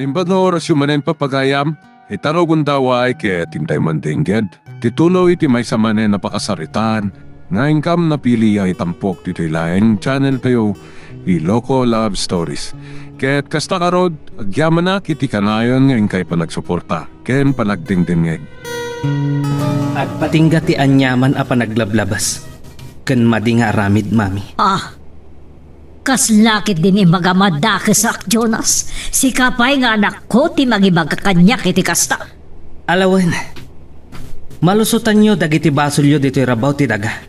Nimbad na oras yung manen papagayam, itaro gundaway kaya tintay mandingged. Titulo iti may sa manen napakasaritan, nga income na pili ay tampok dito ilayang channel kayo, Iloko Love Stories. Kaya't kasta karod, agyaman na kiti kanayon ngayon kay panagsuporta, ken panagdingdingeg. At patingga ti anyaman a panaglablabas. Ken madi nga aramid, mami. Kaslakit din imagamadakis Jonas. Si kapay nga anak ko ti magibagkakanyak iti kasta. Alawan, malusutan nyo dagiti basulyo dito rabaw ti daga.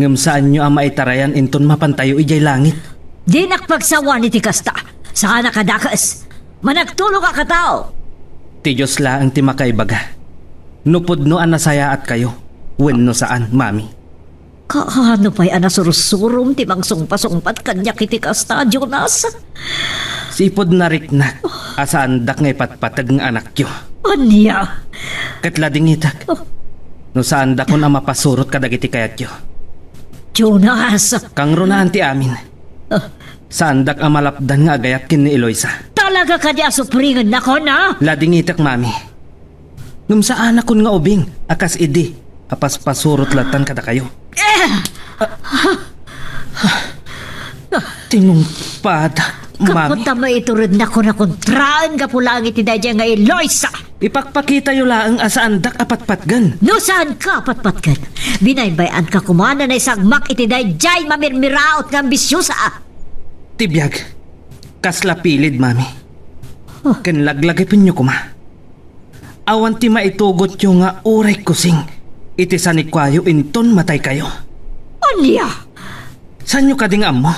Ngam saan nyo ang maitarayan inton mapantayo ijay langit. Di nakpagsawan iti kasta. Saan nakadakas? Managtulog ka katao. Ti Diyos la ang ti makaibaga. Nupod no ang nasaya at kayo. Wenno saan, mami. Kaano pa'y anasurusurum ti magsungpasungpat kanyak iti kasta, Jonas? Sipod na riknak. Asaan dak ngay patpatag ng anak yo. Anya? Katlading itak. No saan dak kon ang mapasurot kadagiti kayat yo. Jonas! Kang runaan ti amin. Saan dak ang malapdan nga agayat kin ni Eloisa. Talaga ka di asupringan na ko na? Lading itak, mami. Ngum saan akon nga ubing, akas idi, apas pasurot latan kada kayo. Tinong pada, mami. Kapunta mo iturod na ko na kontraan ka pulang iti dadya nga Eloisa. Ipakpakita yo laang asaan dak apatpatgan. No saan ka patpatkan? Binaybayan ka kumana na isang mak iti dadyay mamirmiraot ng bisyosa. Tibiyag, kasla pilid, mami. Ken laglagay pinyo kuma. Awan ti maitugot yung nga uray kusing. Iti sanikwayo inton matay kayo. Anya? San nyo kading amo?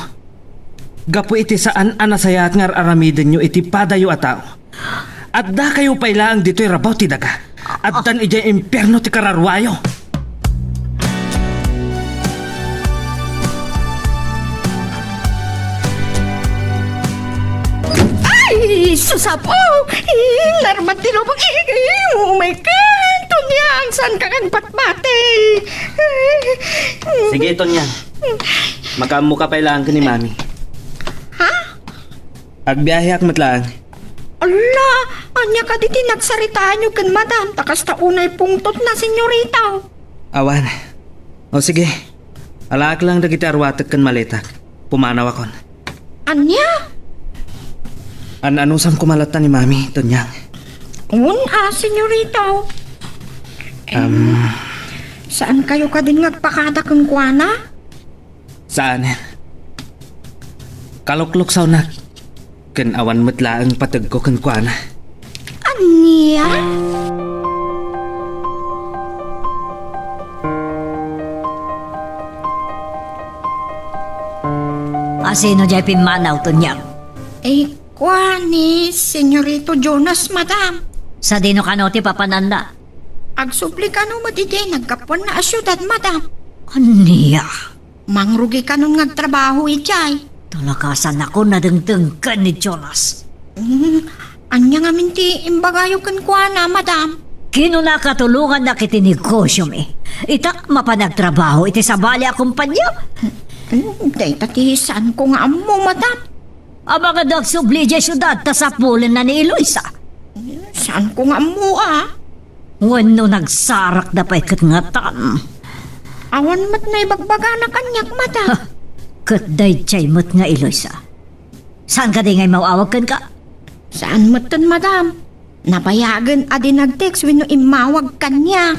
Gapo iti saan anasayat nga aramidin nyo iti padayo atao. At da kayo pailaang dito'y rabaw ti daga. At dan ijay impyerno ti kararwayo. Ay, susapo! Larmat din o oh my God! Tunyang, saan ka kang patbate? Sige, Tonyan. Makamu ka pailaang ka ni mami. Ha? Agbiyahe ak matlaang. Ala, anya ka diti nagsaritaan nyo kan madam, takas taunay pungtot na senyorita. Awan. O sige. Alaak lang dagiti arwatak kan maletak. Pumanaw akon. Anya? Anusam kumalatan ni mami, Tonyang. Senyorita. Saan kayo ka din ngagpakada kang kuwana? Saan? Kaluklok sa unak. Ken awan matlaang patag ko kan kuana. Anya? Asino jay pimanaw to niya? Kuani, senyorito Jonas, madam. Sa dino kanoti papananda? Agsupli ka no matidi, nagkapon na asyudad, madam. Anya? Mangrugi ka nun ngagtrabaho ijay. Talakasan ako nadengdeng ka ni Jonas. Anya nga minti imbagayo kan kuana, madam. Kinunakatulungan na kiti negosyo mi. Ita mapanagtrabaho iti sabali akong panyo. Day tatihisan ko nga amo, madam. Ang mga dagsubli dyan syudad tasapulin na ni Eloisa. Saan ko nga amo, Wano nagsarak na pa'y katngatan. Awan mat na ibagbaga na kanyak, madam. Katday chay mat nga Eloisa. Saan ka di ngay mawawag kan ka? Saan matan, madam? Napayagan adi nag-text wino imawag kanya.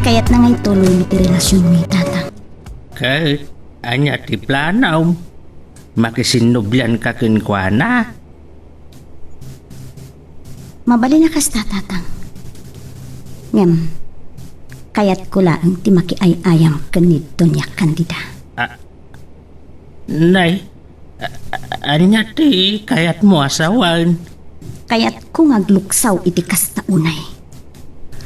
Kaya't na ngay tuloy mi ti relasyon mi, tatang. Kahit anya ti planaw. Makisinublan ka kinkwana. Mabali na kas tatang. Ngem, kayat ko lang ti makiayayam kanito niya kandida. Nay, anya ti kayat mo asawan. Kayat ko ngagluksaw iti kas na unay.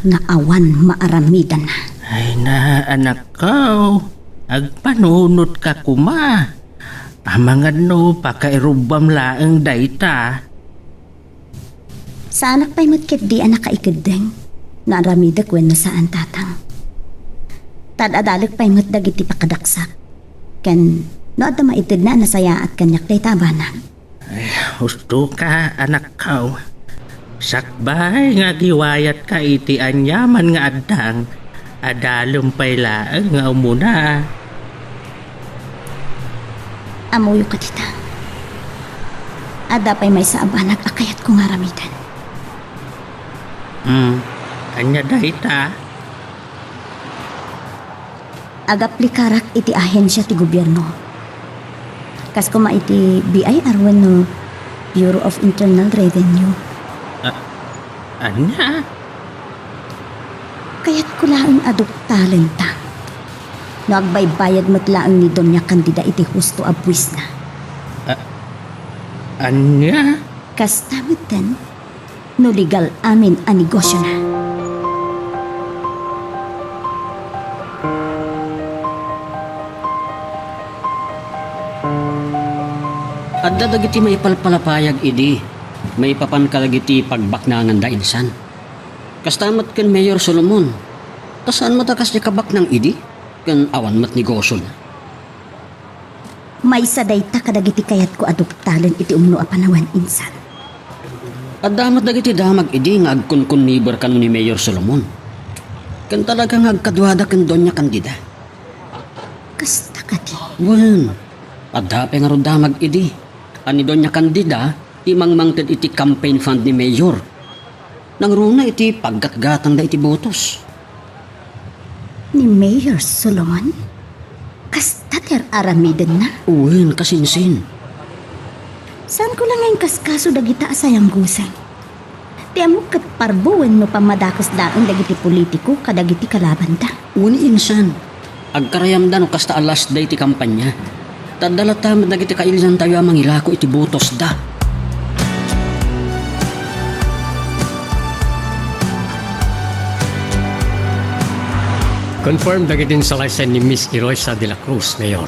Nga awan maaramidan na. Ay na anak ko, agpanunot ka kuma. Amangad no, pakairubam laang dayta. Sa anak pa'y matkit di anak kaikadeng. Naaramida kwen na saan tatang. Tad-adalag pa imot dagiti pakadaksak. Ken, no at maitid na nasaya at kanyak day tabanan. Husto ka, anak kao. Sakbay nga giwayat ka iti anyaman nga adang. Adalong paylaang nga umuna. Amuyo ka tita. Ada pa'y may sa abanag akayat ko nga ramidan. Anya dahita. Agaplikarak iti ahensya ti gobyerno. Kas kuma iti BIR no Bureau of Internal Revenue. Anya? Kaya't ko laang adoptalen ta. No agbaybayad mo't laang ni Doña Candida iti husto abwis na. Anya? Kas tamit din, no legal amin a negosyo na. Adda dagiti may palpalapayag idi, may papankalagiti pagbaknangan da insan. Kastamat ken Mayor Solomon, kasaan matakas di kabak ng idi, ken awan mat negosyo na. May saday ta kadagiti kayat ko adoptalen iti umno a panawan insan. Adda mat dagiti damag idi nga agkunkun neighbor kanu ni Mayor Solomon. Ken talagang agkadwada ken Doña Candida. Kasta ka di. Wen, adda pa nga ro damag idi. Ani Doña Candida, imangmangted iti campaign fund ni Mayor. Nangruna iti paggatgatang da iti botos. Ni Mayor Solomon? Kasta ter aramiden na? Uwin, kasinsin. Saan ko lang ngayon kaskaso dagita asayang gusay? Ti amo kat parbuwen no pamadakas daon dagiti politiko kadagiti kalaban ta. Uni insan, agkarayamdan o kasta alas da iti kampanya. Tadala tamad na iti kailisan tayo amang ilako iti butos da. Confirm dagitin sa license ni Miss Eloisa de la Cruz, Mayor.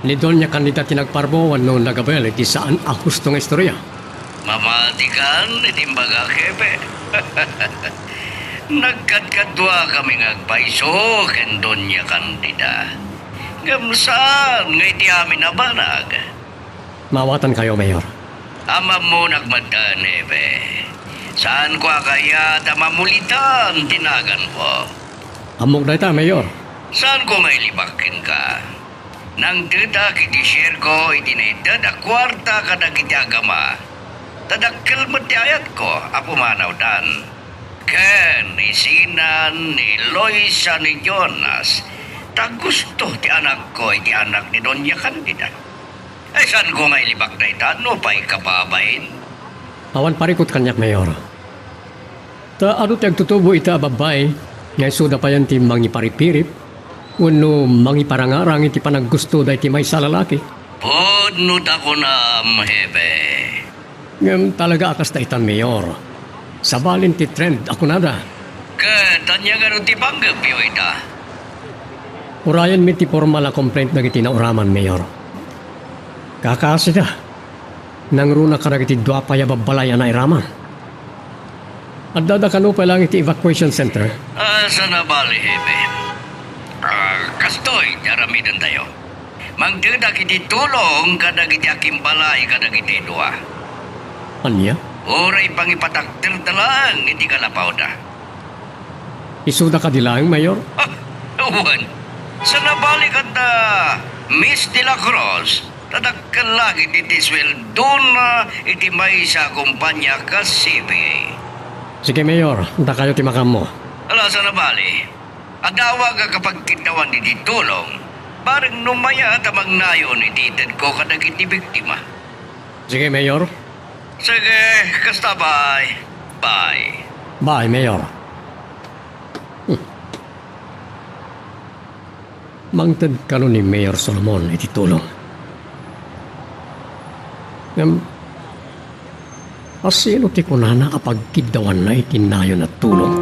Ni Doña Candida tinagparbo wano nagabel iti saan ang hustong istorya. Mamatikan itimbaga kepe. Nagkadkadwa kami ngagpaiso ken Doña Candida. Gamsaan nga iti amin na banag. Mawatan kayo, Mayor. Ama mo nagmadan, Ebe. Saan ko kaya tamamulitan tinagan ko? Amok na ita, Mayor. Saan ko mailibakin ka? Nang tuta kiti share ko itinaitad a kwarta kadag iti agama. Tadakkel mo ti ayat ko, apo manaw dan. Ken, isinan ni Loisa ni Jonas, tagusto ti anak ko iti anak ni Doña Candida. Ay saan ko mailibak na ita, no pa'y kababain? Awan parikot kanyak, Mayor. Ta ano ti agtutubo ita babay, nga isuda pa yan ti mangiparipirip, wano mangiparangarang iti panaggusto da iti may sa lalaki. Podnut ako na, Hebe. Ngam talaga akas na itan, Mayor. Sabalin ti trend ako nada. Katanya nga rin ti banggap, ita. Urayan mi ti formal na complaint na iti nauraman, Mayor. Kakasi na. Nangruna ka na iti dwa pa yababalayan na iraman. At dadakano pa lang iti evacuation center. Asa na bali, Hebe? Kastoy, daramidan tayo. Mangdadak iti tulong kadag iti akimbalay kadag iti dua. Anya? Uray pangipataktir talang iti kalapaw da. Isuda ka dilaang, Mayor? Uwan, sa nabalik at Miss de la Cruz, tadakkan lagi iti sweldo na iti may sa kumpanya ka CBA. Sige, Mayor. Punta kayo timakam mo. Ala sa nabali, adawag ka kapag kitawan iti tulong, parang numaya at magnayon iti ited ko kadag iti biktima. Sige, Mayor. Sige, kasta bye. Bye. Bye, Mayor. Mangtad ka nun ni Mayor Solomon iti tulong. Asino ti kunana kapag kidawan na itinayon at tulong.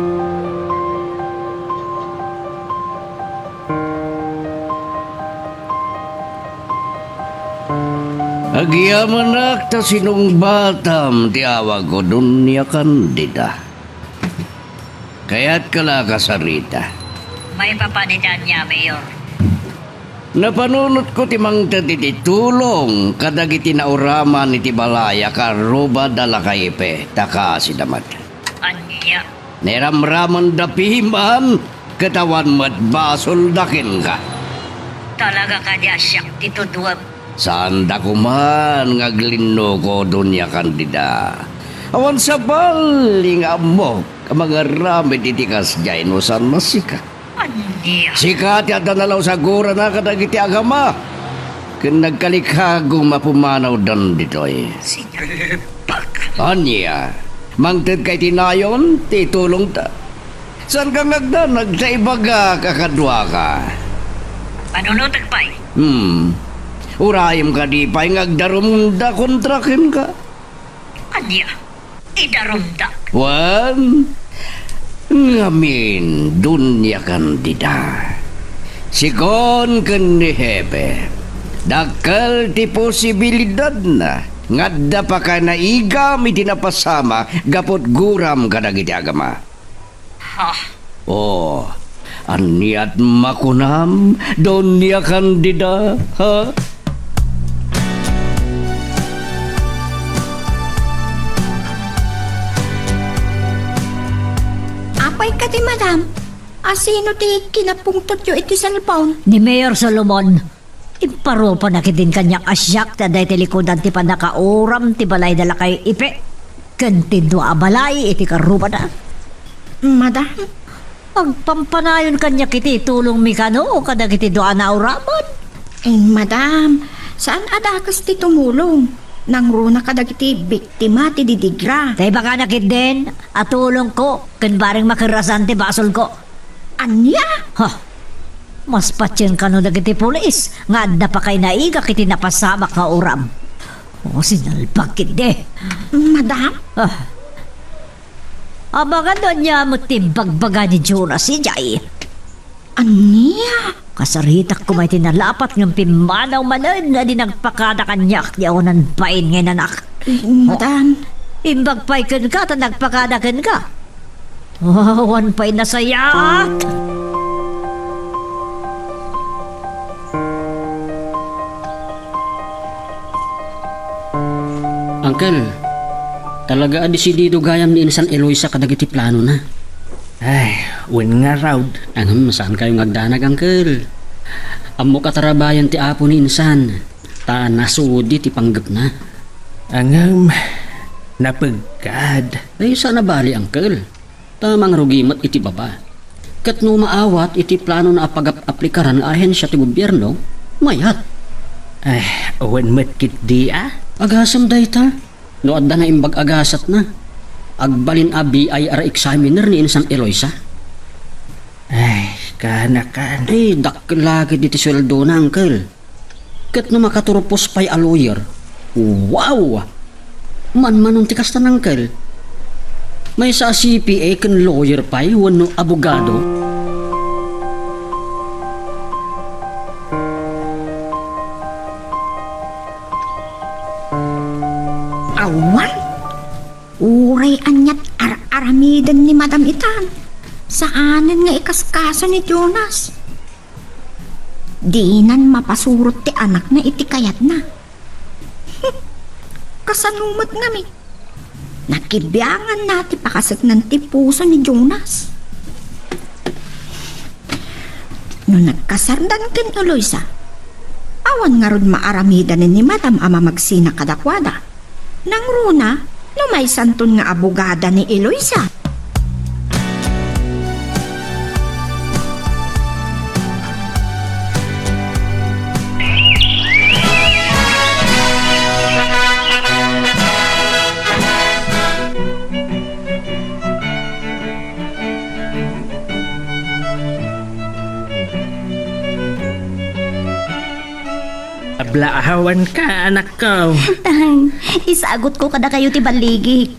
Agyamanak ta sinong batam ti awag ko Doña Candida. Kaya't kala kasarita. May papanidad niya, Mayor. Napanunot ko timang tulong kadagiti nauraman iti balaya karuba dala kaipe taka sidamat. Anya? Neramraman dapiman katawan mat basol dakin ka. Talaga ka niya siyak dito duwag. Saan da kuman ngaglinno ko dunya kandida. Awan sa baling amok mga ramid itikas jay no san masika. Anya? Sikat yata nalaw sa gura na kadagiti agama. Kung nagkalikagong mapumanaw dan ditoy. Sinalpak. Anya, mangtid kay tinayon, titulong ta. San ka ngagdanag sa ibaga kakadwa ka? Panunotag pa'y. Urayim ka di pa'y ngagdarum da kontrakin ka. Anya? Idarumdak. Wan, ngamin dunya kandida. Sikon ken ni Hebe, dakal ti posibilidad na ngadda pa ka na igam iti napasama gapot guram kadagiti agama. Ha? Oh, aniat makunam dunya kandida, ha? Apay ka di, madam. Asino ti kinapungtot yu iti cellphone? Ni Mayor Solomon. Imparo pa nakitin kanyang asyak na dahi tilikodan ti panakauram ti balay dala kay ipe. Kantindo abalay iti karuba na. Madam, Pagpampanayon kanya kiti tulong mikano o kadagiti doa na uraman. madam, saan adakas ti tumulong? Nang runa kadagiti biktima ti didigra. Tay baka nakit din, atulong ko, kanbaring makirasan ti basol ko. Anya? Ha, mas patyan ka no dagiti pulis, nga adda pa kay naiga kiti napasama ka uram. O sinalpag kiti. Madam? Abangan doon niya mo timbagbaga ni Jonas si Jay. Anya? Kasaritak ko may tinalapat ng pimanaw manan na di nagpakada kanyak di ako nan pain ngayon anak. Madam? Imbagpay kan ka ta nagpakada kan ka. Wan pa'y nasayat. Uncle, talaga adisidido gayam ni Insan Eloisa kadagiti plano na. Ay, win nga raw. Saan kayo ngagdanag, Uncle? Amo katarabayan ti apo ni Insan. Ta nasudi ti panggap na. Angam, napagkad. Ay, sana bali, Uncle. Tamang rugimat iti baba. Kat no maawat iti plano na apag-aplikaran ahensya ti gobyerno, mayat. Ay, awan matkit di Agasam dayta. No adda na imbag agasat na. Agbalin abi ay ara examiner ni Insan Eloisa. Ay, kanakan. Ay, daklagi diti sweldo na, Uncle. Kat no makaturupos pa'y a lawyer. Wow! Man-manon ti kastan, Uncle. May sa CPA kan lawyer pa'y wano abogado. Awan? Uray anyat aramidan ni Madam Itan. Saanan nga ikaskaso ni Jonas? Dinan mapasurot ti anak na iti kayat na. Kasanumot nga mi. Nakibiyangan nati pakasagnan ti puso ni Jonas. No nagkasardan ken Eloisa, awan nga rod maaramidan ni Madam ama magsina kadakwada. Nang runa, no may santon nga abogada ni Eloisa. Ablaawan ka, anak ko. Tang, isagot ko kada kayo ti baligik.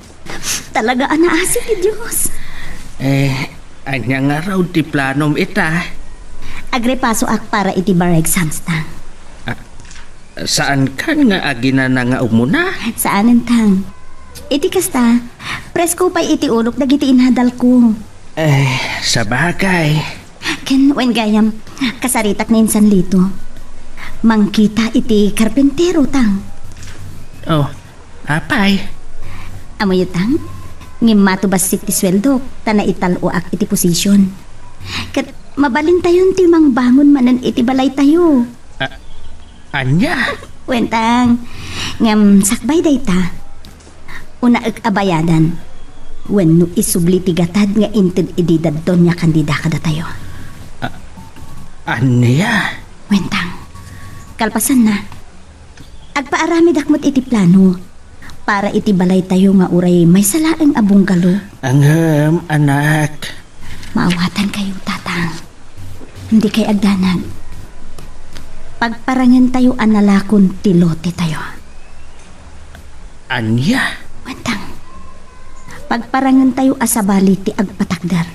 Talaga anaasik ni Diyos. Anya nga raw ti planom ita. Agrepaso ak para iti bar exams tang. Saan ka nga agina na nga umuna? Saanan tang? Iti kasta, presko pa'y iti ulok dagiti inhadal ko. Sa bagay. Ken, wen gayam, kasaritak na insan lito. Mangkita iti karpentero tang. Oh, apay. Amoy tang, ngim matubas ti sweldo, tana italoak iti posisyon. Kat mabalin tayo ti mang bangon manan iti balay tayo. Anya? Wentang, ngam sakbay day ta. Una abayadan. When no isubli ti gatad nga inted ididad doon niya kandida kada tayo. Anya? Wentang, kalpasan na. Agpaarami dakmot iti plano para iti balay tayo nga uray may salaeng abunggalo. Angam, anak. Maawatan kayo, tatang. Hindi kay agdanag. Pagparangan tayo analakon ti lote tayo. Anya? Wentang, pagparangan tayo asabali ti agpatakdar.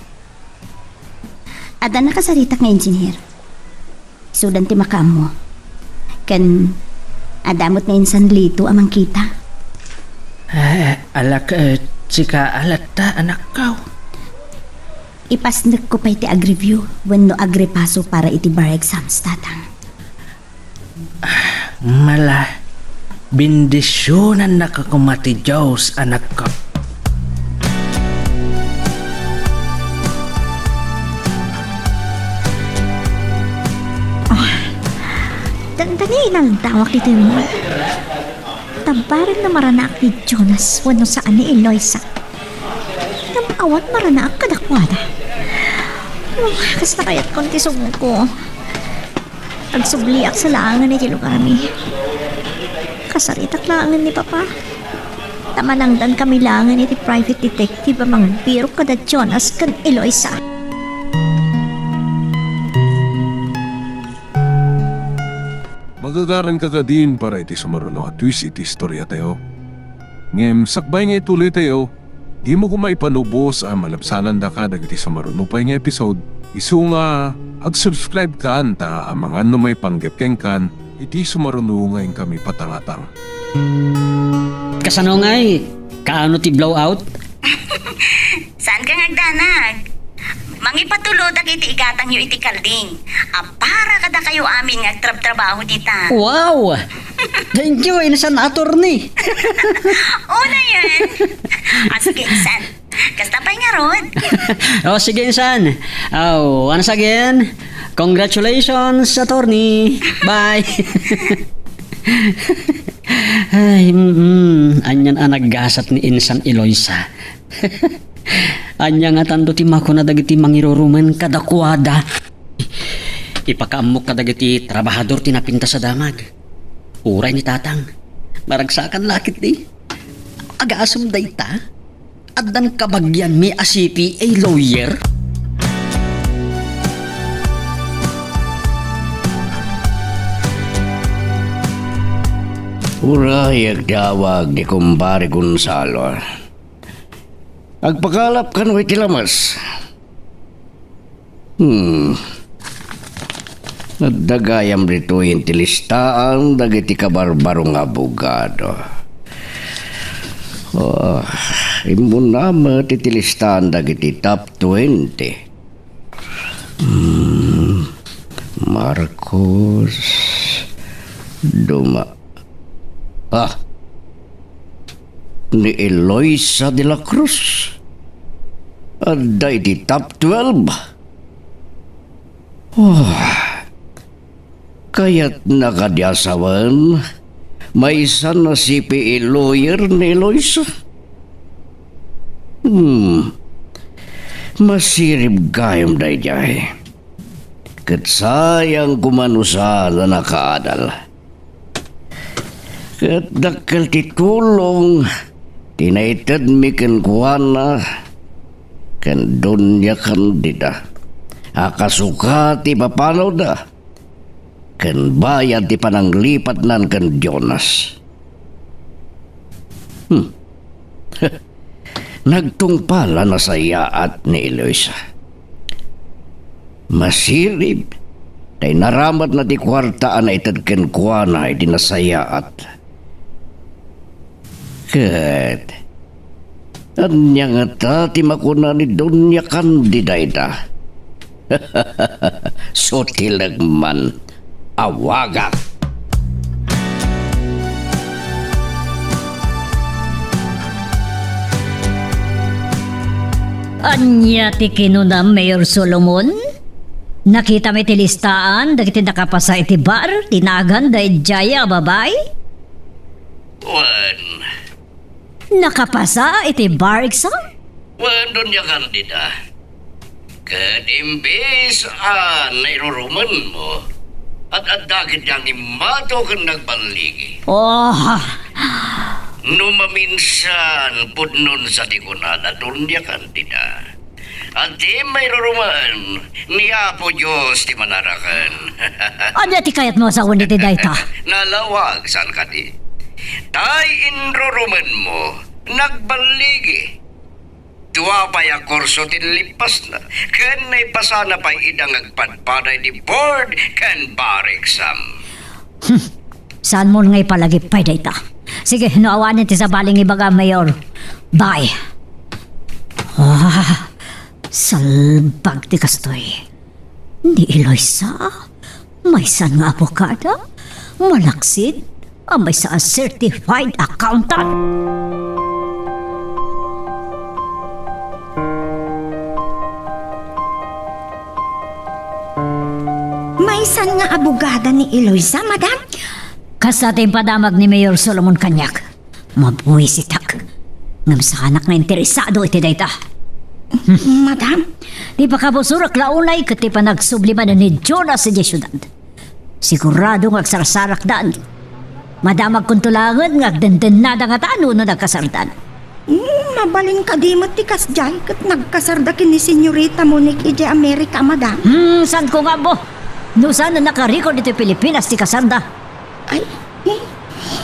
Ada nakasaritak nga engineer. Sudan ti makamo. Kan adamot nga insan lito amang kita. Alak, tsika alata, anak kaw. Ipasnek ko pa iti ag-review when no agrepaso para iti bar exams, tatang. Mala, bindisyonan na kakumati Diyos, anak ko. Dani inaldawak ito mo. Tabaran na maranak ni Jonas wano saan ni Eloisa. Namawat maranak kadakwada. Kas na kaya't konti sumo ko. Agsubliak sa laangan ni Kilugami. Kasaritak laangan ni Papa. Tamanangdan kami langan iti private detective amang biro kada Jonas kan Eloisa. Magagaran ka din para iti sumaruno at twist iti istorya tayo. Ngem, sakbay nga ituloy tayo, di mo kumaipanubos ang malapsanan da ka dagiti sumaruno pa nga episode. Isu nga, ag-subscribe ka anta ang mga may panggepkeng kan, iti sumaruno ngayon kami patangatang. Kasano ngay, kaano ti blowout? Saan ka ngagdanag? Mangipatulod ang iti igatang yu iti kalding. Para kada kayo amin ngagtrab-trabaho dita. Wow! Thank you, inasan attorney. Una yan. Sige, Insan. Kastapay nga rod. Oh, sige, insan. Oh, once again, congratulations, attorney. Bye. Ay, anyan ang naggasat ni Insan Eloisa. Anya nga tando ti mako na dagiti mangirurumen kadakwada. Ipakaamok ka dagiti trabahador tinapinta sa damag. Uray ni tatang. Maragsakan lakit di. Agaasum dayta. Addan kabagyan mi a CPA lawyer. Uray agdawag ni Kumpare Gonzalo. Agpakalap ka no iti lamas. Nagdagayam rito yung tilistaan dagiti kabarbarong abogado. Imo na titilistaan dagiti top 20. Marcos Duma. Ni Eloisa de la Cruz. Aday di top 12. Kaya't nakadyasawan, may isa na CPA lawyer ni Eloisa. Masirib gayam dayjay. Kat sayang kumanusa na nakaadal. Kat dakal titulong, tinaited mi ken kuana, ken dunya kandida. Akasuka ti papanaw da, ken bayad ti pananglipat nan ken Jonas. Nagtungpala na sayaat ni Eloisa. Masirib, tay naramat na ti kwartaan na itad ken kuana iti nasayaat. Ket, anya nga ta ti makuna ni Donya Candida ita. Sutil nagman. Awagak. Anya ti kinuna Mayor Solomon? Nakita may tilistaan, dagiti nakapasa iti bar, tinagan dahi jaya babay? Wan. Nakapasa iti bar exam? Wan doon niya kandida. Kad imbes nairuruman mo at adakit niyang imato kang nagbaligi. Oh, Numaminsan pudnon sa tikunan at doon niya kandida. At di mayruruman niya po Diyos ti manarakan. anya ti kayat mo sa iti dayta? Nalawag saan ka di. Tay inruruman mo nagbaligi. Dua pa yung kurso tinlipas na. Kan na ipasana pa idang agpadpaday di board kan bar exam. Saan mo nga ipalagipay dayta? Sige, nuawanin ti sa baling ibaga, Mayor. Bye. Salbag ti kastoy. Ni Eloisa, may san nga abogada, malaksid, may sa certified accountant. May san nga abogada ni Eloisa, madam? Kasating padamag ni Mayor Solomon Kanyak, mabuisitak. Ngam sa anak na interesado iti dayta. Madam? Di pa kabusurak launay kati pa nagsubliman ni Jonas sa syudad. Sigurado ng agsarsarak daan. Madamag kuntulangan ng agdenden-nada nga tano na nagkasardan. Mabaling kadimot ti kasjay kat nagkasardakin ni Senyorita Monique ije Amerika, madam. San ko nga bo? No saan na nakarecord ito Pilipinas ti kasarda? Ay,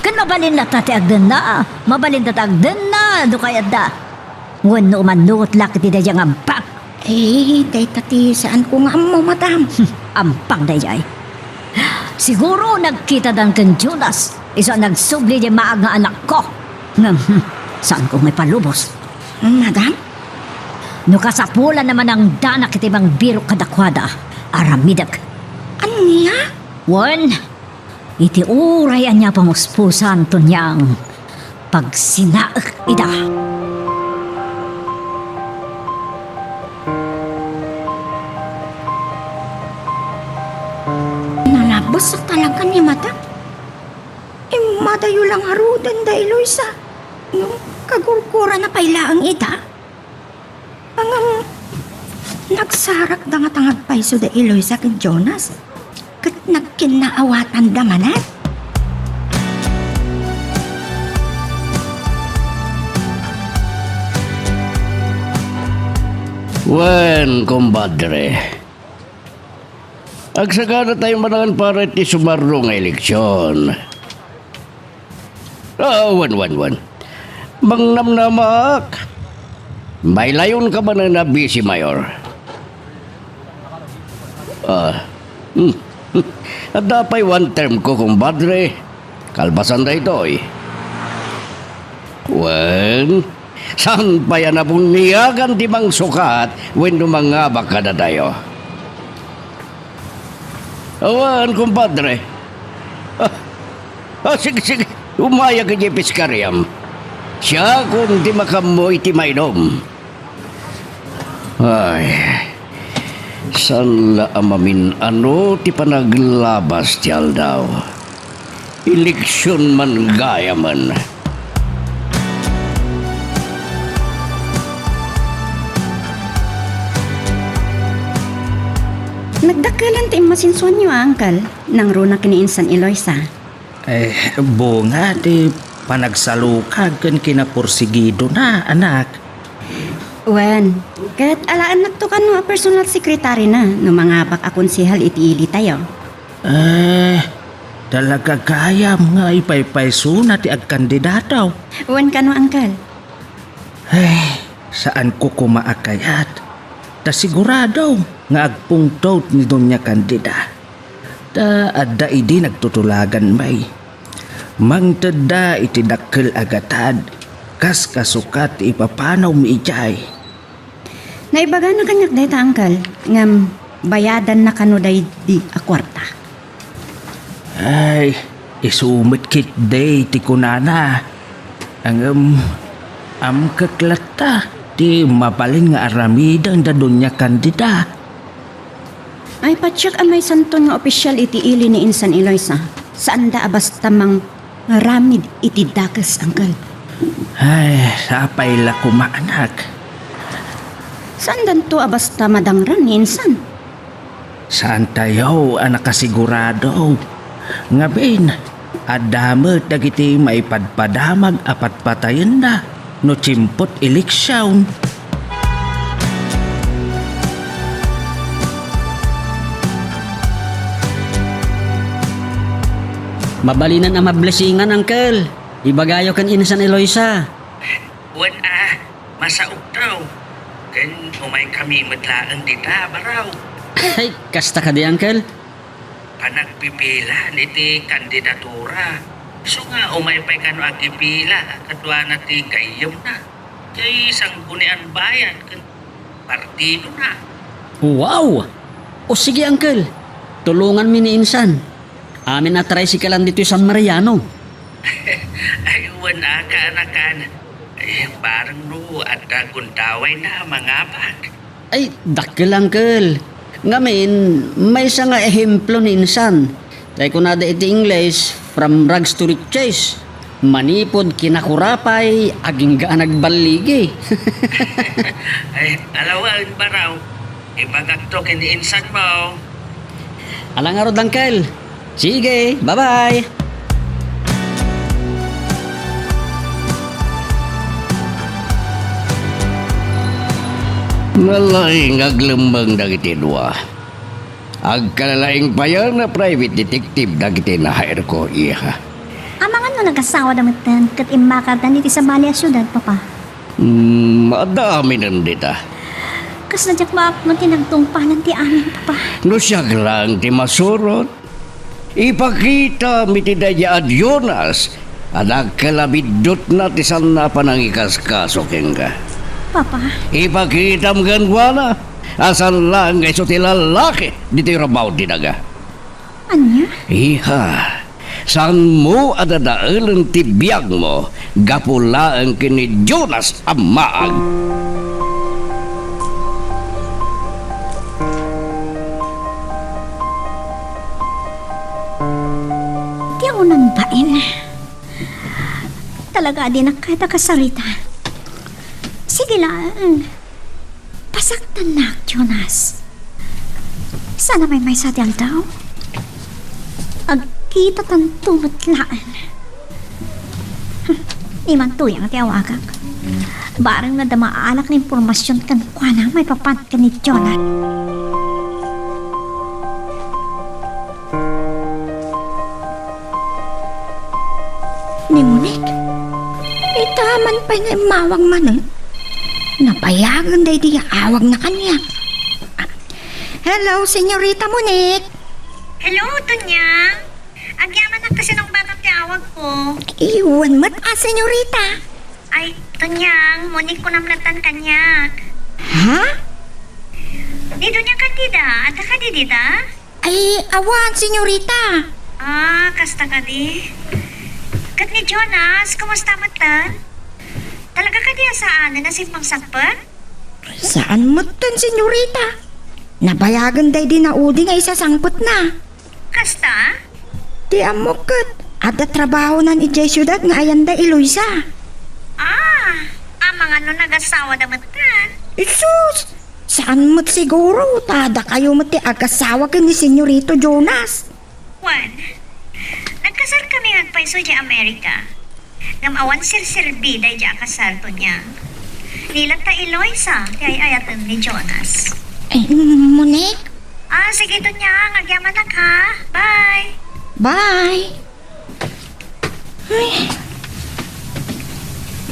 Kan mabalin na tati agden na. Mabalin tati agden na. Do kayat da. Ngun no umanungot laki ti dayang ampak. day tati saan ko nga mo, madam? Ampang dayay. Siguro nagkita dan kan Jonas. Iso nagsubli di maag nga anak ko. Saan ko may palubos? Madam? No kasapulan naman ang danak itibang biro kadakwada. Aramidag. Anya? Wan, iti urayan niya pamuspusan to niyang pagsinaak ida. Nalabos sa talaga ni madam. Madayo lang harudan da Eloisa. Nung kagurkura na pailaang ida. Ang nagsarak da nga tangag paiso da Eloisa kay Jonas. Kat nagkinaawatan da manat. Wen, kumpadre. Agsagana tayo manangan para iti sumarro nga eleksyon. Wan. Mangnamnamak. May layon ka ba na nabisi, Mayor? At dapay one term ko, kumpadre. Kalbasan da ito, eh. Wen, saan pa yan na bunyagan di mang sukat when dumangabak ka na tayo? Awan, kumpadre. Sige. Umaya ka niya piskaryam. Siya kung di makamoy ti mainom. Ay, saan la amamin ano ti panaglabas ti aldaw. Eleksyon man gaya man. Nagdakalan ti masinsuan niyo, Uncle, nang runa kiniinsan Eloisa. Bunga di panagsalukag kan kinapursigido na, anak. Wen, kat alaan nagtukan no personal secretary na no mga bak akonsihal iti-ili tayo. Talaga gayam nga ipaypayso na ti agkandidataw. Wen ka no, Uncle? Saan ko kumaakayat? Ta sigurado nga agpungtot ni Doña Candida. Ta adda idi nagtutulagan may. Mangtada iti dakkel agatad. Kas kasukat ipapanaw mi ijay. Naibaga na kanyak dahita, Uncle. Ngam, bayadan na kanuday di akwarta. Ay, isumit kit day ti kunana. Ang kaklata ti mapalin nga aramidang da dunya kandida. Ay patsyak amay santon nga opisyal iti ili ni Insan Eloisa. Saan da basta mang ramid iti dakas angkal. Ay, sapay la kumaanak. Saan danto basta madangran ni Insan? Saan tayo ang nakasigurado? Ngabin, adamet dagiti maipadpadamag apat patayen na no chimpot eleksyon. Mabalinan ang mablesingan, Uncle. Ibagayo kan Insan Eloisa. Wan masaog daw. Kan umay kami matlaan dita, baraw. Ay, kasta ka di, Uncle. Panagpipila niti kandidatura. So nga umay pa'y kano agipila. Kadwa na ti kayom na. Kay isang gunian bayan. Kan partido na. Wow! O sige, Uncle. Tulungan mi ni Insan. Amin na tricyclean dito San Mariano. Ay, wan anakan. Ay, parang no, at gundaway na mga bag. Ay, dakil, Uncle. Ngamin, may isa nga ehemplo ni Insan. Dahil ko na iti English, from rags to riches. Manipod kinakurapay, aging gaan nagbaligi. Ay, alawan baraw. Ibagagtok ni Insan mo. Alang arod, Uncle. Sige, bye-bye. Malaing aglembang dagiti dua. Agkalalaing payan na private detective dagiti na hire ko iya. Amangan no nagasawa damitan kat imakatan iti sa Malia syudad, papa. Madami nandita. Kas nadyak maap mo tinagtungpanan ti amin, papa. No siya lang ti masurot. Ipakita miti daya at Jonas. Anak kalabidot na ti sana panangikaskaso kenga. Papa, Ipakita mo ganwana. Asan lang ngay so ti lalaki dito rabaw dinaga. anya? Iha, saan mo adadaan ang tibiyag mo gapula ang kini Jonas amaag. Di ako nang bain. Talaga di na kada kasarita. Sige lang. Pasaktan na, Jonas. Sana may sadyang daw. Agkita tan tumatlaan. Di man tuyang ti awagak. Barang na damaalak na impormasyon kan kwa na may papat ka ni Jonas. Ni Monique, itaman pa nga mawang man eh. Napayagan day di awag na kanya. Hello, Senyorita Monique. Hello, Tunyang. Agyaman na kasi nung batang tiawag ko. Iwan mat Senyorita. Ay, Tunyang, munik ko namlatan kanyak. Ha? Di doon yung kandida, at ka di dita? Ay, awan, Senyorita. Ah, kasta ka di. Kat ni Jonas, kumusta matan? Talaga ka di saan na nasipang sakpan? Saan mo tan, Senyorita? Nabayagan day din na udi nga isa sangpot na. Kasta? Di amokot. Ada trabaho nan ijay syudad nga ayan da Eloisa. Ah, mga no nagasawa na matan. Isus! Saan mo't siguro? Tada kayo mo't agasawa ka ni Senyorito Jonas. Juan, nagkasal kami nagpaiso di Amerika. Ngamawan sir-sirbi day di akasal to niya. Nilang ta Eloisa, di ay ayatan ni Jonas. Eh, Monique? Ah, sige to niya, agyaman na ka. Bye! Bye! Ay,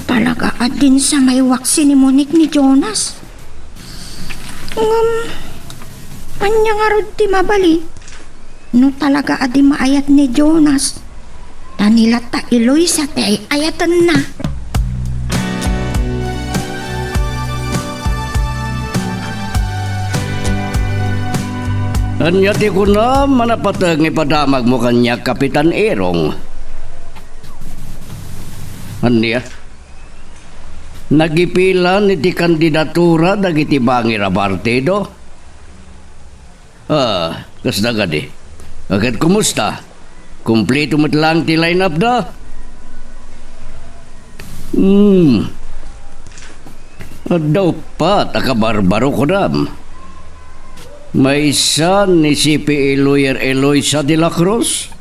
talaga din sa may waksi ni Monique ni Jonas. Anya nga rod ti mabali. No talaga adi maayat ni Jonas. Tanila ta Eloisa te ayatan na. Anya ti ko na manapatag ipadamag mo kanya Kapitan Erong. Anya? Nagipila ni ti kandidatura dagiti bangir a partido? Kasda gadi. Agad kumusta? Kumpleto mo't lang ti line-up da? Daw pa, takabarbaro ko dam. May isa ni CPA Lawyer Eloisa de la Cruz?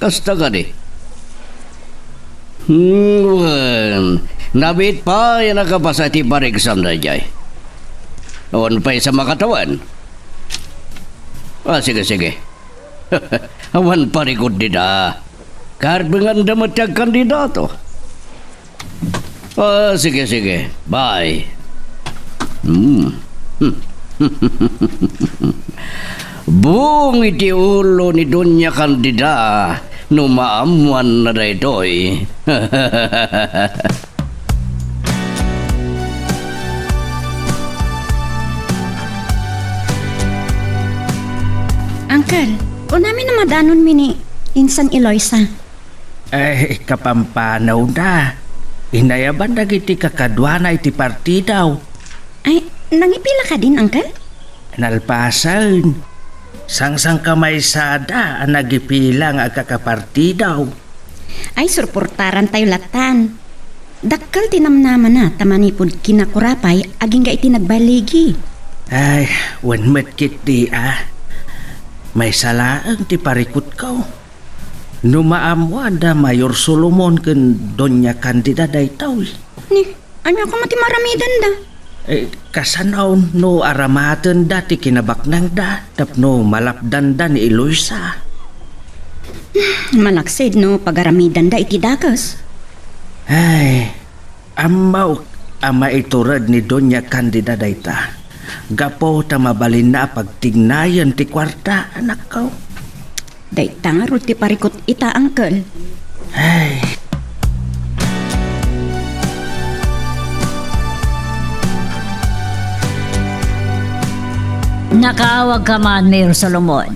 Kasta ka di. Nabit pa yan nakabasa ti Barigsan na jay. Awan pa sa makatawan. Sige. Awan pa rikod di da. Karbengan damatag kandidato. Sige. Bye. Buong iti ulo ni Donya Candida no maamuan na daytoy. Uncle, namin na madanon mi ni Insan Eloisa. Kapampanaw na. Inayaban na iti kakadwana iti partidaw. Ay, nangipila ka din, Uncle? Nalpasan. Sang-sang kamay sada ang nagipilang ang kakapartidaw. Ay, surportaran tayo latan. Dakkal tinamnaman na tamanipod kinakurapay aging ga iti nagbaligi. Ay, wanmat kiti May salaang ti parikot ko. Numaamwa da Mayor Solomon ken Donya Candida daytaw. Ni, ano ako mati maramidan da? Kasanaw no aramaten dati kinabaknang da tapno malapdan da ni Eloisa. Malaksid no pagaramidan da iti dagas. Ay, amaw ama iturad ni Donya Candida dayta. Gapo ta mabalin na pagtignayan ti kwarta anak ko. Dayta nga ro ti parikot ita, Uncle. Ay. Nakaawag ka man, Mayor Solomon.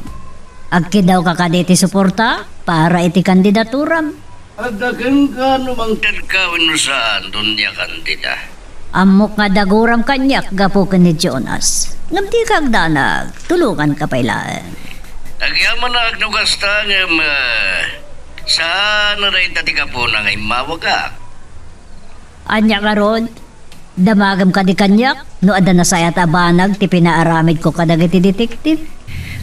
Agki daw ka kaditi suporta para iti kandidaturam. Adagan ka numang terkawin no saan Donya Candida. Amok nga daguram kanyak gapo ka ni Jonas. Ngamdi kag danag, tulungan ka pailaan. Agyaman na agnugasta ng saan na rin tati ka po na ngay mawagak. Anya ka ron, damagam ka di kanyak, no ada na saya tabanag ti pinaaramid ko kadagiti detektif.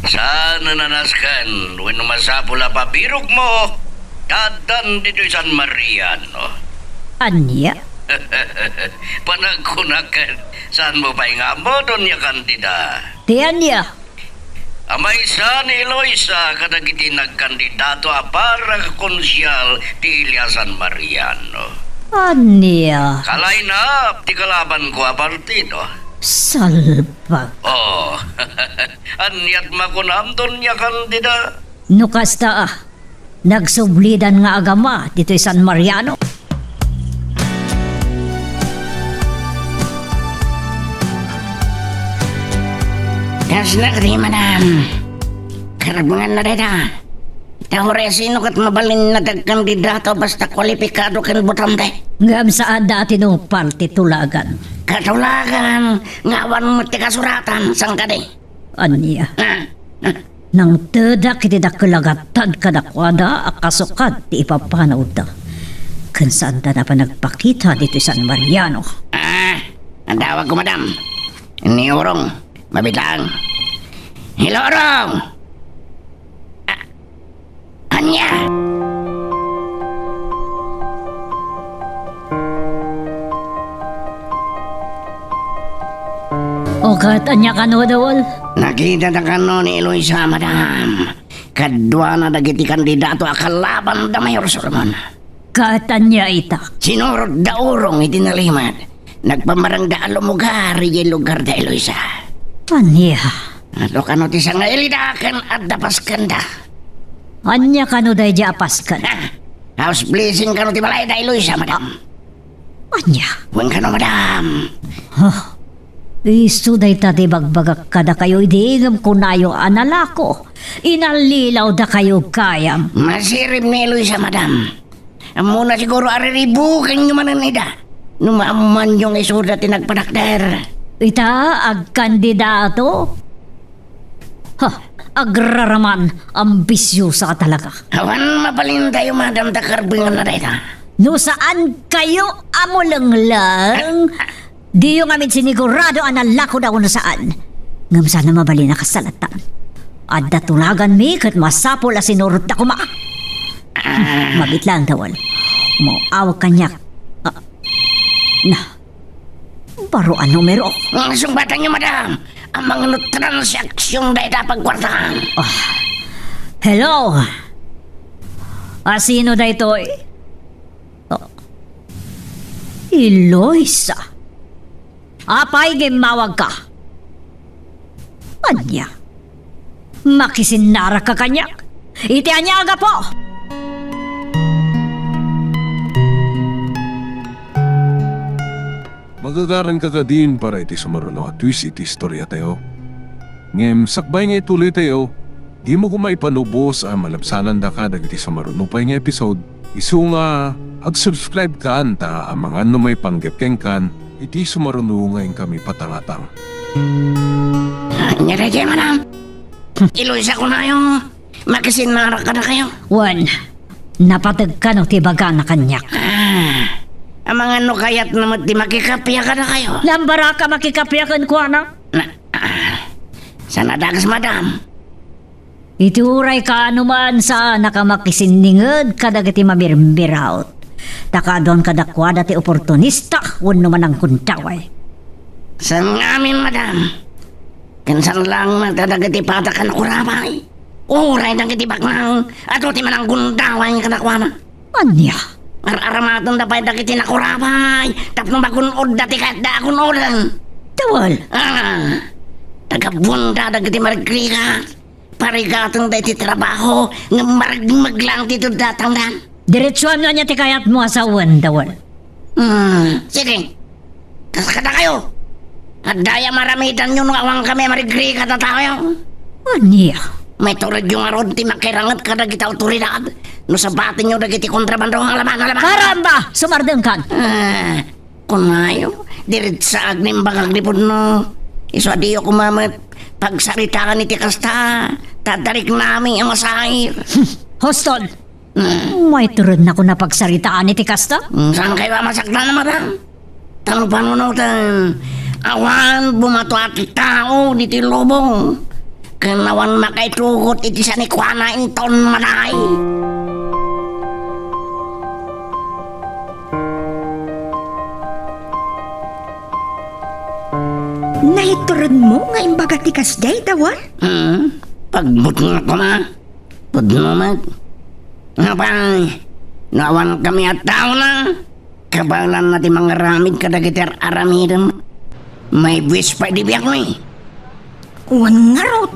Saan na nanaskan, when masapula pa birok mo, dadan dito San Mariano. Anya? Panagkunakan, saan mo pa nga mo, Donya Candida? Ti anya? Amay sa ni Eloisa kadagiti nagkandidato para konsyal ti Ilya San Mariano. Anya? Kalainap, ti kalaban ko a partido. Salpag. Anyat makunam Donya Candida. Nukasta nagsublidan nga agama dito San Mariano. Kas na kati, madam. Karabangan na rin Tahore sino kat mabalin na kandidato basta kwalipikado kan butante. Ngam saan dati no party tulagan. Katulagan, ngawan mo ti kasuratan, sang kadi. Anya? Nang tedak iti dakulagatan kadakwada akasukat ti ipapanaw da. Kansaan da na pa nagpakita dito San Mariano. Ang tawag ko, madam. Ni Orong, mabitang. Hello, Orong! Anya! O kat anya kano dawol? Nakita na kano ni Eloisa, madam. Kadwa na dagiti kandidato akalaban da Mayor Solomon. Kat anya ita? Sinurot da Orong itinalimat. Nagpamarang da alumugari yung lugar da Eloisa. Anya? Ato kano ti nga ilidakan at dapaskan da. Anya kano da apaskan? House blessing kano ti balay da Eloisa, madam. Anya? Huwag kano, madam. Isu day tati bagbagak kada kayo idiingam ko na yung analako. Inalilaw da kayo kayam. Masirip ni Eloisa, madam. Muna siguro ariribukan nyo mananida. Numaman yung isuda tinagpadakder. Ita ag kandidato? Ha, agraraman, ambisyosa ka talaga. Awan mapalin tayo, madam, takarbingan na rita. No saan kayo amo lang? Di yung amin sinigurado ang nalako daw na saan. Ngam sana mabali na kasalatan. At datulagan mi kat masapol a sinurot na kuma. Mabit lang tawal. Mauawag kanyak. Baruan numero. Ang sumbatan nyo, madam. Ang mga transaksyon dahil pagkwartahan. Hello? Sino da ito? Eloisa. Apay gimawag ka. Anya? Makisinara ka kanyak. Iti anyaga po. Magagaran ka ka din para iti sumaruno at twist iti istorya tayo. Ngem sakbay nga ituloy tayo, di mo kumay panubos ang malabsanan da ka dagiti sumaruno pa nga episode. Isu nga, ag-subscribe ka anta ang mga ano may panggepkeng kan, iti sumaruno ngayon kami patangatang. Nyari kayo, madam. Eloisa ko na yung makisinara ka na kayo. Wan, napatag ka no tibaga na kanyak. Ang mga ano kaya't naman di makikapya ka na kayo. Lambara ka makikapyakan ko na? Sana dagas, madam. Ituray ka anuman sa nakamakisiningad kadagiti mabirmbiraut. Taka doon kadakwada ti oportunista wano man ang kuntaway. Sa ngamin, madam. Kansan lang nagdadagati patakan kurabay. Uray ng kitibak nang ato ti manang gundaway kadakwama. Anya? Ar-aramatong dapay dagiti na kurabay. Tapno bagunod dati kahit da agunodan. Tawal. Tagabunda dagiti maragrigat. Parigatong da iti trabaho nga maragmaglang dito datangdan. Diretsuan nga niya ti kayat mo asawan, tawal. Sige. Kaskada kayo. At daya maramitan nyo nung awang kami marigrigat na tayo. Anya? May turad yung arod ti makirangat kada kita otoridad. No sabatin nyo dagiti kontrabando ang alaman. Karamba! Sumardeng kan. Kung ngayon, dirit sa agnimbang agnipod no. Iso adiyo kumamat. Pagsaritaan iti kasta, tadarik namin ang masair. Hoston! May turod na ko na pagsaritaan iti kasta? Saan kayo masakta na, madam? Tanong panunutan. Awan bumato at tao diti lubong. Kanawan makaitugot iti sanikwana inton manay. Naiturod mo nga imbaga ti kasday, tawal? Pagbut nga ko ma. Pudnumat. Nga pa, nawan kami at tao na. Kabalan natin mga ramid kadagitar aramidan. May buwis pa di biyak mo eh. Wan nga rot.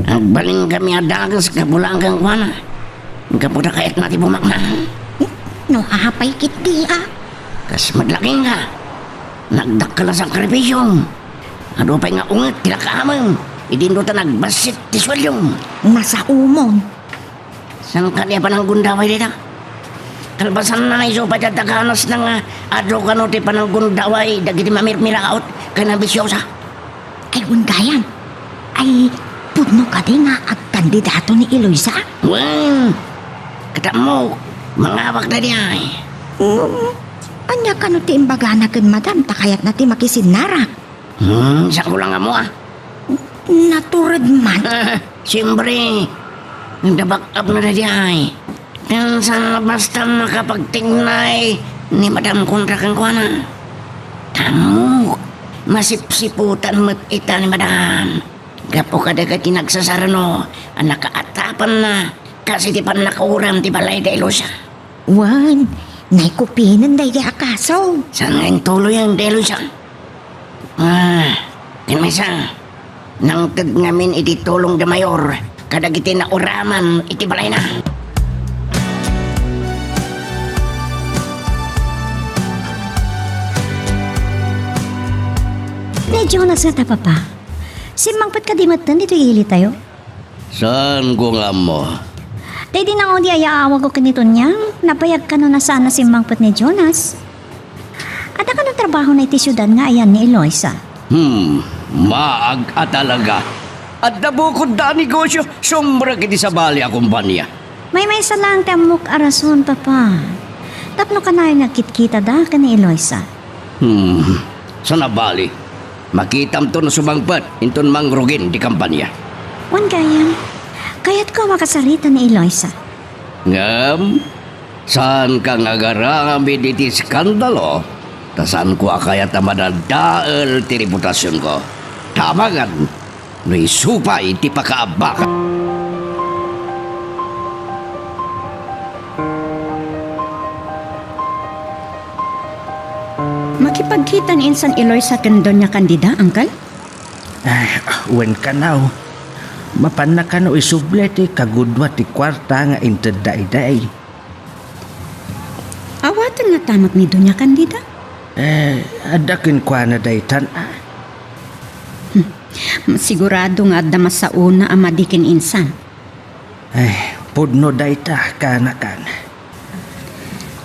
Agbaling kami adagas kabulang kang kuwana. Kaputa kayat natin bumakna. No hapay kiti Kas madlaking ka. Nagdakala sa karipisyong. Ano pa nga ungat kilakaamang. Idinduta nagbasit ti swalyong. Nasa umon. Saan ka niya pa ng gundaway dito? Kalbasan na iso pa dyan taganos ng adro ka no ti pa ng gundaway dagiti mamirmiraot ka na bisyosa. Ay undayan. Ay pudno ka din nga at kandidato ni Eloisa. Kata mo, mangawag na diya eh. Anya ka no ti imbaga na kan madam takayat na ti makisinara. Saan ko lang nga mo Naturad man. Siyempre, nagdabak up na diya eh. Kansan basta makapagtingnay ni Madam kontra kang kuwana. Tamo, masipsiputan mo't ita ni Madam. Gapo kadaga tinagsasarano, ang nakaatapan na, kasi di pa nakauram ti balay da Eloisa. Wan, naikupinan da akaso. Saan nga yung tuloy ang da Eloisa? Kinmisa, nang tad ngamin iti tulong da mayor, kadagiti na uraman iti balay na. Ni Jonas nga ta, Papa. Si Mangpat ka di matan dito ili tayo. Saan ko nga mo? Tay di na ako di ayaawag ko kanito niyang. Napayag ka no na sana si Mangpat ni Jonas. At ka ng trabaho na iti syudad nga ayan ni Eloisa. Maag talaga. At nabukod da negosyo, sombra kiti sa bali a kumpanya. May isa lang tamok arason, Papa. Tapno ka na yung nagkitkita da ka ni Eloisa. Sa nabali, makitam to na sumangpat, inton mangrugin di kampanya. Wan kayang, kaya't ko makasarita ni Eloisa. Ngam, saan ka nga garami diti skandalo? Tasan ko akayat na madadaal ti reputasyon ko. Tamagan, no isupay ti pakaabaka. Makipagkita ni Insan Eloisa ken Doña Candida, Uncle? Ay, wen ka now. Mapan na ka no isuble ti kagudwa ti kwarta nga inted day. Awatan nga tamat ni Doña Candida? Adakin kwa na daytan. Sigurado nga adda masauna ang madikin Insan. Ay, pudno dayta kanakan.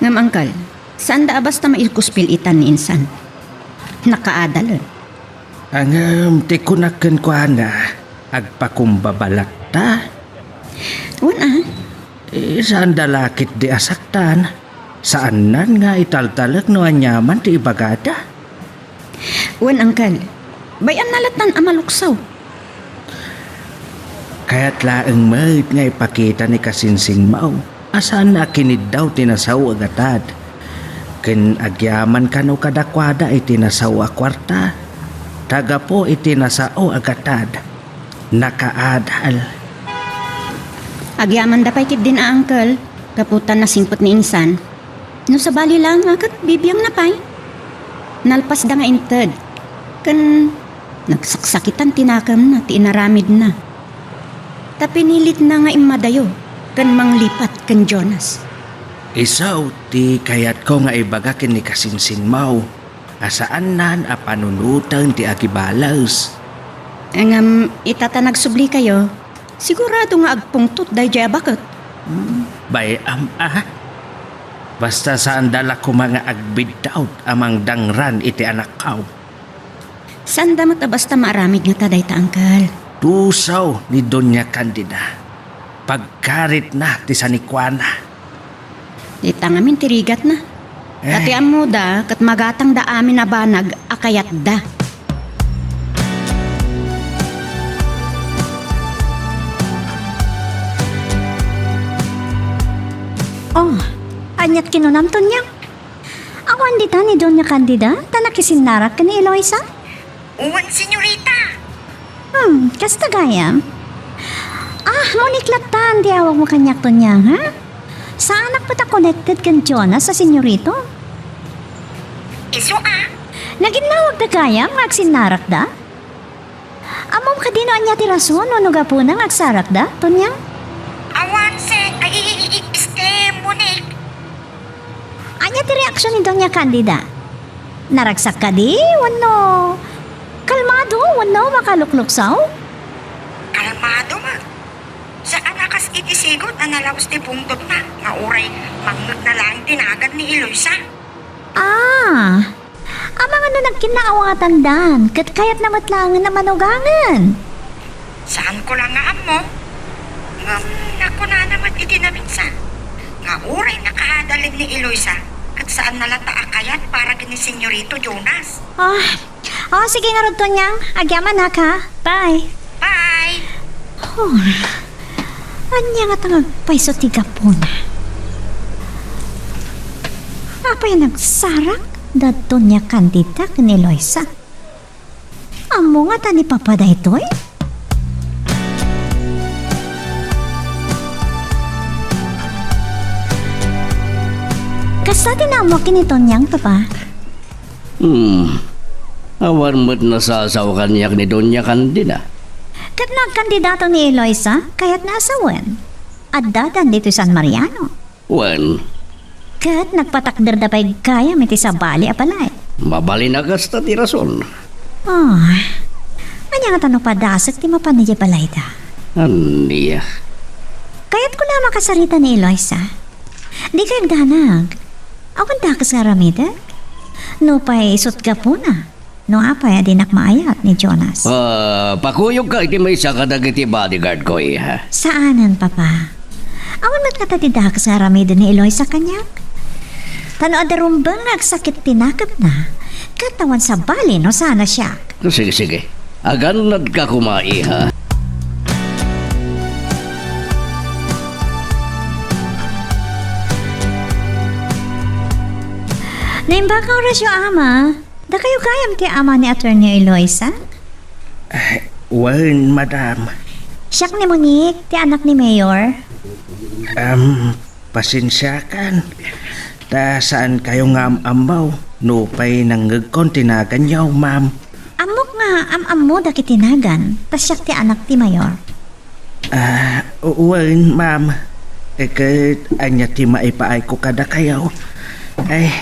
Ngam, Uncle, saan da basta maikuspil itan ni Insan? Nakaadal. Ang tikunakan kwa na agpakumbabalak ta. Una? Saan dalakit di asaktan? Saan nan nga italtalak no anyaman ti ibagada? Wan, Uncle, bayan nalatan ang maluksaw. Kaya't laeng mayit nga ipakita ni Kasinsing Mao. Asan na kinid daw tinasaw agatad. Ken agyaman ka no kadakwada itinasaw a kwarta. Taga po itinasao agatad. Nakaadal. Agyaman da paikit din Uncle. Kaputan na simpot ni Insan. No sa bali lang akat bibiyang napay. Nalpas da nga inted. Kan nagsaksakitan tinakam na ti inaramid na. Tapinilit na nga imadayo. Kan manglipat kan Jonas. Isaw ti kayat ko nga ibagakin ni Kasinsing Mao. Asaan nan a panunutan ti akibalas. Ang itatanag subli kayo. Sigurado nga agpungtot dahi jaya bakit? Bayam Basta saan dala ko mga agbidaut amang dangran iti anak kaw. Saan damat basta maaramid nga taday ta, Uncle? Tusaw ni Doña Candida. Pagkarit na ti sanikwana. Di tangamin tirigat na. Kati amo da, kat magatang da amin na banag, akayat da. Oh, anyat kinunamton niya. Awan dita ni Doña Candida, tanakisinarak ka ni Eloisa? Uwan, senyorita. Kasta gayam? Muniklatan, di awag mo kanyak to niya, ha? Saan nakpata connected kan Jonas sa senyorito? Iso Naginawag na gayam, agsinarak da? Amom ka dino anya ti rason, no gapunang agsarak da, to niya? Awan, sen. Monik. Anya ti reaksyon ni Doña Candida? Naragsak ka di, wano? Kalmado, wano makalukluksaw? Kalmado ma. Sa anakas itisigot na nalaos ti pungtot na. Nga uray, mangnag na lang tinagad ni Eloisa. Amang ano nagkinaawatan dan, kat kayat na matlangan na manugangan. Saan ko lang nga mo? Naku na naman itinaminsa. Nga uray nakahadalig ni Eloisa. Kat saan nalata akayat para gini senyorito Jonas. Sige nga ron niyang. Agyaman na ka. Bye. Bye. Anya nga tangag paiso tiga po na. Apay nagsarak dato niya Candida ni Eloisa. Amo nga tani papada ito eh. Kasta tinamo kinito niyang, Papa? Awan mo't nasasaw kanyak ni Doña Candida. Kat nagkandidato ni Eloisa, kaya't naasawan. At dadan dito San Mariano. Wan, Kat nagpatakder da pa'y kaya miti sa bali apalay. mabali na kasta ti rason. Oh, anya nga tanong padasag ti mapanaya balay da. Aniya. Kaya't ko na makasarita ni Eloisa. Di kayo danag. Awan dakas nga ramida. No pa'y isot ka po na. No apay adinak maayat ni Jonas. Pakuyog ka iti may isa kadagiti bodyguard ko ha. Saanan, Papa? Awan mat katatidakas nga ramida ni Eloisa kanyak. Tano adarumbang nagsakit tinakap na. Katawan sa bali no sana siya. Sige, sige. Aganad ka kumai ha. Naimbang ka oras yung ama. Da kayo kayam ti ama ni Attorney Eloisa? Wan, madam. Siyak ni Monique, ti anak ni Mayor. Pasensyakan. Ta saan kayo nga ambaw? No pa'y nanggagkon tinagan yaw, ma'am. Amok nga, am mo da kitinagan. Tas siyak ti anak ti Mayor. Wan, ma'am. Eket, anya ti maipaay ko kada kayaw. Ay,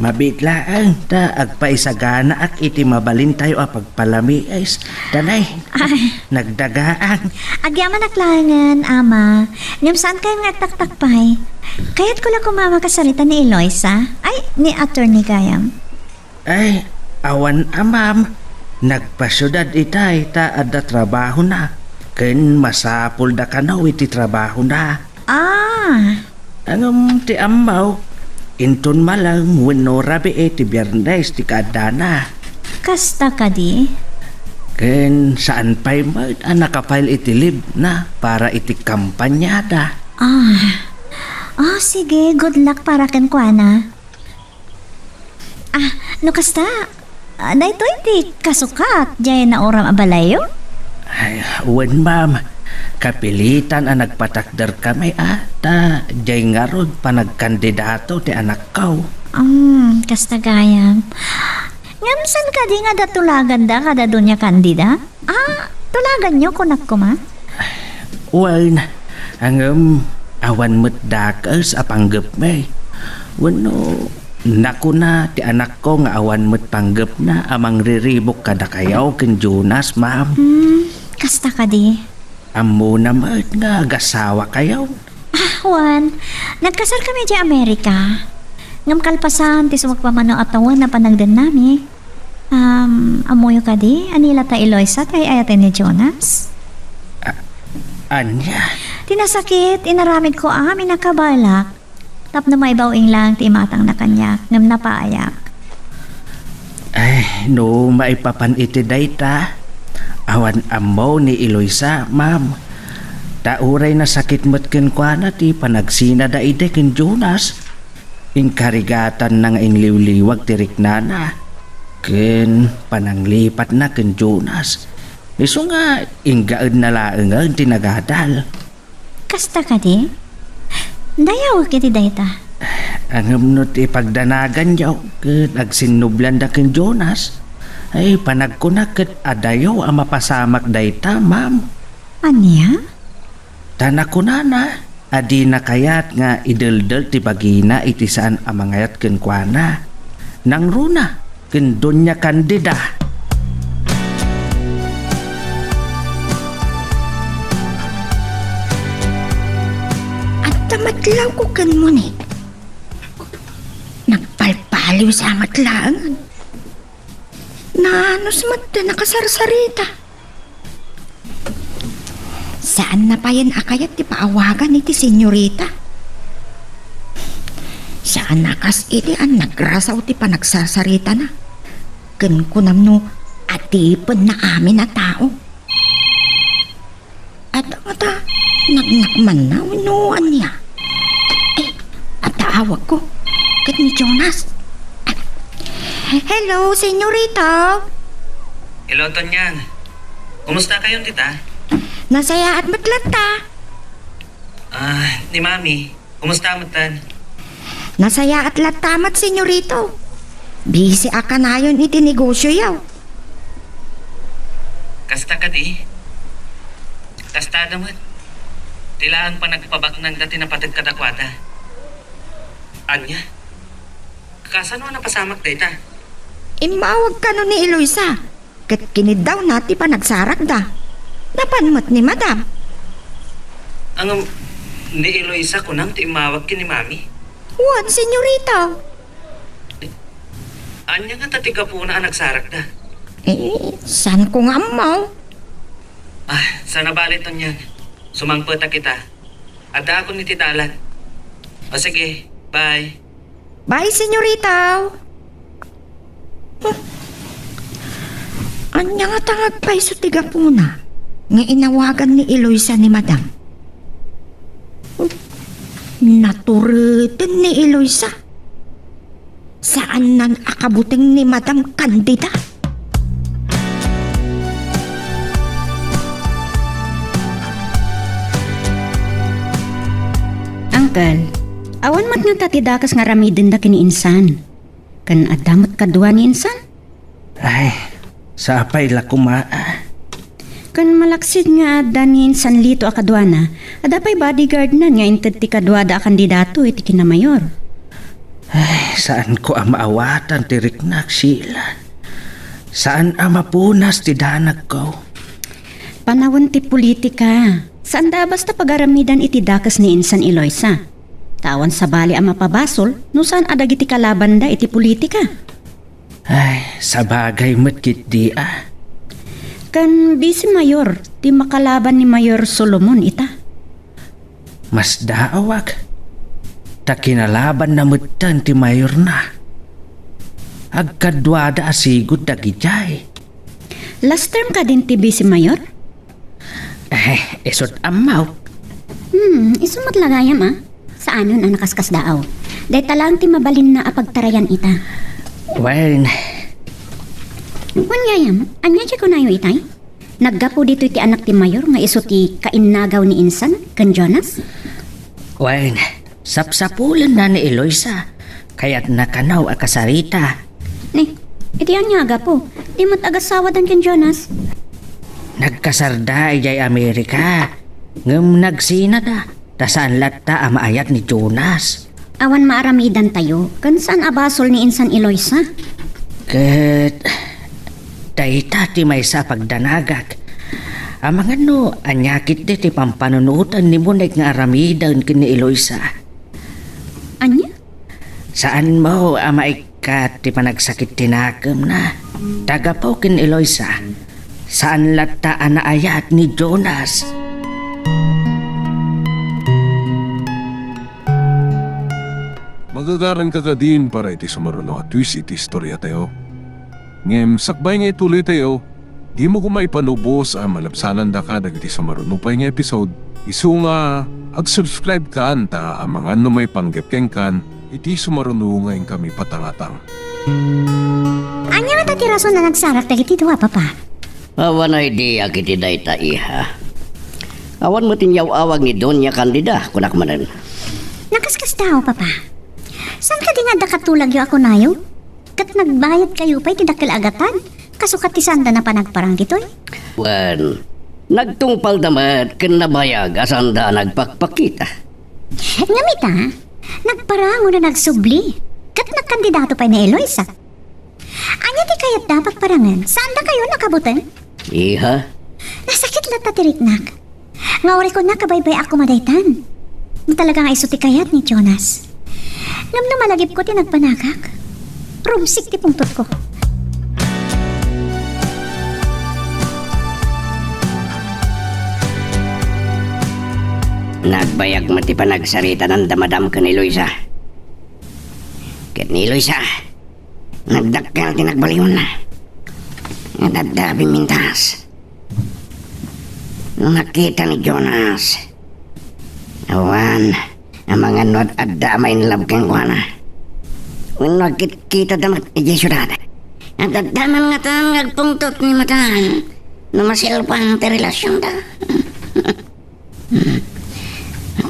mabiglaan ta agpaisagana ak iti mabalin tayo a pagpalami ay danay nagdagaan Agyaman aklangan, ama. Ngam saan kayo nga taktakpay? Kaya't ko lang kumama kasarita ni Eloisa. Ay, ni Attorney Gayam. ay awan amam nagpasyudad itay ta adda trabaho na ken masapul da kanaw iti trabaho na angam ti ammaw inton malang wenno rabi ti Biyernes ti kadana. Kasta ka di? Ken saan pa'y nakapile iti lib na para iti kampanyada. Sige. Good luck para ken kuana. No kasta? Dahito iti kasukat. Jaya na oram abalayo? Ay, wen ma'am. Kapilitan ang nagpatakder kami ta jay nga rod panagkandidato ti anak kaw. Kasta gayam. Ngam san ka di nga datulagan da kada dunya kandida? Tulagan nyo kunak ko ma? Well, ang awan mo't dakas apanggap may. Wano, naku na ti anak ko nga awan mo't panggap na amang riribok kada kayaw ken Jonas, ma'am. Kasta ka di? Amo naman nga gasawa kayaw. Juan, nagkasar kami di Amerika. Ngam kalpasan ti sumagpamano atawan na panagdan nami. Amoyo ka di? Anila ta Eloisa tay ayatin ni Jonas? Anya? Tinasakit, inaramid ko amin nakabalak. Tap na may bawing lang ti matang na kanyak. Ngam napaayak. Ay, no maipapan iti dayta. Awan amaw ni Eloisa, ma'am. Tauray na sakit mo't kenkwana ti panagsina da ide ken Jonas. Inkarigatan na nga ingliw-liwag ti Riknana. Ken pananglipat na ken Jonas. Iso nga ingaad na laeng tinagadal. Kasta ka di? Dayaw kiti dayta. Ang no ti pagdanagan yaw ken agsinublan da ken Jonas. Ay, panagkunak adayo ang mapasamak dayta, ma'am. Anya? Tanak ko na, adi na kayat nga idaldal ti bagina iti saan amangayat ken kuana. Nang runa, ken donya kandida. At tamatlaw ko ken mo ni. Nagpalpaliw sa matlangan. Nanos mata nakasarsarita. Saan na pa yan akayat ti paawagan iti senyorita? Saan nakas iti ang nagrasaw ti panagsasarita na? Ken kunam no atipon na amin na tao. At nagnakman na unuan niya. At taawag ko ket ni Jonas. Hello, senyorita. Hello, Tonyang. Kumusta kayo, tita? Nasaya at matlata. Ni Mami. Kumusta matan? Nasaya at latamat, senyorito. Busy aka na yun iti negosyo yaw. Kasta ka di? Kasta naman. Tilaan pa nagpabak ng dati na patag kadakwada. Anya? Kasano napasamak data? Imawag ka no ni Eloisa. ket kinid daw na ti panagsarak da. Napanmat ni madam. Ang ni Eloisa ko nang timawag kini mami. Wan, senyorita. Anya nga tatiga po na nagsarak da. Saan ko nga mo? Sana balitan yan. Sumangpata kita. Ada ako ni Titalan. O sige, bye. Bye, senyorita. Anya nga tangag pa'y sa tiga po na. Nga inawagan ni Eloisa ni madam. Naturitin ni Eloisa. Saan nan akabuting ni Madam Candida? Uncle, awan mat nga tatidakas nga ramidin da kini insan. Kan adamot kadua ni insan? Ay, sa apay la kuma. Kan malaksid nga ada ni insan lito akadwana, adapay bodyguard na nga inted ti kadwa da kandidato iti kinamayor. Ay, saan ko ang maawatan ti riknak sila? Saan ang mapunas ti danag ko? Panawon ti politika. Saan da basta pagaramidan iti dakas ni insan Eloisa? Tawan sa bali ang mapabasol, no saan adag iti kalaban da iti politika? Ay, sa bagay matkit di ah. Kan bisi mayor, ti makalaban ni Mayor Solomon ita. Mas daawag. Ta kinalaban na mutan ti mayor na. Agkadwada asigod dagijay. Last term ka din ti bisi mayor? Isot amaw. Isumot lagayam ah. Saan nun ang nakaskas daaw? Day talang ti mabalin na apagtarayan ita. Well, Wanyayam, anya siya ko na yung itay? Naggapo dito ti anak ti mayor nga iso ti kainagaw ni insan, kan Jonas? well, sapsapulan na ni Eloisa. Kaya't nakanaw akasarita. Ni, iti anya agapo. Di mo't agasawa dan kan Jonas. Nagkasarda ijay Amerika. Ngem nagsina da. Tasaan latta amaayat ni Jonas. Awan maaramidan tayo, kan saan abasol ni insan Eloisa? Ket dayta ti may sa pagdanagak. Amang ano, anyakit ti pampanunutan ni Munek nga aramidan kini Eloisa. Anya? Saan mo amaikat ti panagsakit tinakam na? Tagapaw kin Eloisa. Saan latta anaayat ni Jonas? Magagaran ka din para iti sumaruno at twist iti istorya tayo. Ngem sakbay nga ituloy tayo, di mo kumaipanubos ang malapsanan da ka dagiti sumaruno pa nga episode. Isu nga ag-subscribe ka anta ang mga may panggapkeng kan iti sumaruno ngayon kami patangatang. Anya nga tati rason na nagsarak dagiti duwa papa? Awan na idea kiti dayta iha. Awan mo tinyaw awag ni Doña Candida kunak manan. Nakaskas daw papa. Saan ka dinada katulag yung ako nayo? Kat nagbayad kayo pa'y tidakil agatan. Kasukat ti sanda na panagparang kitoy. Wan, nagtungpal damat ken nabayag asanda nagpakpakita. Ngamita, nagparango na nagsubli. Kat nagkandidato pa'y na Eloisa. Anya di kayat dapat parangan. Saan da kayo nakabutan? Iha? Nasakit lata tiriknak. Ngawari ko na kabaybay ako madaytan. Talagang ay suti kayat ni Jonas. Ngam na malagip ko ti nagpanagak. Rumsik ti pungtot ko. Nagbayag mo ti panagsarita ng damadam ka ni Luisa. Ket ni Luisa, nagdakkel ti nagbaliwan na. Nadadabing mintas. Nung nakita ni Jonas, awan, ang mga nod at damay nilab kang kuwana. Kung nagkita damat ni Jesurada, at daman nga tan nagpungtot ni Matan, na masilpan ti relasyon da.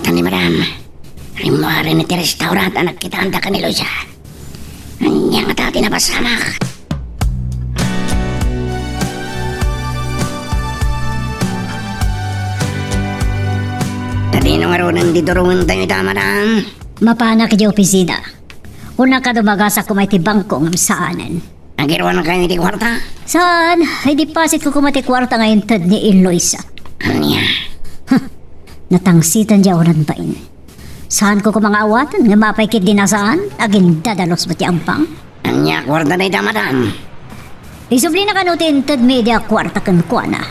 Tani madam, rimari ni ti restaurant ang nagkitaan da ka ni Luisa. Anya nga ta tinapasamak. Tadino nga ron ang didurungan tayo ita, madam. Mapana ka di opisina. Una ka dumagasa kumay ti bangko ng saanan. Nagirwan na kayo ni ti kwarta? Saan? Ay deposit ko kumati kwarta ngayon tad ni Eloisa. Anya? Natangsitan diya oran bain. Saan ko mga awatan nga mapaykit din na saan? Aging dadalos ba ti ampang? Anya, kwarta na ita, madam. Isubli na kanutin tad media kwarta kan kuana.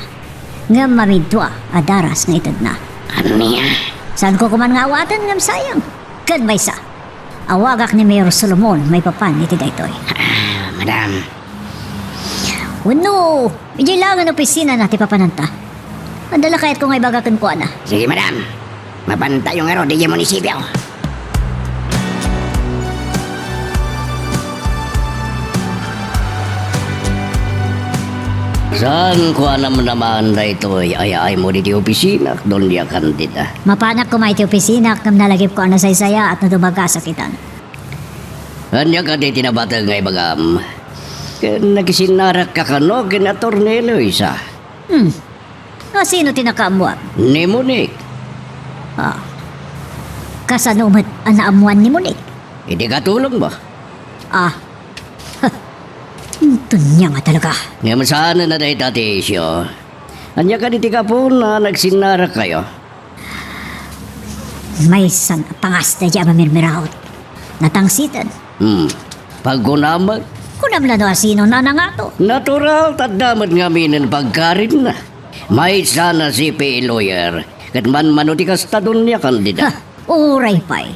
Nga mamidwa adaras nga itad na. Anya? Saan ko kuman nga awatan ngam sayang? Kad may sa. Awagak ni Mayor Solomon may papan iti daytoy. Madam. Wano, hindi lang ang opisina natin papananta. Adala kahit kung ay bagakan ko na. Sige, madam. Mapanta yung aro di yung munisipyo. Saan ko naman na ito ay mo di opisina doon niya kandida. Mapanak ko may ti opisina kam nalagip ko na saysaya at nadumagasakitan. Anya ka di tinabatag ngay bagam. Nagisinarak ka kano kina Tornelo isa. Sino tinakaamuan? Ni Monique. Kasanumat ang naamuan ni Monique? Hindi ka tulong ba? Tunya nga talaga. Ngayon sana na dahi tati isyo. Anya ka di tika po na nagsinarak kayo. May san pangas na diya mamirmirahot. Natangsitan. Pagkunamag. Kunamla no asino na nga to. Natural, tadamat nga minin pagkarin na. May sana si P. Lawyer. Kat man manutikas tadon niya kandida. Uray pa'y.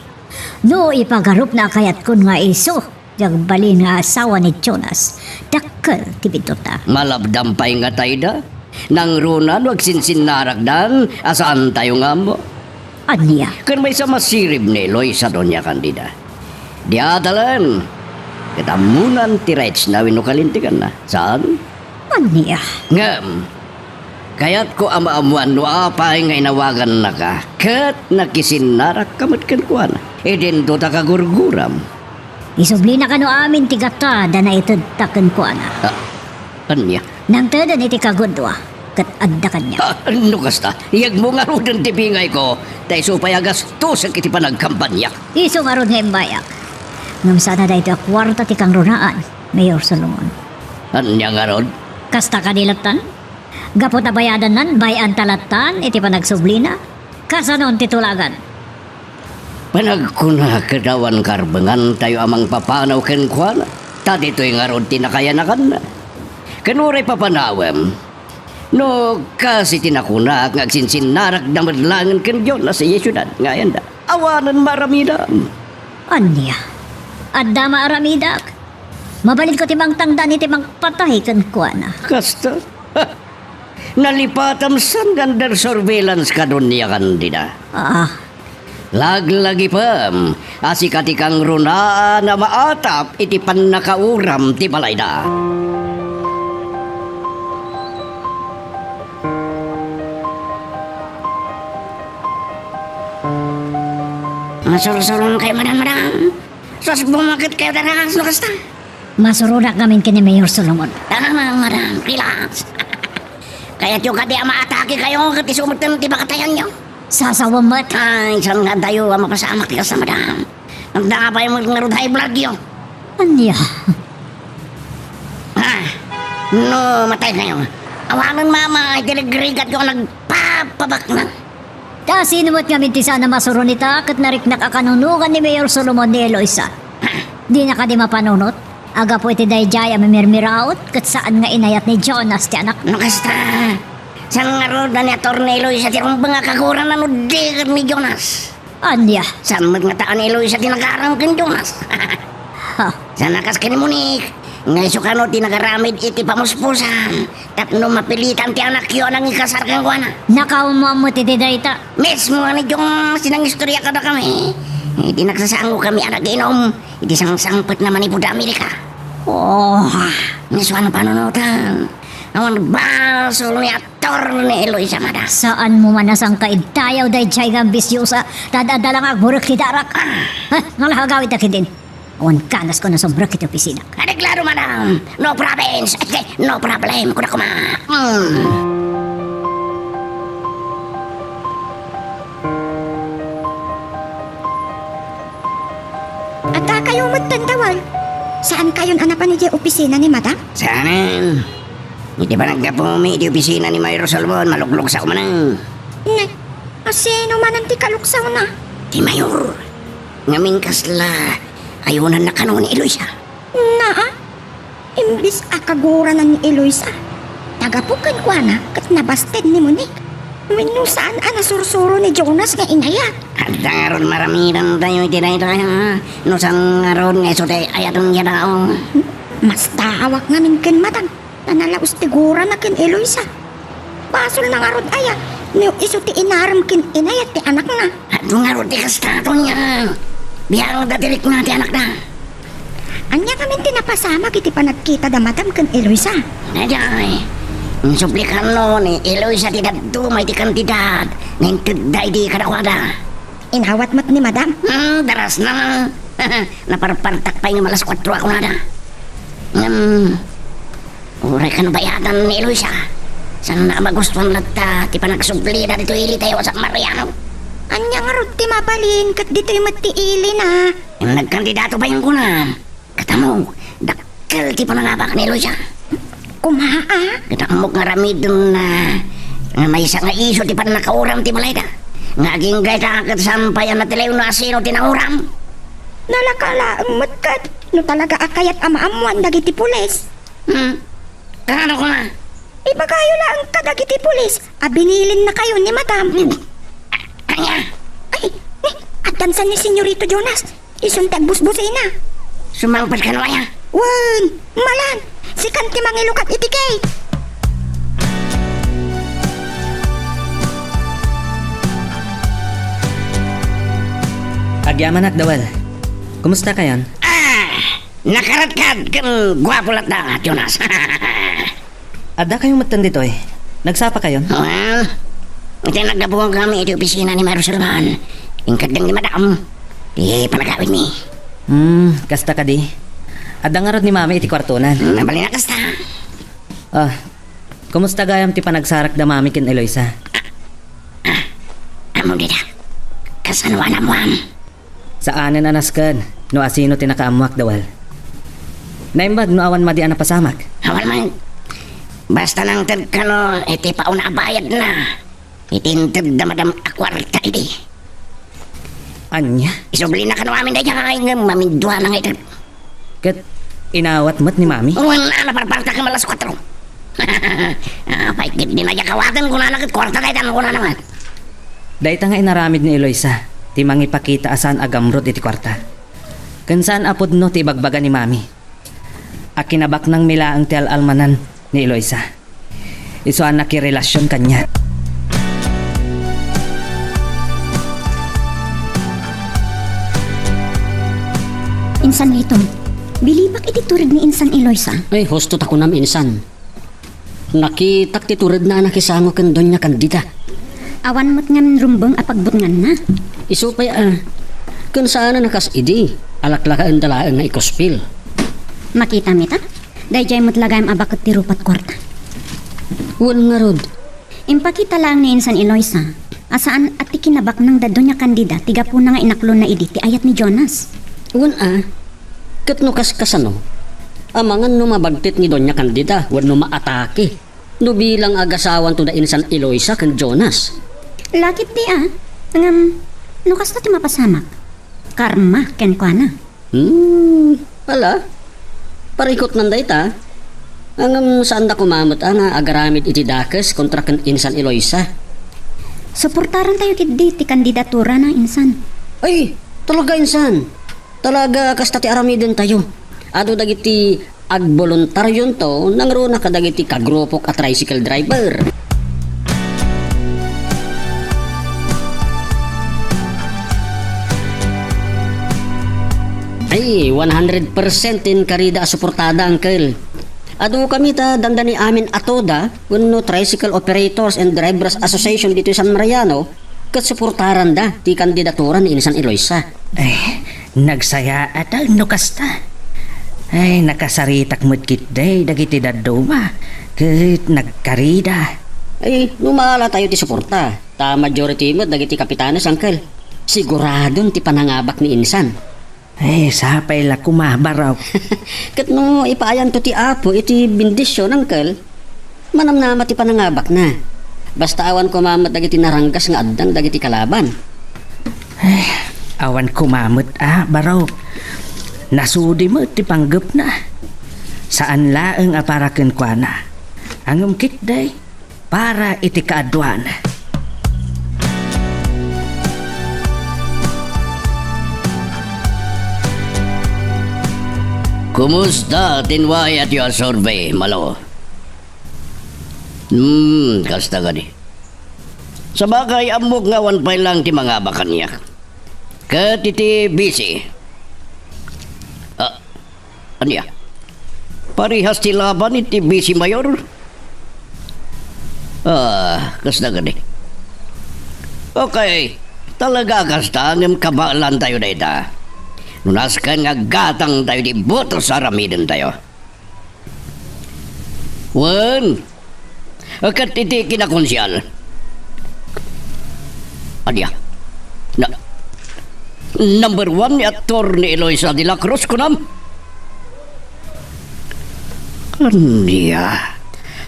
No ipagarup na kayat kun nga iso. Yang balin nga asawa ni Jonas. Dakkel tibidota. Malabdampay nga tayo da. Nang runan wag sinsinaragdan. Asaan tayo nga mo? Anya? Kan may sa masirib ni Eloisa doon niya kandida. Di adalan. Katamunan ti rights na winukalintikan na. Saan? Anya? Ngam. Kaya't ko amaamuan no apay nga inawagan na ka. Kat nakisinarak kamat kan Edin do ta kagurguram. Isubli na kano amin tigata da na itad takan ko na. Anya? Nang tada ni ti kagudwa. Kat adda kanya. Ano kasta? Iyag mo nga ron ang tibingay ko. Dahil so payagas to sa kiti panagkampanya. Iso nga ron nga imbayak. Ngam sana da ito kwarta ti kang runaan. Mayor Solomon. Anya nga ron? Kasta kanilatan? Gapot na bayadan nan, bayan talatan, iti panagsubli na. Kasanon titulagan. Panagkuna kadawan karbangan tayo amang papanaw kenkwana. Tati to'y nga ron tinakayanakan na. Kanuray papanawam. No, kasi tinakuna ang agsinsinarak na madlangan ken Diyon na sa Yesyudad. Ngayon da, awanan maramidam. Anya? Adda maaramidak? Mabalid ko timang tangdan iti mang patay kan kuana. Kasta? Nalipatam san under surveillance ka doon niya kandida. Laglagi pam, asikati kang runaan na maatap iti panakauram ti balayda. Masursulong kayo, madam. Sos bumakit kayo daras, no kasta? Masurunak namin kini Mayor Solomon. Madam, relax. Kaya tiyo kadi maatake kayo kati sumatan ti bakatayan nyo. Sasawamat. Ay, saan nga tayo mapasamak ti kasta, madam. Nagdakapay mo nga high blood yun. Anya? No, matay kayo. Awanan mama, ay tinagrigat ko nagpapabak na. Sinumot kami ti sana masurunita kat nariknak akanunugan ni Mayor Solomon ni Eloisa. Di na ka di mapanunot? Aga po iti dayjay mamirmiraot kat saan nga inayat ni Jonas ti anak. Nakasta, saan nga ro na ni Tornelo isa ti rumbang nga kaguran na nudigat ni Jonas. Anya? Saan mo nga taan ni Eloisa ti nagarang kin Jonas. Saan nakas kini Monique, ngay sukano ti nagaramid iti pamuspusan. Tapno mapilitan ti anak yun ang ikasar kang guana. Nakaumam mo ti dayta. Mismo nga ni Jonas, sinang istorya ka na kami. Iti nagsasango kami anak inom. Iti sang-sangpot naman ipo da Amerika. Mismo ano panunutan. Awan basol ni ator ni Eloisa mada. Saan mo manasang kaintayaw dayjay nga bisyosa. Dadadalang agburok ti darak. Ngalahagawit na kitin. Awan kanas ko na sobrang kiti opisina. Adeklaro madam. No problems. No problem. Kuna kuma. At kayo magtantawan. Saan kayon anapan ni opisina ni madam? Saan? Iti pa nagkapumi iti opisina ni Mayor Solomon, maluklog sa kumanang. Ne, asino man ang tikaluksaw na? Ti Mayor, ngamin kasla, ayunan na kanon ni Eloisa. Na, imbis akagura na ni Eloisa. Tagapukan ko na, kat nabasted ni Monique. Minusaan sursuro ni Jonas nga inaya. At ngaron maramiran tayo iti na ito kaya. Nusang ngaron nga isote ayatong yadao. Mas tawak namin ken madam. Nanalaos tigura na ken Eloisa. Basol na ngaron aya. Niyo iso ti inaram ken inaya ti anak na. At ngaron ti kastato niya. Biyang datilik na ti anak na. Anya kami tinapasama kiti pa nagkita da madam ken Eloisa. Naday. Suplikan no ni Eloisa ti dadto may ti kantidad. Nintid da iti kadakwada. Inawat mat ni madam? Daras na. Naparpartak pa yung malas 4 ako nada. Uray ka na bayadan ni Eloisa. Saan na magustuhan nagta ti panagsubli na dito ili tayo sa Mariano. Anya nga ron ti mabalin kat dito'y matiili na. Yung nagkandidato pa yung kunan. Katamo, dakkel ti panangabak ni Eloisa. Kumaa? Katamok nga ramidon na may isa nga iso ti panakauram ti malayda. Nga ginggay takat sampayan na tilayo na asino tinauram. Nalakala ang matkat. No talaga akayat amaamuan dagiti pulis. Ano ko na? Ibagayo lang ka dagiti pulis. Binilin na kayo ni madam. Anya? Ay, at dansan ni Senyorito Jonas. Isuntag busbusin na. Sumangpad ka na kaya? Wan, malan. Si kanti mangilukat itikay. Agyaman at dawal. Kumusta kayon? Nakaratkat kan gwapo lat na Jonas. Ada kayong matan dito eh. Nagsapa kayon? Well, ito nagdabuhan kami iti opisina ni Mayor Solomon. Ingkad lang ni madam. Di panagawin mi. Kasta ka di. Ada nga rod ni mami iti kwartunan. Nabali na kasta. Kumusta gayam ti panagsarak da mami ken Eloisa? Amo dida. Kasanwa na mo am. Saanen anaskan, no asino tinakaamuak dawal. Naimbag no awan madi ana pasamak. Awal man. Basta nang tagkano, iti pauna bayad na. Itintid da madam akwarta iti. Anya? Isubli na kano amin da dyan nga mamindwa na nga ito. Kat inawat mat ni mami? Wala na parparta ka malas 4. Paikit din na dyan kawatan ko na nakit kwarta kayo ko na naman. Dahita nga inaramid ni Eloisa, ti mangipakita asan agamrod iti kwarta. Kansan apod no ti bagbaga ni mami. Akinabak ng milaang ti almanan ni Eloisa. Isuan na kirelasyon kanya. Insan ito, bilibak iti turid ni Insan Eloisa. Ay, hostot ako nam insan. Nakitak ti turid na nakisango kan doon niya kandida. Awan mo't ngan rumbang apagbutngan na. Isupay kung saan na nakas idi, alaklakaan dalaan nga ikospil. Makita mita, dayjay mo't lagayam abakot ti rupat kwarta. Wan nga rod. Impakita lang ni Insan Eloisa, asaan at ikinabak ng dado niya kandida, tiga po na nga inaklo na idi, ti ayat ni Jonas. Wan kat no kaskasano, amangan no mabagtit ni Doña Candida, wan no maatake. No bilang agasawan to da Insan Eloisa kan Jonas. Lakit di ngam, no kasta ti mapasamak. Karma, ken kwa na. Pala, parikot nanday ta. Angam saan da kumamot nga agaramid iti dakes kontra kan Insan Eloisa. Suportaran tayo kidi ti kandidatura na Insan. Ay, talaga Insan. Talaga kasta ti aramiden tayo. Ado dagiti agboluntaryon to nangro na kadagiti kagropok at tricycle driver. Ay, 100% in karida suportada uncle. Ado kami ta dandani amin atoda wenno Tricycle Operators and Drivers Association dito sa San Mariano ket suportaran da ti kandidaturan ni Insan Eloisa. Nagsaya at no kasta. Ay, nakasaritak mo't kitday, dagiti daduma. Kahit nagkarida. Ay, lumala tayo ti suporta. Ta majority mo, dagiti kapitanes, uncle. Siguradong ti panangabak ni Insan. Ay, sapay la kumabaraw. Kat no, ipaayan to ti apo, iti bindisyon, uncle. Manamnamat ti panangabak na. Basta awan ko mamat dagiti naranggas nga addang dagiti kalaban. Awan kumamot baraw. Nasudi mo ti panggap na. Saan laeng aparaken kwa na. Ang umkit day para iti kaadwan. Kumusta tinway at yung survey, malo? Kasta gani. Sa bagay, amok nga wanpay lang ti mga bakan niya. Kat iti busy. Anya? Parihas ti laban iti busy mayor? Kasta gani. Okay, talaga kasta ngam kabalan tayo na ita. Nunaskan nga gatang tayo di boto sa ramiden tayo. Wan, akat iti kinakonsyal. Adya, number 1 ni Atty. Eloisa de la Cruz kunam. Kanya,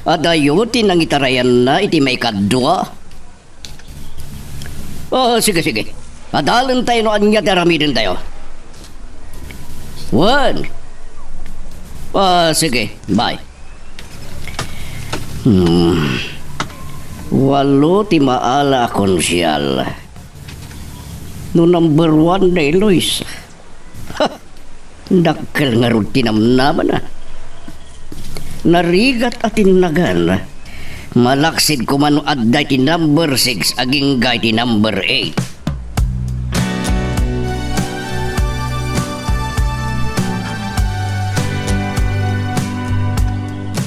adayo tinangitarayan na iti may kadwa. Sige. Adalan tayo no anya taramidin tayo. 1. Sige, bye. 8 ti maala konsyal. No number 1 na Eloisa. Dakkel nga rin tinamnaman na. Narigat at tinagan. Malaksid ko man adday ti number 6 aging gay ti number 8.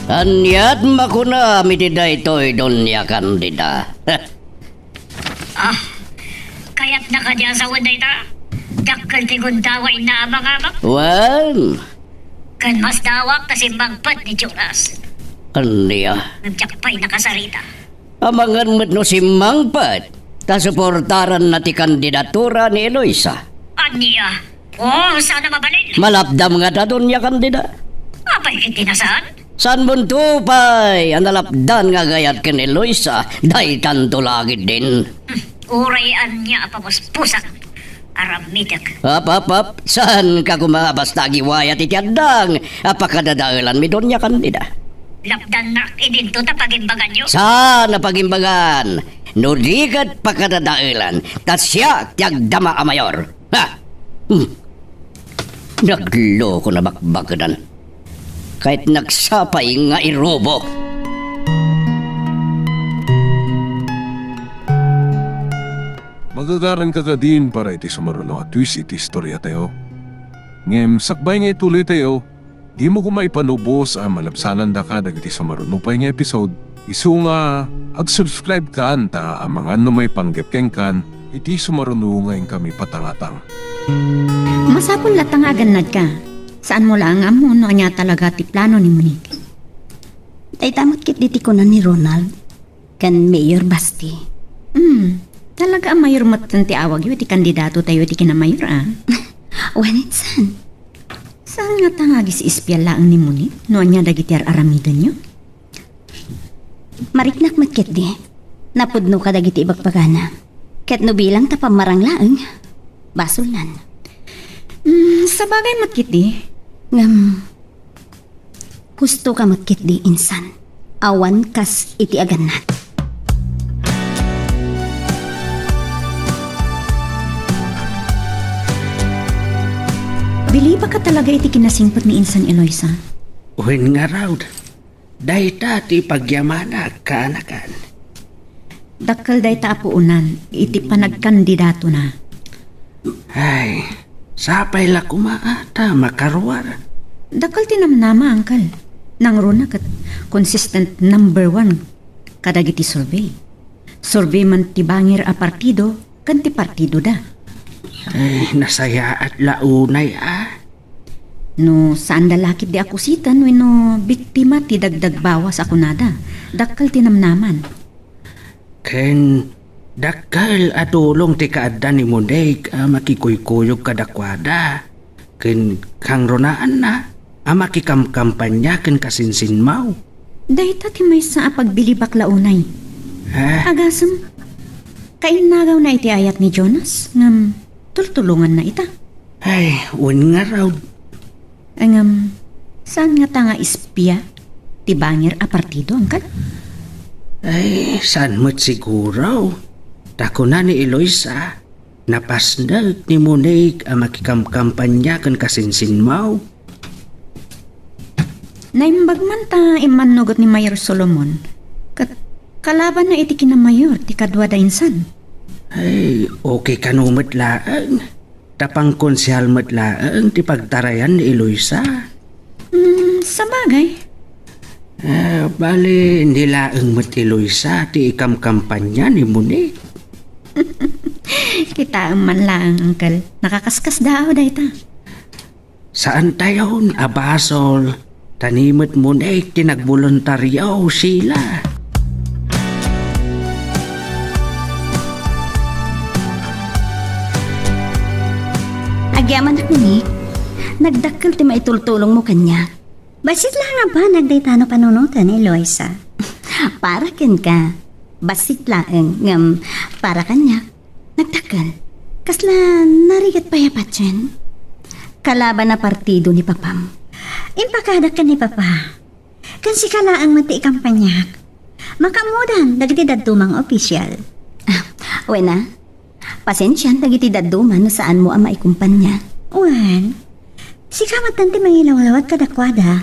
Anyat makuna mitida ito'y Donya Candida. Kaya't nakadya sa waday ta. Dakkel ti gundaway na abang-abang. Wan. Kan mas dawak na simbangpad ni Jonas. Anya. Nagjakpay nakasarita. Amangan mo't no si Mangpat. Ta suportaran na ti kandidatura ni Eloisa. Anya? Sana mabalin. Malapdam nga ta Donya Candida. Apay kitinasaan? San bunto pay, ang nalapdan nga gayat ken Eloisa, day tanto lagi din. Urayan niya apapuspusak. Aramidag. Hap, saan ka kumabasta giwayat itiadang, apakadadaalan mi Donya Candida? Lapdan na idinto ta pagimbagan nyo? Saan na pagimbagan? Nudigat pakadadaalan, tas siya tiagdama a mayor. Nagloko na bakbakadan. Kahit nagsapay nga irobo. Magagaran ka din para iti sumarulo at twist iti istorya tayo. Ngem sakbay nga ituloy tayo, di mo kumaipanubos ang malabsanan da ka dagiti sumarulo pa nga episode. Isu nga ag-subscribe ka anta ang mga may panggepkeng kan iti sumarulo ngayon kami patangatang. Masapon latangagan nad ka. Saan mo lang mo no niya talaga ti plano ni Monique? Ay tamot kit diti ko na ni Ronald. Kan Mayor Basti. Talaga ang mayor matan ti awag yu ti kandidato tayo ti kinamayor Wanitsan. Saan nga tangagi si Espial laang ni Monique? No niya dagiti aramidan nyo? Mariknak matkit di. Napudno ka dagiti ibagpagana. Ket no bilang tapamarang laeng. Basulan. Sa bagay matkit di. Gusto ka matkit di insan. Awan kas iti aganat. Bili ba ka talaga iti kinasingpot ni Insan Eloisa? Uwin nga raw. Dahita ti pagyamana kaanakan. Dakkel day ta apuunan, iti panagkandidato na. Ay, sapay la kumaata, makaruar. Dakkel tinamnama, angkal. Nangruna kat consistent number 1 kadagiti survey. Survey man ti bangir a partido, kan ti partido da. Ay, nasaya at launay No, saan dalakit di akusitan no biktima ti dagdag bawas ako nada. Dakkel tinamnaman. Ken dakkel atulong ti kaadda ni Monday makikuykuyog kadakwada. Ken kang ronaan na makikamkampanya ken kasinsinmaw. Dahita ti may sa pagbili baklaunay. Agasam, kainagaw na iti ayat ni Jonas, ngam tultulungan na ita. Ay, un nga raw. Ngam, saan nga ta nga ispya? Ti bangir a partido, angkal? Ay, saan mo't siguro? Tako na ni Eloisa, napasnag ni Monique ang makikamkampanya kan kasinsin mau. Naimbag man ta imanugot ni Mayor Solomon. Kalaban na iti kina Mayor, ti kadwa da insan. Ay, okay ka numat laang. Tapang konsyal mat laang ti pagtarayan ni Eloisa. Sa bagay. Bali, nilaang mat Eloisa ti ikamkampanya ni Monique. Kita ang man lang, angkal. Nakakaskas daw dahita. Saan tayo abasol? Tanimot Monique ti nagboluntaryaw sila. Agyaman ako ni, nagdakkel ti maitultulong mo kanya. Basit lang nga ba nagdaytano panunutan ni Eloisa? Para ken ka. Basit lang ngam para kanya. Nagdakkel. Kasla narigat payapat yan. Kalaban na partido ni Papam. Impakadak ka ni Papa. Kan si kalaang mati kampanyak. Makamudan dagiti dadumang opisyal. Wena, pasensyan dagiti daduman no saan mo ang maikumpanya. Wen, si kamatan ti mangilawlawag kadakwada.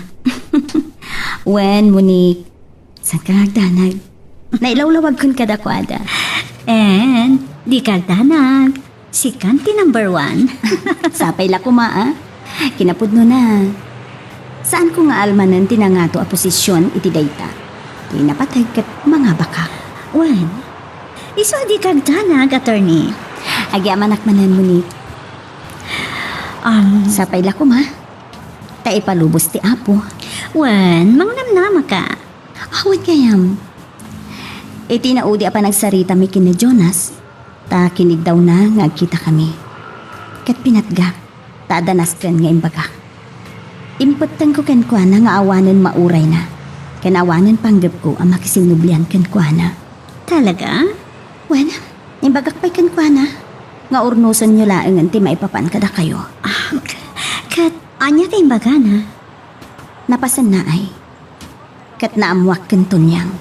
Wen, Monique, saan ka nagdanag? Nailawlawag kun kadakwada. And, di kagdanag. Si Kanti number 1. Sapay la kumaa. Kinapudno na. Saan ko nga almanan tinangato a posisyon iti dayta? Tinapatay kat mga baka. Wen, iso di kagdanag, attorney. Agyaman akmanan mo ni. Sapay la kuma. Ta ipalubos ti apo. Wen, mangnamnama ka. Awad kayam. Iti naudi pa nagsarita mi kina Jonas. Ta kinig daw na nga kita kami. Kat pinatga, ta danaskan nga imbaga. Impatan ko ken kuana nga awanan mauray na. Ken awanan panggap ko ang makisinublian ken kuana. Talaga? Wen, imbagak pa'y ken kuana. Nga urnusan nyo laangan ti maipapan kada kayo. Kat, anya ti imbaga na. Napasan na ay. Kat naamwak ken tunyang.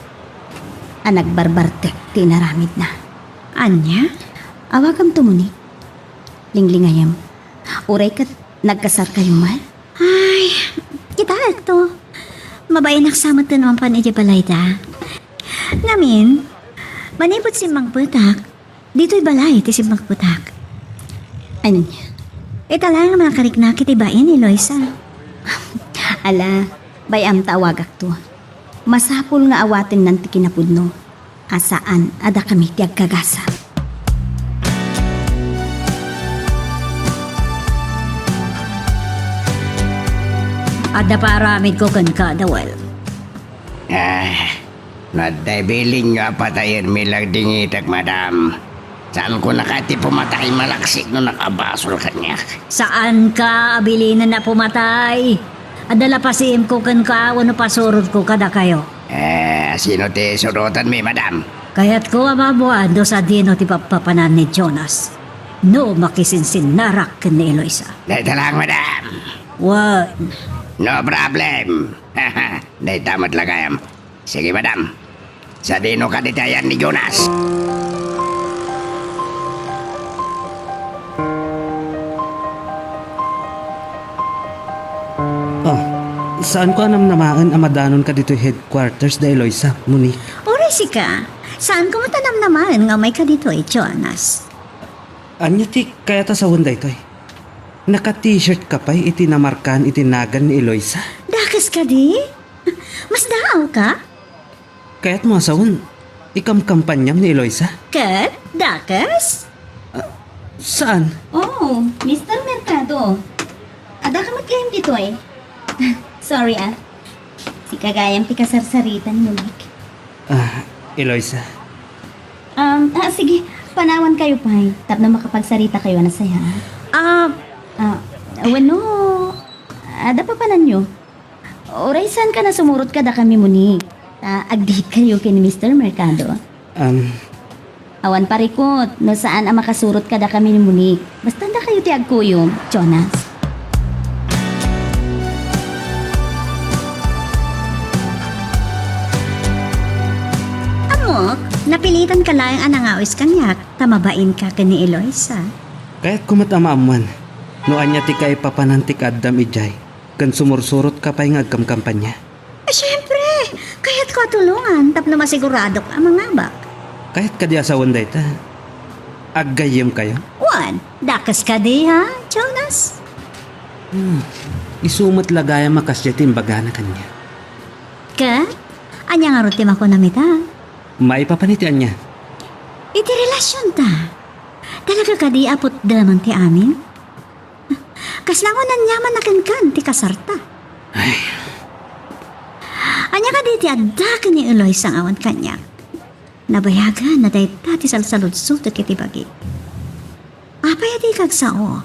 Anag barbartek ti naramid na. Anya? Awagam to muni. Linglingayam. Uray kat nagkasar kayo man? Ay, kita to. Mabayan naksamat na naman pa ni Jabalayda. Namin, manipot si Mang Putak. Dito'y balay ti si Mang Putak. Ano niya? Ita lang ang mga kariknakit ibain ni Eloisa. Ala, bayam tawagak to. Masapul nga awatin ng tikinapudno. Asaan ada kami tiag kagasa. Ada paramid ko kan kadawal. Nadabiling nga patayin milag dingitak, madam. Saan ko nakati pumatay malaksik no nakabasol kanya? Saan ka abilinan na pumatay? Adala pasim ko kan ka, wano pasurod ko kada kayo. Sino ti surutan mi, madam? Kaya't ko amabuan do sa dino ti papapanan ni Jonas. No makisinsin narak ken ni Eloisa. Dahil lang, madam. What? No problem. Dahil tamat lagayam. Sige, madam. Sa dino kaditayan ni Jonas. Saan ko namnamaan amadanon ka dito headquarters da Eloisa, Monique? Oray si ka. Saan ko matanam naman nga may ka dito Jonas? Anya ti kaya ta sa wanda ito Naka-t-shirt ka pa'y itinamarkan itinagan ni Eloisa. Dakas ka di? Mas daaw ka? Kaya't mga sawan, ikam-kampanyam ni Eloisa. Kat? Dakas? Saan? Oh, Mr. Mercado. Ada ka magkayam dito Sorry Si kagayang pikasarsaritan, Monique. Eloisa. Sige. Panawan kayo pa Tap na makapagsarita kayo na saya. Ada pa panan nyo. Oray saan ka na sumurot ka da kami, Monique? Agdihit kayo kay ni Mr. Mercado. Awan parikot, no saan ang makasurot kada kami ni Monique. Basta na kayo ti agkuyom, Jonas. Amok, napilitan ka lang ang anangawis kanyak. Tamabain ka ni Eloisa. Kaya't kumatama-amuan. Noan niya ti kay papanantik addam ijay. Kan sumursurot ka pa'y ngagkamkampanya. Siyempre, kaya't ko tulungan tapno masigurado ka mga bak. Kaya't kadi asawan da ita. Aggayem kayo. Juan, dakas ka di ha, Jonas? Isumot lagaya makasyatin bagana kanya. Ka? Anya nga rutim ako namita. Maipapanitian niya. Iti relasyon ta. Talaga ka di apot daman ti amin? Kaslangonan nyaman na kan ti kasarta. Anya ka di ti adda ka ni Eloisa ang awan kanya. Nabayagan na dahi tati salsalud-suto kiti bagi. Apay di kagsao.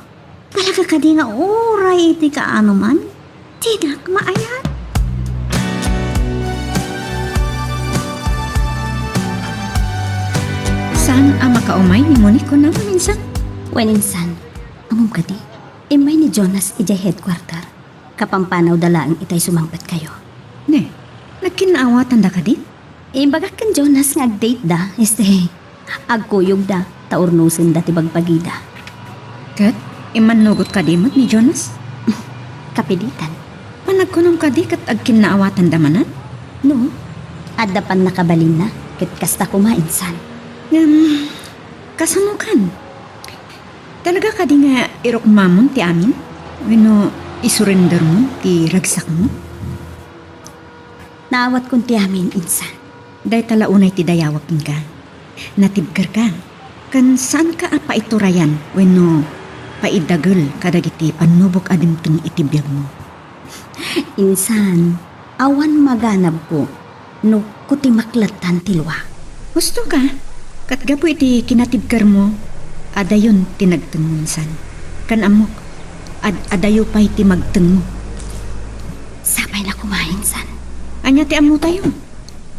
Talaga ka di nga oray iti kaano man. Tidak maayat. Saan ang makaumay ni Monique ko naman minsan? When insan, amom ka di. Imay ni Jonas ijay headquarter. Kapampanaw dalaang itay sumangpat kayo. Ne, nagkinaawatan da ka di? Imbagak kan Jonas nga date da. Agkuyog da. Taurnusin da tibagpagida. Kat, imanlugot ka di mo't ni Jonas? Kapilitan. Panagkunong ka di kat agkinaawatan da manan? No, adda pan nakabalin na. Kit kasta kumainsan. Kasanukan. Talaga ka di nga irok mamon ti amin? Wino isurrender mo ti ragsak mo? Naawat kong ti amin, insan. Day talaunay ti dayawakin ka. Natibgar ka. Kan saan ka apa iturayan wino paidagol kadagiti panubok adimtong itibiyag mo? Insan, awan maganab ko. No kuti maklatan tilwa. Gusto ka? Kat gapo iti kinatibgar mo, adayon tinagteng mo minsan. Kan amok, adayo pa iti magteng mo. Sabay na kumain, san. Anya ti amo tayo.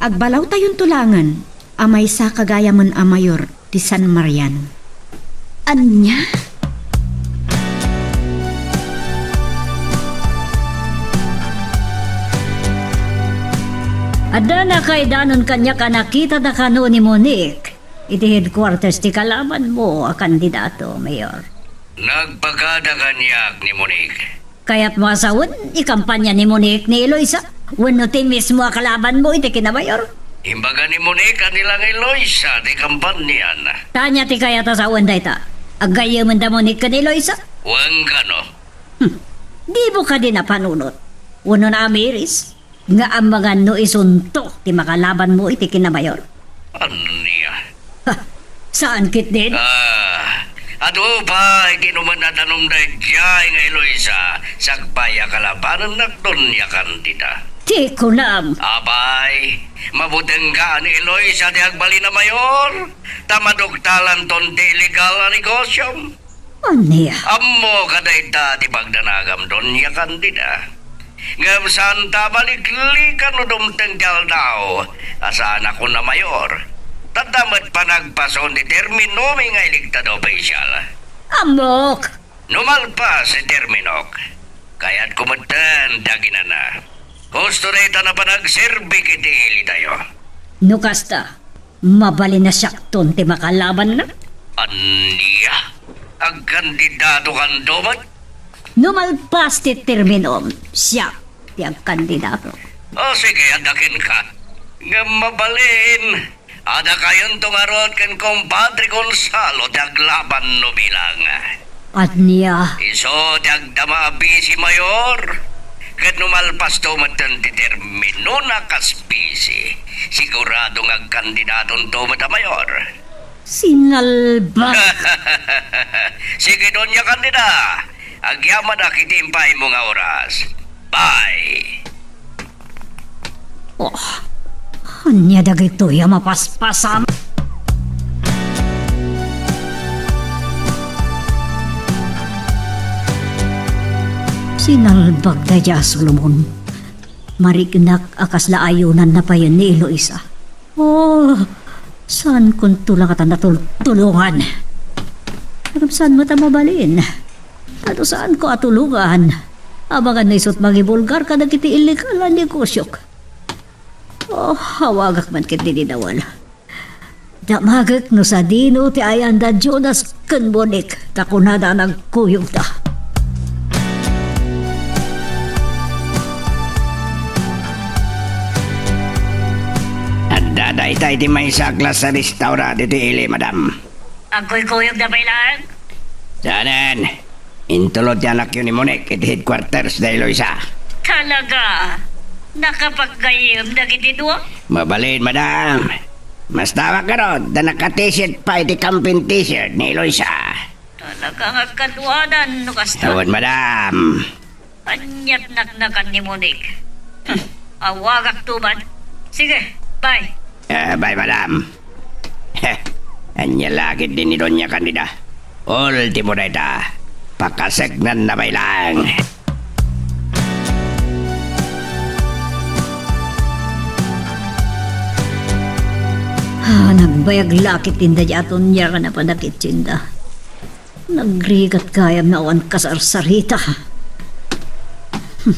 Agbalaw tayon tulangan, amay sa kagayaman a mayor ti San Mariano. Anya? Ada na kay danon kanya ka nakita da kano ni Monique. Iti headquarters ti kalaban mo a kandidato, Mayor. Nagpagada kanyak ni Monique. Kaya't masawon, ikampanya ni Monique ni Eloisa. Wano ti mismo a kalaban mo iti kinabayor. Imbaga ni Monique anilang Eloisa di kampanyan. Tanya ti kaya ta sa da ita. Agayaman da Monique ka ni Eloisa. Wang kano. Di mo ka din napanunot. Wano na amiris. Nga ang mga no isuntok ti makalaban mo iti kinabayor. Ano niya? Saan kit din? Ato pa, ikinuman na tanong na diyay nga Eloisa. Sagpaya kalabanan na doon niya kandida. Di ko nam. Abay, mabuteng ka ni Eloisa di agbali na mayor. Tamadugtalan ton di illegal na negosyom. Aniya? Ammo kadayta di pagdanagam doon niya kandida. Ngam santa baliklikan no dumteng diyal tao. Asaan ako na mayor. Tatamat pa nagpason di termino may nga iligtad opisyal. Amok! Numalpas si terminok. Kaya't kumatan dagina na. Gusto na ita na pa nagserbi kiti ili tayo. Nukasta, mabali na siyakton ti makalaban na? Aniya, ang kandidato kan domat? Numalpas ti terminom, siya ti ang kandidato. O sige, adakin ka. Nga mabalin. Ada kayon tungarot kan kompadre Gonzalo daglaban no bilang. At niya? Iso dagdama si mayor. Kat numalpas to matan determino na kaspisi. Sigurado nga kandidaton to mata mayor. Sinalba. Sige doon niya kandida. Agyaman na kitimpay mo nga oras. Bye. Oh, anya dagito ya mapaspasam. Sinalbag da ja Solomon. Marignak akas la ayunan na pa yun ni Eloisa. Oh, saan kung tulang ka natulungan? Saan mo ta mabalin? Ano saan ko atulungan? Abangan na isot magibulgar ka na kiti illegal na negosyok. Oh, hawagak man kiti dinawal. Damagak no sa dino ti ayan da Jonas kanbonik. Takunada nagkuyog ta. Daday tayo di may saklas sa restaurant ito ili, madam. Ako'y kuyog na bailan. Danan, intulot yan anak yun ni Monik at headquarters na Eloisa. Talaga? Nakapaggayim na kitidwa? Mabalin, madam. Mas tawag ka ron na naka-t-shirt pa iti camping t-shirt ni Eloisa. Talaga nga kadwanan, no kasta. Tawad, madam. Anyat naknakan ni Monique. Awagak tuman. Sige, bye. Bye, madam. Anya lagi din ni Donya Candida. Ultimo na ita. Pakasegnan na may lang. Nagbayag lakit tinda di aton niya ka na panakit tinda. Nagrigat kayam na awan kasarsarita.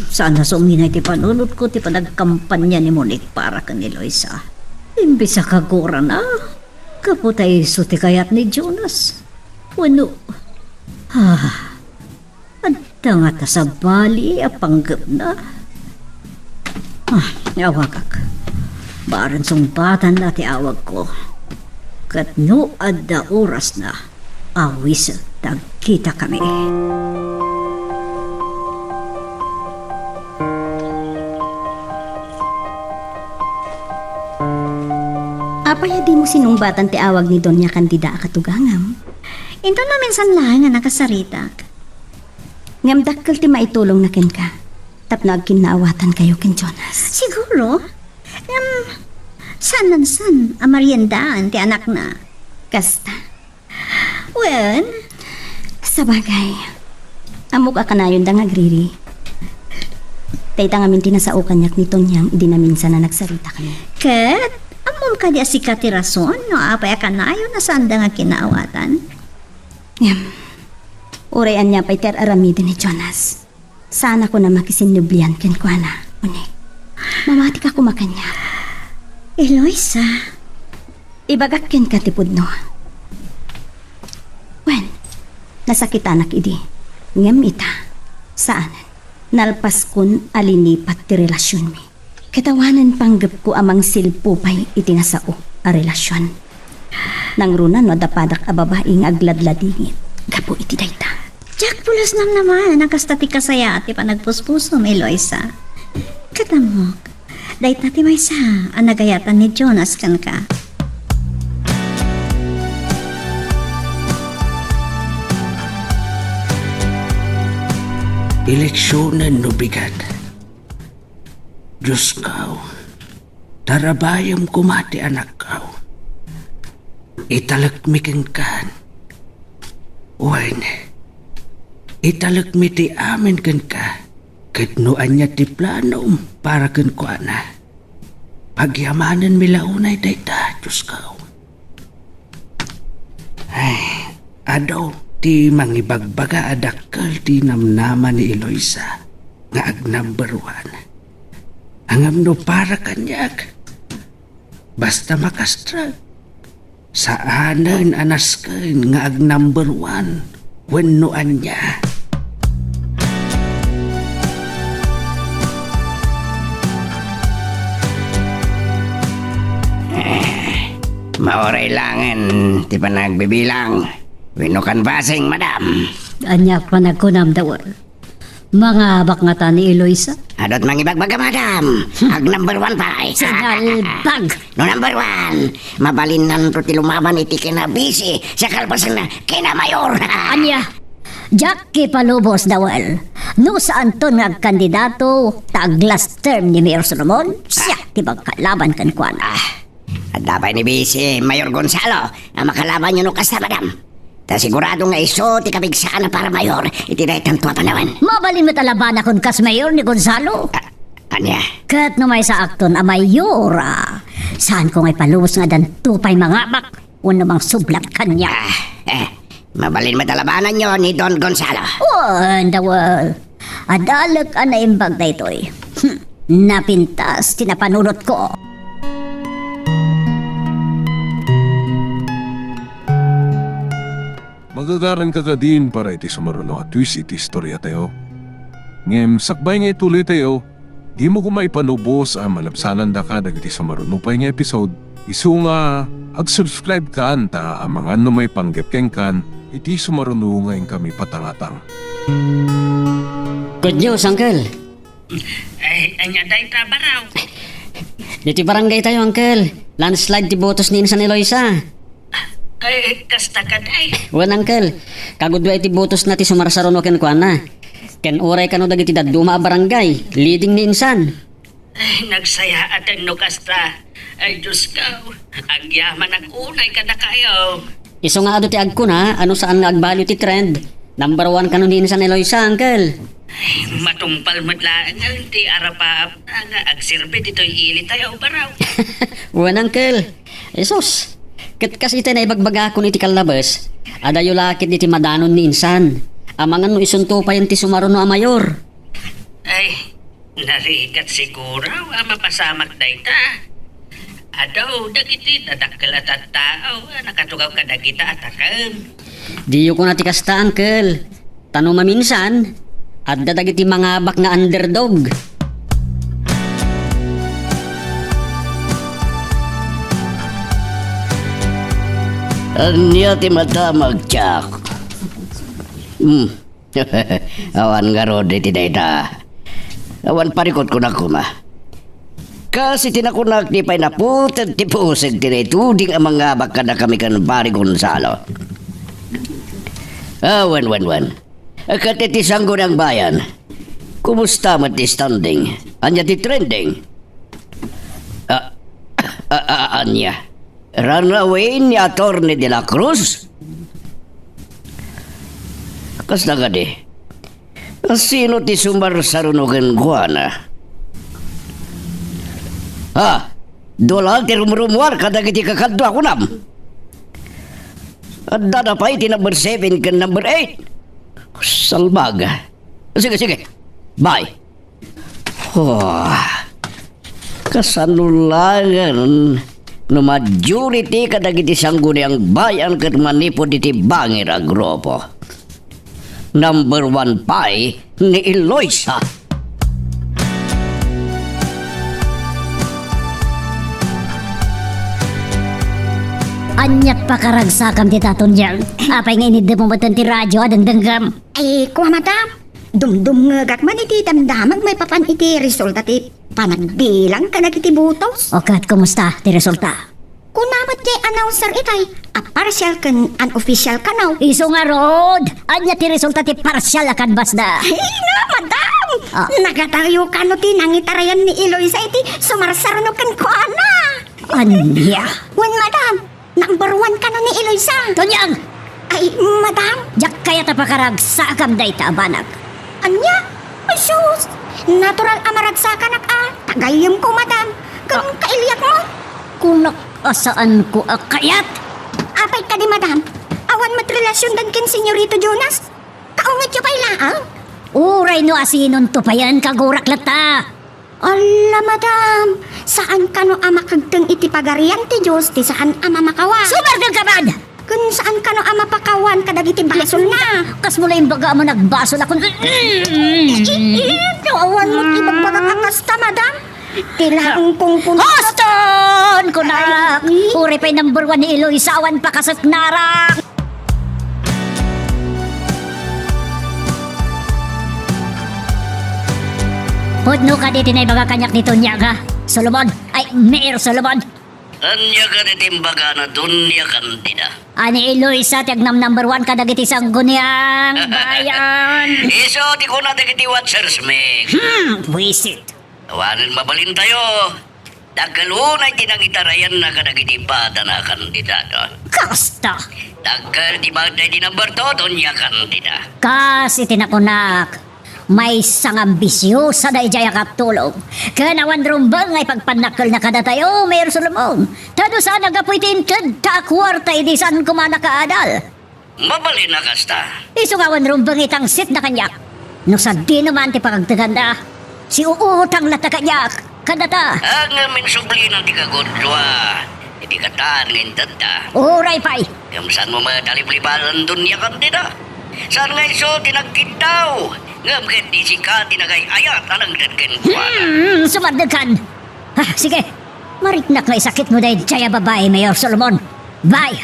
Sana suminay ti panunod ko ti panagkampanya ni Monique para ka ni Eloisa. Imbis sa kagura na, kaputay iso ti kayat ni Jonas. Wano? Adda nga ta sa bali, apanggap na. Awagak. Baran sumbatan na ti awag ko. Kat no adda oras na, awis tagkita kami. Apaya di mo sinumbatan ti awag ni Donya Candida katugangam. Ito na minsan lang nga nakasaritak. Ngam dakkel ti maitulong na ken ka. Tapnag kinaawatan kayo ken Jonas. Siguro. San ang mariendaan ti anak na? Kasta. Well, sa bagay. Amok akanayon da nga agriri. Tayta ngamin tinasaukan yak ni Tonyang idi na minsan na nagsarita kami. Kat, amon ka di asikat ti rason no apay kanayon na saan da nga kinaawatan? Urayan niya pa'y ter aramidin ni Jonas. Sana ko na makisinublian ken ko na, unik. Mamati ka kumakanya. Eloisa. Ibagak ken katipod no. Wen, nasakit anak idi. Ngem ita, saan? Nalpas kun alinipat ti relasyon mi. Katawanan panggap ko amang silpupay iti nasao a relasyon. Nang runa no dapadak a babaeng agladladingit. Gapo iti dayta. Jack pulos nam naman nakastati kasaya ti panagpuspusom Eloisa. Katamok, dayta ti may sa anagayatan ni Jonas kan ka. Eleksyonan no bigat. Diyos kao, tarabayam kumati anak kao. Italagmikin kan. Wen, italagmiti amin kan ka. Katnoan niya ti plano para kan ko na. Pagyamanan milaunay dayta, Diyos kao. Ay, adaw. Ti mangibagbaga adakal ti namnaman ni Eloisa nga ag number 1. Angam no para kanyak. Basta makastrag. Saanan anaskan nga ag number 1 wenno anya. Maoray langan ti panagbibilang. Winukan basing, madam. Anyak pa nagkunam dawal. Mga abak nga ta ni Eloisa. Adot mangibagbaga, madam. Ag number 1 pa. Sinalbag. No number 1. Mabalinan to ti lumaban iti kinabisi sa kalpasan na kinamayor. Anya, Jackie Palubos dawal. No saan to nagkandidato tag last term ni Mayor Solomon, siya tibang kalaban kan kuan. At dapat ni Bisi Mayor Gonzalo ang makalaban nyo no kasta, madam. Ta sigurado nga iso ti kabigsaan na para mayor iti daytan tua panawan. Mabalin mo talaban akong kas mayor ni Gonzalo. Anya? Kat no may sa akton amay yura. Saan ko ngay palubos nga dan tupay mga bak. Uno mang sublat kanya. Mabalin matalabanan nyo ni Don Gonzalo. Dawal. Adalag ana imbag na ito'y. Napintas, tinapanunot ko. Magagaran ka ka din para iti sumaruno at twist iti istorya tayo. Ngem, sakbay nga ituloy tayo, di mo kumaipanubos ang malabsanan da ka dagiti sumaruno pa nga episode. Isu nga, ag-subscribe ka anta ang mga may panggepkeng kan, iti sumaruno nga kami patangatang. Good news, Uncle. Ay, anya day tabaraw. Dito barangay tayo, Uncle. Landslide ti botos ni Insan Eloisa. Ay, kasta ka day. Wan, Uncle. Kagudwa iti botos na ti sumarsarono ken kuana. Ken uray kano dagiti daduma a barangay. Leading ni Insan. Ay, nagsaya atin no kasta. Ay, Diyos ko. Ang yaman ang unay kada kayo. Iso nga ado ti agko na, ano saan nga agbalyo ti trend. Number 1 kano ni Insan Eloisa, Uncle. Ay, matumpal madlaan ti arapap nga agsirbe dito'y ili tayo baraw. Wan, Uncle. Esos. Ket kasi iti na ibagbaga ko iti kalabas. Adayo lakit iti madanon ni Insan. Amangan no isunto pa yung ti sumaruno a mayor. Ay, narigat siguro mapasamak day ta. Adaw, dagiti nadakkel at tao, nakatugaw ka dagita atakan. Diyo ko na ti kasta, Uncle. Tanong maminsan, at dadagiti mga bak nga underdog. Anya ti matamag, Jack. Awan nga ro di dayta. Awan parikot ko na kuma. Kasi tinakunak di pa'y naputan ti pusag tinituding ang mga baka na kami kan Pari Gonzalo. Wan. Katitisang ko ng bayan. Kumusta man ti standing? Anya ti trending? Anya? Runaway ni Atty. De la Cruz? Kas na gadi? Sino ti sumarsarunugan ko na? Dolal ti rumrumuar kadagiti kakadwa ko nam. At dadapay ti number 7 kan number 8. Salbaga. Sige. Bye. Kasanulangan no majority kadagiti sangguni ang bayan ket manipod iti bangir a grupo. Number 1 pay ni Eloisa. Anyat pakaragsakam ti taton dyan. Apay nga inid mo matan ti radyo adang danggam. Ay, kuha madam. Dumdum ngagak man iti damdamag may papan iti resulta ti panagbilang ka na kiti butos. O kat, kumusta ti resulta? Kunamat kay announcer itay, a partial kan unofficial kanaw. Iso nga rod! Anya ti resulta ti partial akan basda. Ay na, madam! Nagatayo ka no ti nangitarayan ni Eloisa iti sumarsarno kan kuana. Anya? Wan, madam! Number 1 ka no ni Eloisa. Tonyang! Ay, madam! Jak kaya tapakaragsakam day ta abanag. Anya? Ay, sus! Natural amaragsakan tagayam ko, madam. Kung kailiyak mo. Kunak asaan ko akayat? Apay ka di, madam. Awan matrelasyon dan kin Senyorito Jonas. Kaungat yung pailaan. Uray no asinon to pa yan kagurak lata. Ala, madam. Saan ka no ama kagteng iti pagarian ti Diyos ti saan ama makawan? Subar ng kabad! Kung saan ka no ama pakawan kadagiti basol na. Kas mo lang baga mo nagbasol ako. Awan mo ibagbaga kakasta, madam. Kailangan kong punta. Hoston! Kunak! Uri pa'y number 1 ni Eloisa awan pa kasaknarang. Pudno ka dito na ibaga kanyak nito niya ka. Solomon! Ay, Mayor Solomon! Anya ka na timbaga na dunya kandida. Ani Eloisa, tiagnam number 1 ka dagiti sangguniang bayan. Iso, di ko na dagiti watchers, Meg. Wisit. Tawanan mabalin tayo. Dagkalunay tinangitarayan na kadagiti bada na kandidato. Kasta! Dagkal di bagday di number 2, dunya kandida. Kasi tinakunak. May sangambisyo sa dayjay katulong. Kanawan rumbang ay pagpanakal na kada tayo, Mayor Solomon. Tado sa nagapuitinted ta kwarta idisan kumana kaadal. Mabali na kasta. Isungawan rumbang itangsit na kanyak. No sa di naman ti pagagtaganda, si uutang na ta kanyak. Kada ta. Ang amin subli ng tikagudwa. Hindi ka taan ngayon tanda. Uray pay. Saan mo madalip-lipalan dun niya kandida? Saan nga iso tinagkit daw? Ngam ken di si ka tinagay ayat anang dadken kuwana. Sumardagan. Sige. Mariknak na isakit mo dahil jaya babae, Mayor Solomon. Bye.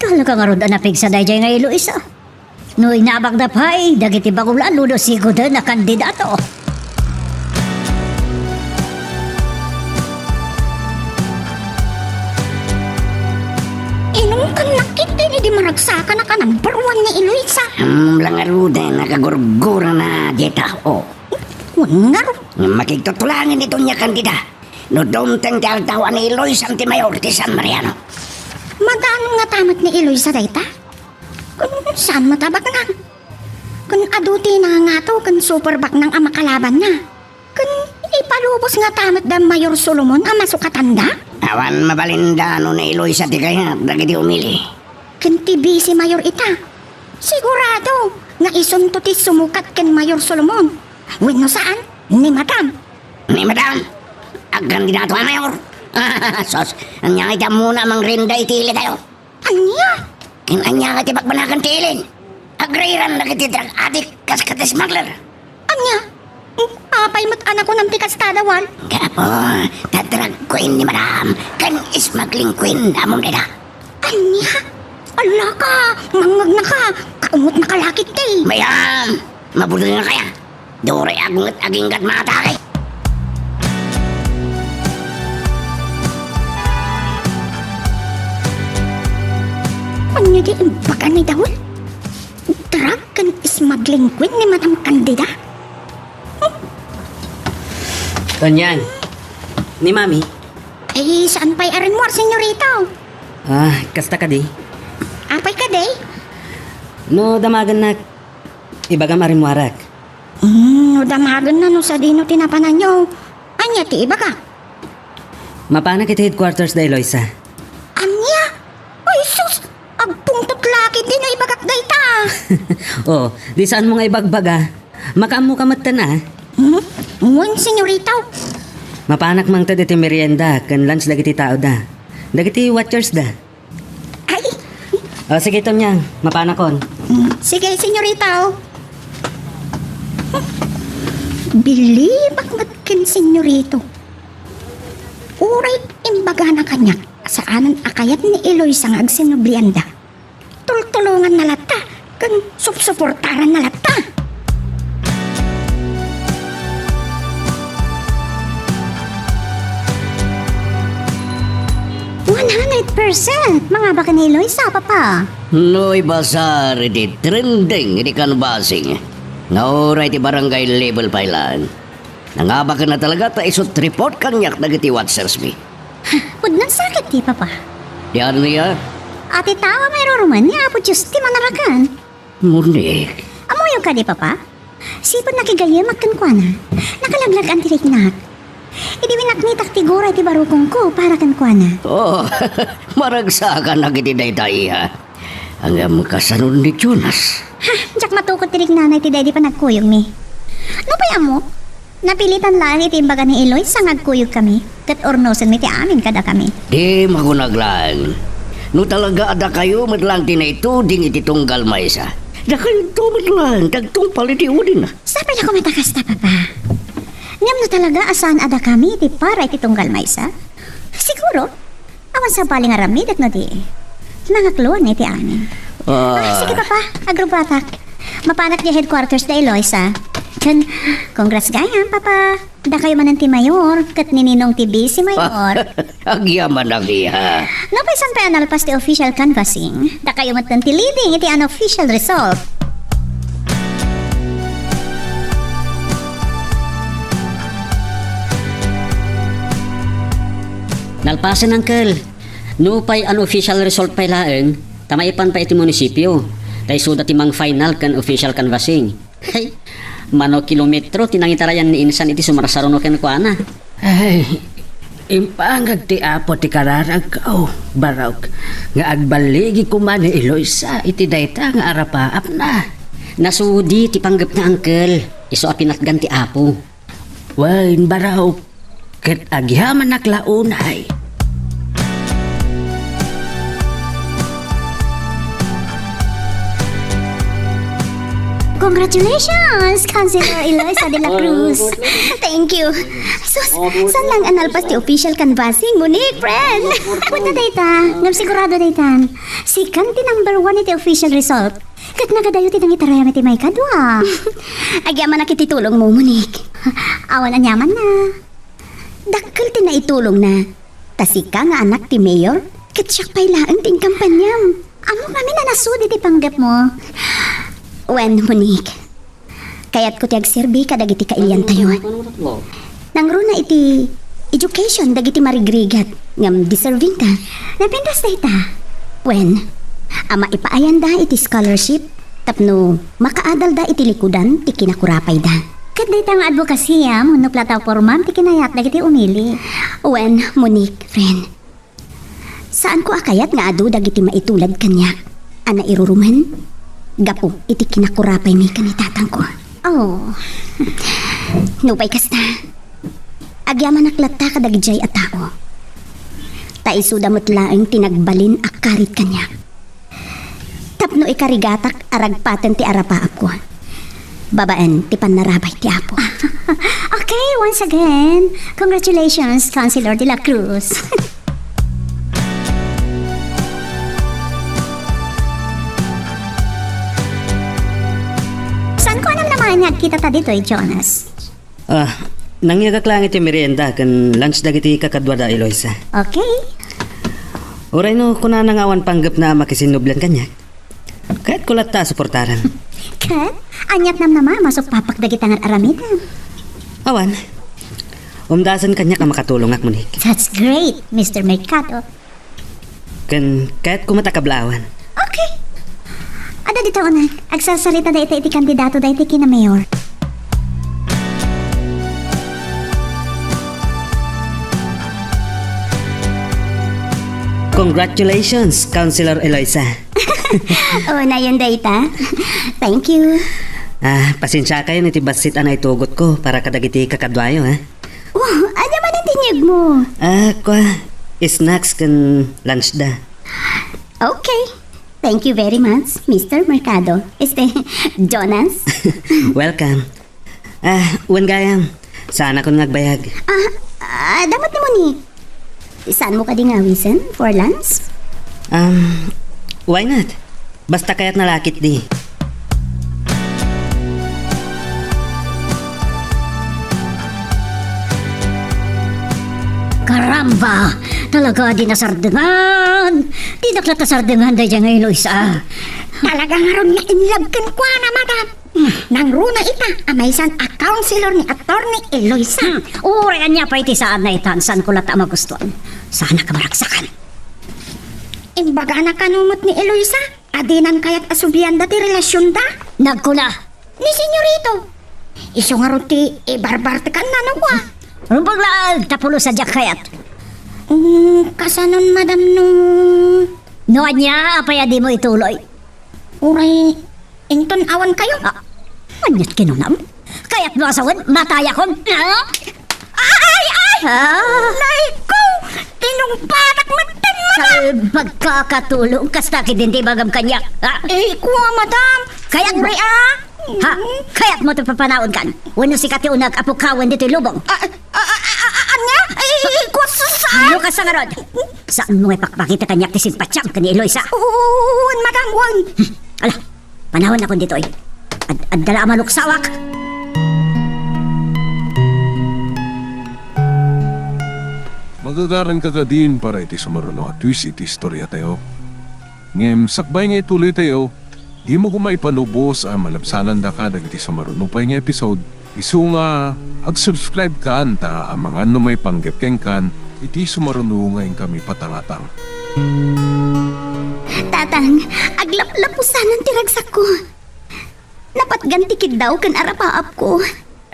Talaga nga ron anapig sa dayjay nga Eloisa. No'y nabag na pa'y dagiti bagulan ludo sigo doon na kandidato. Inong kan nakit din, di maragsaka na ka number 1 ni Eloisa. Langaruda, nakagurgura na dita. Ngaro. Makikutulangin ito niya kandida. No domteng taltawan ni Eloisa ang timayor ti San Mariano. Madaan nga tamat ni Eloisa dayta? Kung saan matabak na? Kung aduti na nga to, kung superbak ng ama kalaban na. Kung ipalubos nga tamat da Mayor Solomon ang masukatanda? Awan mabalindano ni Eloisa ti kaya dagiti umili. Kung tibi si Mayor ita. Sigurado nga isunto ti sumukat ken Mayor Solomon. Wino saan? Ni Madam. Ni Madam? Ang kandidato ang Mayor. Sos, ang nyakita muna mang rinda itili tayo. Anya? Ang nyakita pagbanakan tilin. Agriran na kiti drug addict kas kati smuggler. Anya? Apay mat anak ko ng tikas tadawan. Gapo, tadrag queen ni Madam. Kan smuggling queen among nila. Anya? Ala ka, mangag na ka. Kaumot na kalakit kay. Mayam, mabuti na kaya. Dore agungat aginggat matake. Anya di baka ni Dawul? Drug kan smuggling queen ni Madam Candida? Kanyan. Ni Mami. Eh, saan pa'y arinwar, senyorito? Kasta ka di. Apay ka, day? No, damagan na. Ibagam arimwarak. No, damagan na no sa dino tinapanan nyo. Anya, ti iba ka? Mapana kita headquarters da Eloisa. Anya? Ay, sus! Agpungtot laki din na ibagak day ta. Di saan mo nga ibagbaga? Makamu kamata na. Ngun, senyorito. Mapanak mang ta diti merienda, kan lunch dagiti tao da. Dagiti watchers da. Ay! Sige ito niya, mapanakon. Sige, senyorito. Bilibak matkin, senyorito. Uray imbaga na kanya saanan akayat ni Eloisa nga agsinublianda. Tultulungan na lata, kan supsuportaran na lata. Mga baka ni Eloisa, papa. Noy basar di trending di kan basing. Nauray ti barangay level pailan. Nangaba ka na talaga ta isot report kanyak dagiti watchers mi. Pudnan sakit di, papa. Di ano niya? Ati tawa may ruruman niya, po just ti manarakan. Munik. Amoyo ka di, papa. Sipod nakigayam at kankwana. Nakalaglag ang tiriknak. Idi winaknitak ti goray ti barukong ko para kankwana. Maragsakan na kiti daytay ha. Hanggang kasanod ni Jonas. Jak matukot tirik nanay ti daddy pa nagkuyog mi. No paya mo? Napilitan lang iti imbaga ni Eloy sa nagkuyog kami. Kat ornosan mi ti amin kada kami. Di magunaglan. No talaga ada kayo madlang tinay-ito ding iti tunggal maysa. Da kayo tumadlang tagtung paliti udin na. Sabi na kumatakas na, papa. Ngam na talaga asan ada kami iti para iti tunggal maysa? Siguro, awan sa baling aramid at no di. Nangakluan iti amin. Sige, papa, agrubatak. Mapanak niya headquarters na Eloisa. Kan, congrats gayam, papa. Da kayo man ti mayor, kat nininong ti busy mayor. Agyaman ang iya. Napaisan pa analpas ti official canvassing. Da kayo man ti leading iti unofficial result. Nalpasan, Uncle. No pa'y unofficial result pa'y laeng, tamaipan pa iti munisipyo. Tay suda timang final kan official canvassing. Hey, mano kilometro tinangitarayan ni insan iti sumarsarono ken kuana. Ay, impangag ti apo ti kararag barok. Nga agbaligi ko man ni Eloisa iti dayta nga arapaap na. Nasudi ti panggap na uncle. Iso apinatgan ti apo. Wain barok. Ket agyaman naklaunay. Congratulations, Councilor Eloisa de la Cruz. Thank you. Sus, saan lang analpas ti official canvassing, Monique, friend? Punta dayta, ngam sigurado daytan. Sikan ti number 1 iti official result. Kat nagadayo ti nangitarayam iti may kadwa. Agyaman na kititulong mo, Monique. Awan anyaman na. Dakkel ti naitulong na. Tasika nga anak ti mayor, kat siyak pailaan ting kampanyam. Amo kami na nasudi ti panggap mo. Wen, Monique. Kayat ko ti agserbi kadagiti kailyan tayo. Nangruna iti education dagiti marigrigat ngam deserving ta. Napindas dayta. Wen, ama ipaayan da iti scholarship tapno makaadal da iti likudan ti kinakurapay da. Kat dayta nga advokasya no plataporma ti kinayat dagiti umili. Wen, Monique, friend. Saan ko akayat nga adu dagiti maitulad kanya? Ana iruruman? Gapo, iti kinakurapay mi kanitatang ko. Oh. Nupay kasta. Agyaman naklata kadagijay at tao. Taisuda mo't laeng tinagbalin akarit kanya. Tapno ikarigatak aragpatan ti arapaap ko. Babaan ti panarabay ti apo. Okay, once again, congratulations, Councilor de la Cruz. Kita ta dito Jonas. Nangyagak lang iti merienda kan lunch dagiti kakadwa da Eloisa. Okay. Uray no kuna nangawan panggap na makisinublan kanya. Kahit kulat ta suportaran. Kat, anyat nam nama masuk papak dagiti tangan aramidan. Awan. Umdasan kanya ka makatulong ak Monique. That's great, Mr. Mercado. Kan kahit kumatakablawan. Okay. Ada dito na, agsasalita da iti kandidato da iti kina mayor. Congratulations, Councilor Eloisa. Na yun data. Thank you. Pasensya kayo niti basit anay tugot ko para kadagiti kakadwayo, ha? Ano man ang tinyag mo? Snacks kan lunch da. Okay. Thank you very much, Mr. Mercado. Jonas. Welcome. Wan gayam, sana ko nagbayag. Dapat ni Monique. Saan mo ka din awisan for lunch? Why not? Basta kaya't nalakit di. Karamba! Talaga di nasardengan! Di naklata sardengan da dyan ngayon, Eloisa. Talaga nga ron nga inlove kan kwa na, madam. Nang runa ita, amaysan a counselor ni Attorney Eloisa. Urian niya pa iti saan na itan, saan ko lata magustuhan. Sana ka maraksakan. Imbaga na kanumot ni Eloisa, adinan kayat asubian dati relasyon da. Nagkula. Ni senyorito. Iso nga ron ti ibarbar tekan na kwa. Rumpaglaag, tapulo sa jak kayat. Kasanon, madam, no... Noan niya, apaya di mo ituloy. Uray, ington awan kayo. Anyat kinunam? Kaya't mo asawan, mataya kon. Ay! Naiko! Tinungpatak matan, madam! Magkakatulong, kastaki din di bagam kanyak. Kuha, madam! Kaya't mo, kaya't mo ito papanaon kan. Wano si kati unag apukawan dito lubong. Anya? Kuha saan? Lukas sa ngarod. Saan mo ipakpakita kanyak ti sinpatsam ka ni Eloisa? Madam, wan! Ala, panahon ako dito eh. Dala maluksawak. Magagaran ka din para iti sumaruno at twist iti istorya tayo. Ngem, sakbay nga ituloy tayo. Di mo kumaipanubos ang malabsanan da ka dagiti sumaruno pa nga episode. Isu nga, ag-subscribe ka anta ang mga may panggapkeng kan iti sumaruno ngayon kami patangatang. Tatang, agli Naglapusan ang tiragsak ko. Napat ganti kid daw kan arapaap ko.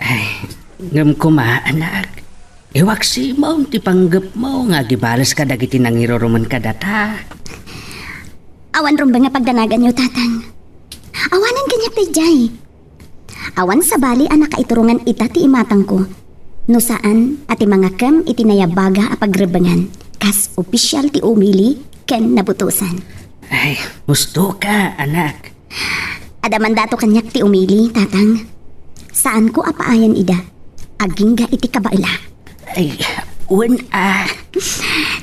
Ay, ngam ko ma, anak. Iwaksi mo, ti panggap mo, nga gibalas ka dagiti nang iroruman ka data. Awan ron ba nga pagdanagan niyo, tatang? Awanan ganyak ti Jay. Awan sa bali anak kaiturungan ita ti imatang ko. No saan at mga kam itinayabaga a pagrebangan. Kas opisyal ti umili ken nabutusan. Ay, gusto ka, anak. Adaman dato kanyak ti umili, tatang. Saan ko apaayan ida? Aging ga iti kabaila. Ay,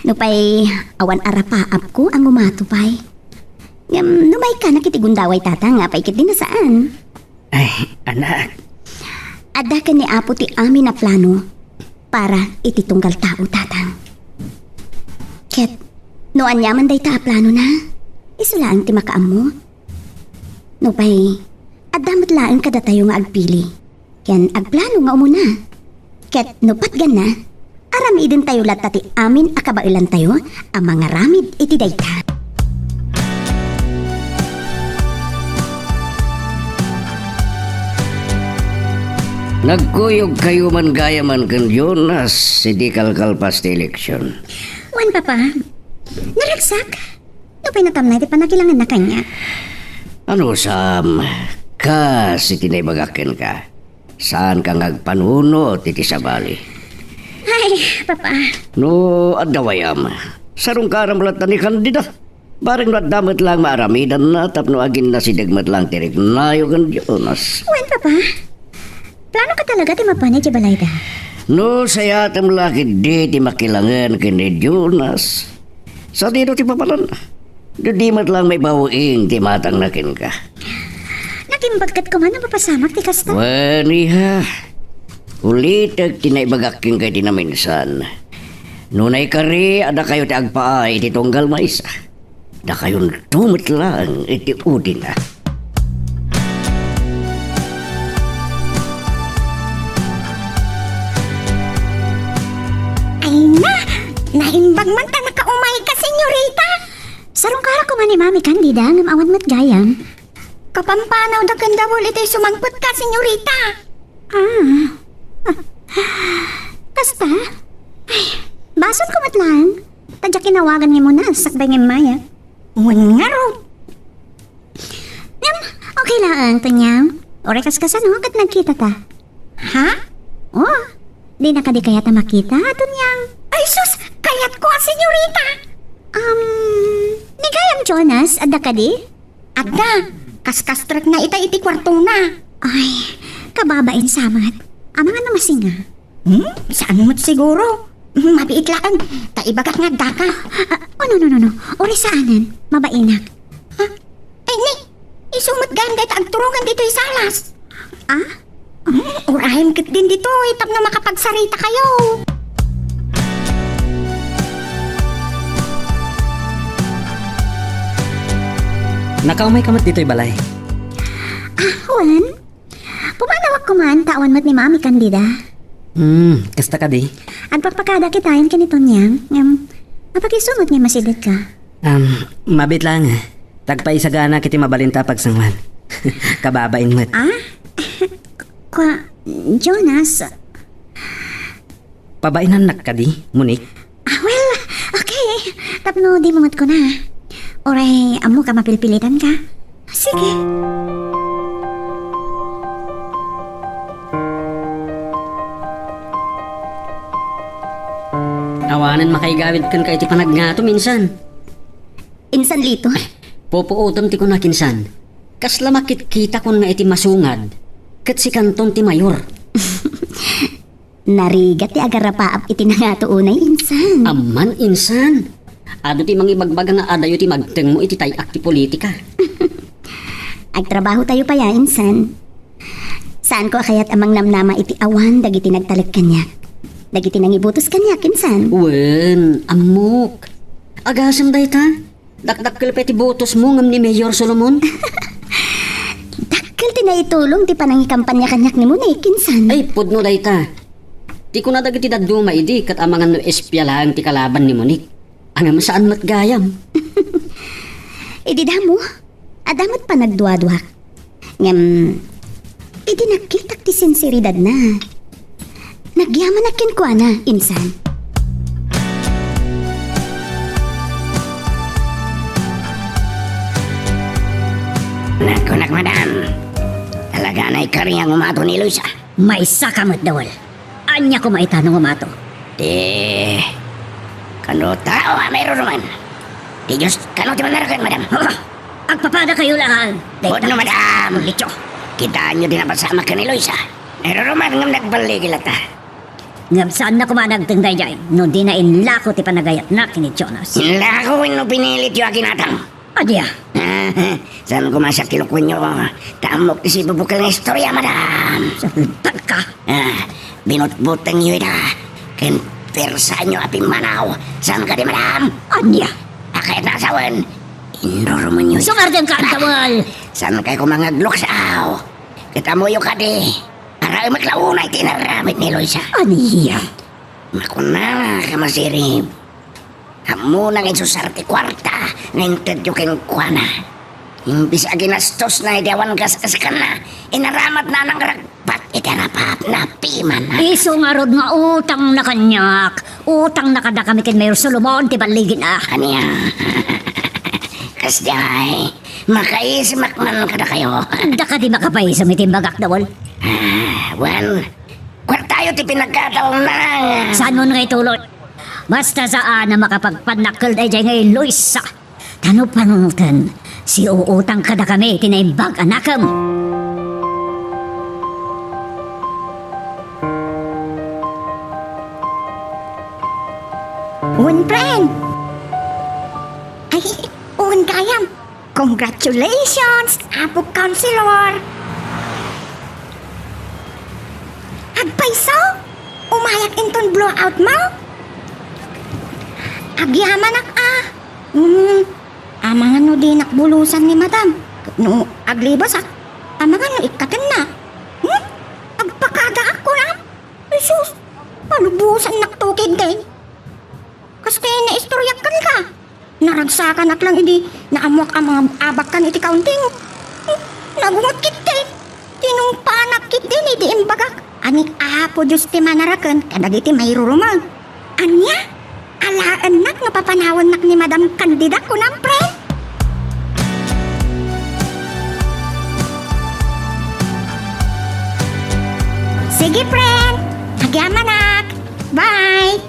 Nupay, awan arapaap ko ang umatupay. Numay ka nakitigundaway tatang, apay kit din na saan? Ay, anak. Ada ka ni Apo ti amin na plano para ititunggal tao, tatang. Ket, no anyaman day ta plano na, isulaan ti makaam mo. Nupay, adamat laeng kada tayo nga agpili. Ken agplano nga umuna. Ket nupat gan na, arami din tayo latta ti amin akabailan tayo, ang mga ramid iti dayta. Nagkuyog kayo man gaya man kan Jonas, hindi kalkalpas ti eleksyon. Wan, papa. Naragsak. Nupay natamnay, di pa nakilangan na kanya. Ano, Sam? Kasi tinaybagakin ka. Saan ka ngagpanuno, titi sabali? Ay, papa. No, adawayam. Sarong karamlat na ni kandida. Barang nadamit lang maaramidan na tapno agin na si dagmat lang tirik na yung Jonas. Wan, papa. Plano ka talaga ti mapanay ti balayda. No, saya tam laki di makilangan kini Jonas. Sa dito ti papalan. Di mat lang may bawing ti matang nakin ka. Nakimbagkat ko man ang papasamak ti kasta. Wani ha. Ulitag tinaibagaking kay tinaminsan. Nunay kari, ada kayo ti agpaay iti tunggal maisa. Da kayon tumit lang iti udin na. Ay na! Naimbag man ta nakaumay ka, senyorita! Sarong kara ko man ni Mami Candida ngam awan mat gayam. Kapampanaw da kandawol ito'y sumangpot ka, senyorita! Kasta? Ay, bason ko matlaan. Tadya kinawagan niya mo na, sakbay ng maya. Uwan nga ro. Okay lang ang tanyam. Ore kaskasan ho, kat nagkita ta. Ha? Oh, di na ka di kaya ta makita, tanyam. Ay sus, kayat ko, senyorita. Nigayam Jonas, adda ka di? Adda, kaskastrak na iti kwarto na. Ay, kababain samat. Amang ano masinga? Saan mo't siguro? Mabiit lang, taibagak nga daka. No. Uri saanan, mabainak. Ha? Ay, ni, isumot ganda ita agturungan dito salas. Urahin kit din dito, itap na makapagsarita kayo. Nakaumay ka mat dito'y balay. Juan, pumanawag ko man, tawan mat ni Mami Candida. Kasta ka di? Agpagpakada kitayan kanito niyang, napagisunod niya masidit ka. Mabit lang. Tagpaisagana kiti mabalinta pagsangwan. Kababain mat. Jonas. Pabainan nak ka di, Monique? Well, okay. Tapno di mamat ko na. Oray, amo ka mapilpilitan ka. Sige. Awanan makaigawid kan kay ti panag nga to minsan. Insan lito. Popuutom ti ko na kinsan. Kasla makit-kita ko na iti masungad. Kat si kanton ti mayor. Narigat ti agarapaap iti nangato unay insan. Aman insan. Ado ti mangibagbaga nga adayo ti magteng mo iti tayak ti politika. Agtrabaho tayo pa ya insan. Saan ko akayat amang namnama iti awan dagiti nagtalik kanyak. Dagiti nangibutos kanyak insan. Wen, amok. Agasam day ta. Dakdakkel pa ti botos mo ngam ni Mayor Solomon. Dakkel ti naitulong ti panangikampanya kanyak ni Monique insan. Ay, pudno day ta. Ti ko na dagiti daduma idi kat amangan no espiyalahan ti kalaban ni Monique. Angam saan mat gayam. Idi damo, Adamot pa nagduwa-duwa. Nakita ti sinseridad na. Nagyaman na kinkwa na, insan. Nakunak, madam. Talaga na ikari ang umato ni Luisa. May sakamot dawal. Anya ko maitanong umato. Kano tao mayroon naman. Di Diyos, kano ti manarakan, madam. Agpapada kayo lang. Huwag no, madam. Licho, kitaan nyo din ang pasama ka ni Luisa. Mayroon naman ng nagbaligil ata. Ngam saan na kumanagtang dayay, no di na inlako ti panagayat na kini Jonas. Lakuin no pinilit yung akinatang. Adya. Saan ko masya kilukun nyo? Tamok ti si bubukal ng istorya, madam. Sabitan ka. Binutbutang nyo ita. Ken persa nyo aping manaw. Saan ka di, madam? Anya. Akayat na asawan. Indor mo nyo. Sungardan ka, Antawal. Saan kayo kumangagluksaw? Kita mo yung kadi. Para maglaunay tinaramit ni Luisa. Aniya. Makuna ka masirib. Amo nang insusarte kwarta. Nginted yung kinkwana. Imbis aginastos na idewan kas ka na. Inaramat na ng ragpat. Itinapap na piman na. Iso nga rod nga utang na kanyak. Utang na kada kami kin Mayor Solomon ti baligin ah. Kanya. Kasday. Makaisimak man kada kayo. Da ka di makapay sa mitimbagak dawal. Well, kwartayo ti pinagkataon na. Saan mo nga itulot? Basta saan na makapagpanakal na dyan ngayon, Luisa. Tano panunutan, si uutang kada kami, tinaimbag anakam. Un friend! Ay, un kayam! Congratulations, Apo Counselor! Agpaiso? Umayak inton blowout mo? Agyamanak ah! Amangan no di nakbulusan ni madam. No, aglibas ah. Amangan no ikatin na. Agpakada ako na. Jesus, palubusan naktukid din. Kasi naistoryakan ka. Naragsakan ak lang hindi naamuak ang mga abakan iti kaunting. Nagungot kit din. Tinungpanak kit din iti imbagak. Anik apo Diyos ti manarakan kadag iti may rurumag. Anya? Alaan nak napapanawan nak ni Madam Candida ko ng friend. Sige friend, agyaman nak. Bye.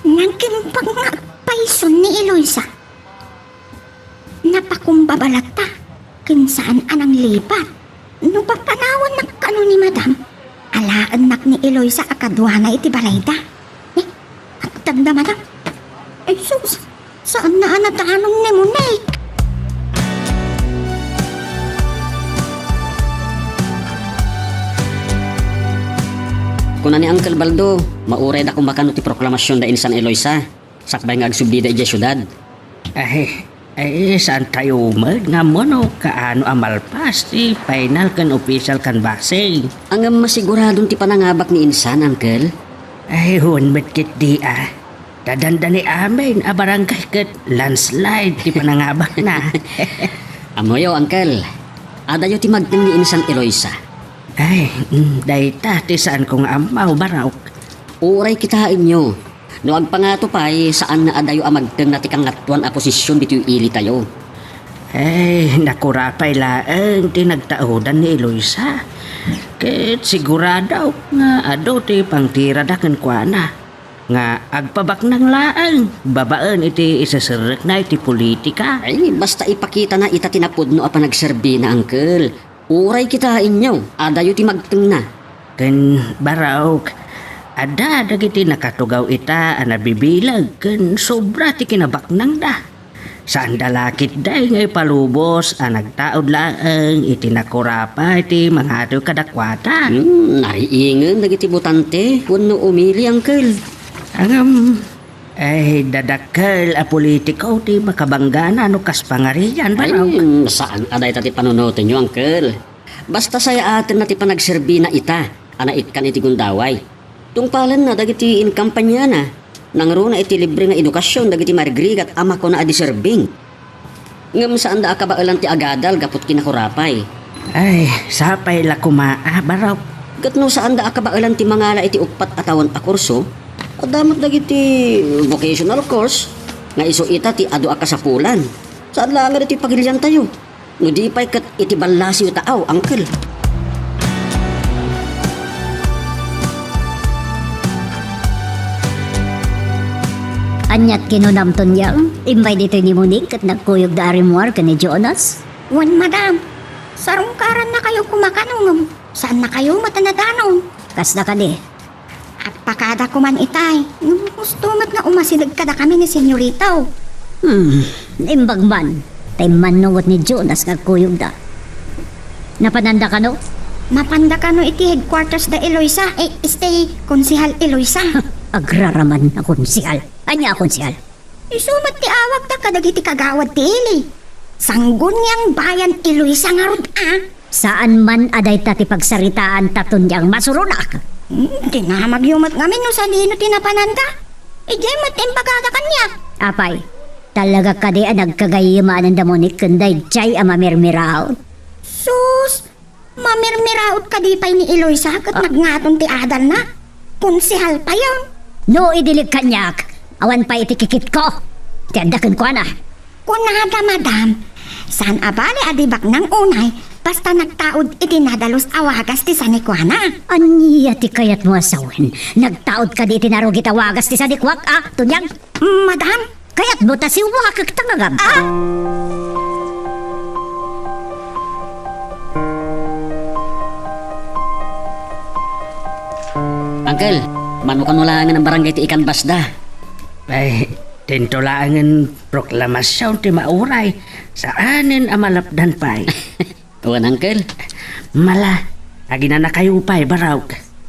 Nagkimpag nga payson ni Eloisa. Napakumbabalata kinsaan anang lipat. No papanawan nak kano ni Madam. Alaan nak ni Eloisa akadwa na iti balayda. At tanda madam. Ay sus, saan na anatanong ni Monek? Kuna ni Uncle Baldo, mauray da kumbakano ti proklamasyon da insan Eloisa. Sakbay nga agsubli da ija syudad. Saan tayo umad nga mo no kaano amalpas ti final kan official kan basing. Ang masiguradong ti panangabak ni insan, Uncle. Hunmet kit di ah. Dadanda ni amin barangay ket landslide ti panangabak na. Amoyo, Uncle. Adayo ti magteng ni insan Eloisa. Dayta ti saan kong amaw baraok. Uray kitain nyo. No agpangato pa'y saan na adayo amagteng na ti kangatuan a posisyon dito ili tayo. Nakurapay laeng ti nagtaudan ni Eloisa. Ket sigurado nga ado ti pangtiradaken kwa na. Nga agpabak ng laeng babaan iti isaserek na iti politika. Basta ipakita na ita tinapudno a panagserbi na, Uncle. Uray kitain nyo. Adayo ti magteng na. Ken baraok. Ada dagiti nakatugaw ita nabibilag ken sobra ti kinabaknang da. Saan dalakit day ngay palubos nagtaod laeng iti nakurapa iti mga ado kadakwata. Nariingan dagiti butante wenno umili, Uncle. Dadakkel a politiko ti makabanggana no kas pangarian baraw. Saan aday ti panunutin nyo, Uncle? Basta saya atin na ti panagserbi na ita anait kan iti gundaway. Tungpalan na dagiti in kampanya na. Nangruna iti libre nga edukasyon dagiti marigrig at ama ko na adiserbing. Ngam saan da ka ba ti agadal gapot kinakurapay. Ay, sapay la kumaa, baraw. Kat no saan da ka ba ti mangala iti ukpat atawan a kurso, adamot dagiti vocational course, nga iso ita ti adu a kasapulan. Saan lang nga iti pagilyan tayo? Ngudi pa'y kat iti balasi taaw, angkel. Anyat kinunamton yang, imbay dito ni Monique at nagkuyog da arimuar ka ni Jonas. Wan, madam. Sarungkaran na kayo kumakanong. Saan na kayo matanadanong? Kas na ka di. At pakada ko man itay. Gustumat nga umasidag kada kami ni senyoritaw. Imbag man. Tay manungot ni Jonas nagkuyog da. Napananda ka no? Mapanda ka no iti headquarters da Eloisa. Stay, Konsihal Eloisa. Agraraman na konsihal. Anya konsihal? Isumat ti awag ta kadagiti kagawad ti Eli. Sanggun niyang bayan Eloisa nga rod Saan man aday tati pagsaritaan taton niyang masurunak? Tinamagyumat ngamin no sa lino tinapananda. Ijay matimbagada kanya. Apay, talaga ka di nagkagayimaan ng damonik kanday jay amamirmiraot. Sus, mamirmiraot ka di pa'y ni Eloisa kat nagngaton ti adal na. Konsihal pa yun. No, idilig kanyak. Awan pa itikikit ko. Tiyandakan ko na. Kunada, madam. San abali adibak ng unay, basta nagtaod itinadalos awagas ti sanikwana. Aniya ti kayat mo asawin. Nagtaod ka di tinarugit awagas ti sanikwak, tunyang. Madam? Kayat mo ta si wakak tangagam. Uncle, manukan mo lang ng barangay ti ikan basda. Ay, tintulangan proklamasyon ti mauray. Saanin amalapdan pa'y. Tuwan, Uncle. Mala, agina na kayo pa'y baraw.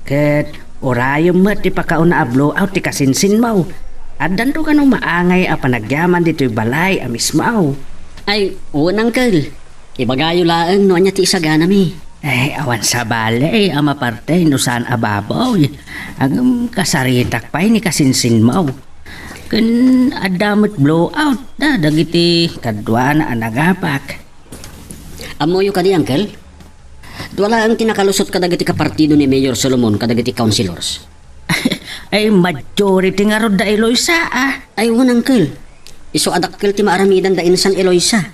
Kat orayom mo ti pakauna a blowout ti kasinsin mo. At danto ka nung maangay a panagyaman dito'y balay a mismaw. Ay, uwan, Uncle. Ibagayo laang no anya ti isagana mi. Ay, awan sa balay, ama parte, no saan ababaw. Ang kasaritak pa'y ni kasinsin mo. Kan adamot blowout na dagiti kadwa na anagapak. Amoyo ka di, Uncle? Wala ang tinakalusot ka dagiti kapartido ni Mayor Solomon kadagiti councilors. Ay, majority nga rod da Eloisa, Ay, Uncle. Iso adakkel ti maaramidan da insan Eloisa.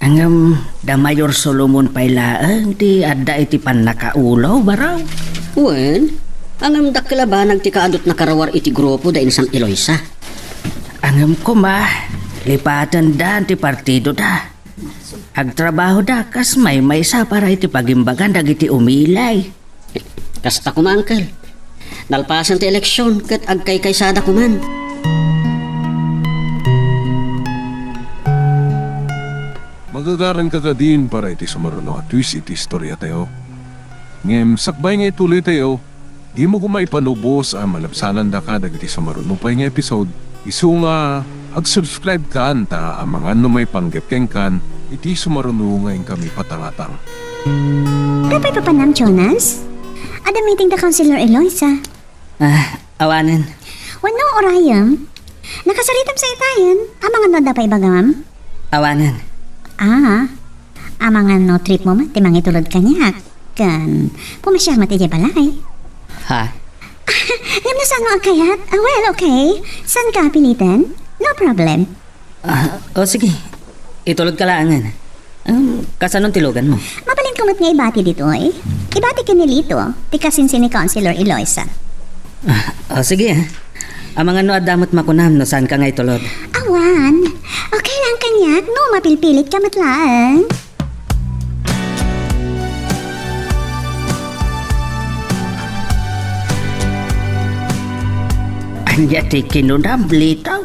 Ang da Mayor Solomon pa'y laang ti adda iti panakaulaw, baraw. Wen, ang dakkel ba nagtikaadot na karawar iti grupo da insan Eloisa. Angam ko lipatan da ti partido da. Agtrabaho da kas may sa para iti pagimbagan dagiti umilay. Kasta ko ma, Uncle. Nalpasan ti eleksyon kat agkay-kaysada ko man. Magagaran ka din para iti sumaruno at twist iti istorya tayo. Ngem, sakbay nga ituloy tayo, di mo kumaipanubos ang malapsanan da ka dagiti sumaruno pa nga episode. Isu nga, ag-subscribe ka anta ang mga may panggepkeng kan, iti sumaruno ngayon kami patangatang. Kapay pa panam, Jonas? Ada meeting the Councilor Eloisa. Awanan. Wano orayam? Nakasaritam sa itayan. Amangan no da pa ibagam? Awanan. Amangan no trip mo timang itulod kanyak. Kan, pumasyal matijay balay. Ha? Ngam na saan mo ang kayat? Well, okay. Saan ka pilitan? No problem. Sige. Itulog ka laangan. Kasanong tilugan mo? Mabalin kumot nga ibati dito eh. Ibati ka nilito. Tikasin si ni Councilor Eloisa. Sige. Amangan no adamot makunam no saan ka nga itulod. Awan. Okay lang kanyak. No, mapilpilit ka matlaan. Anya ti kinunam litaw.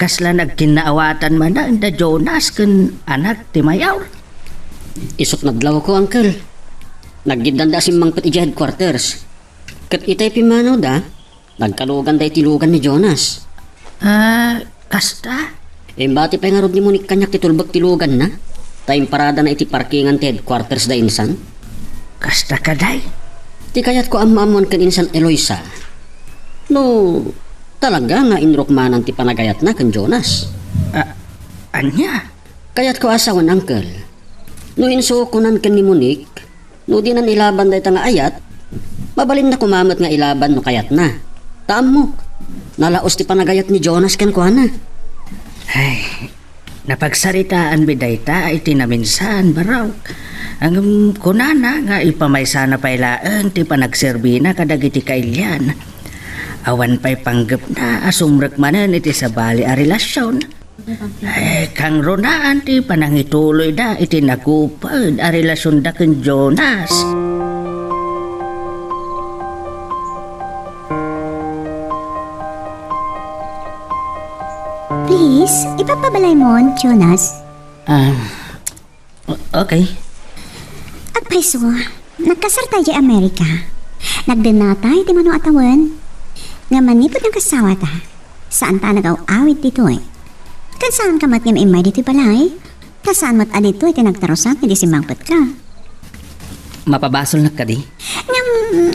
Kasla nagkinaawatan man na da Jonas kun anak ti Mayaw. Isot nadlaw ko, Uncle. Naggidanda si mangpet iti headquarters. Kat itay pimanaw da, nagkalugan da itilugan ni Jonas. Kasta? Bati pa nga rod ni Monique kanyak titulbag tilugan na. Tayong parada na iti parkingan ti headquarters da insan. Kasta ka day? Ti kayat ko amamon kan insan Eloisa. No, Talaga nga inrukmanan ti panagayat na kan Jonas. Anya? Kaya't ko asawan, uncle. No insukunan kan ni Monique, no di na ilaban da nga ayat, mabalin na kumamot nga ilaban no kayat na. Taamok, nalaos ti panagayat ni Jonas kan kuana. Ay, napagsaritaan bidayta iti naminsan baraw. Ang kunana nga ipamaysa na pailaan ti panagserbina kadagiti kailyan. Awan pa'y panggap na asumrek manan iti sa bali a relasyon. Ay, kang runaan ti panangituloy da iti nagupad a relasyon da ken Jonas. Please, ipapabalay mo, Jonas. Okay. Agpaiso, nagkasar tayo Amerika. Nagdenatay, di mano atawan. Nga manipod ng kasawa ta. Saan ta nag-awit dito eh? Kan saan ka mat imay dito balay? Ta saan mat adito iti nagtarosak, hindi simangpot ka. Mapabasol na ka di?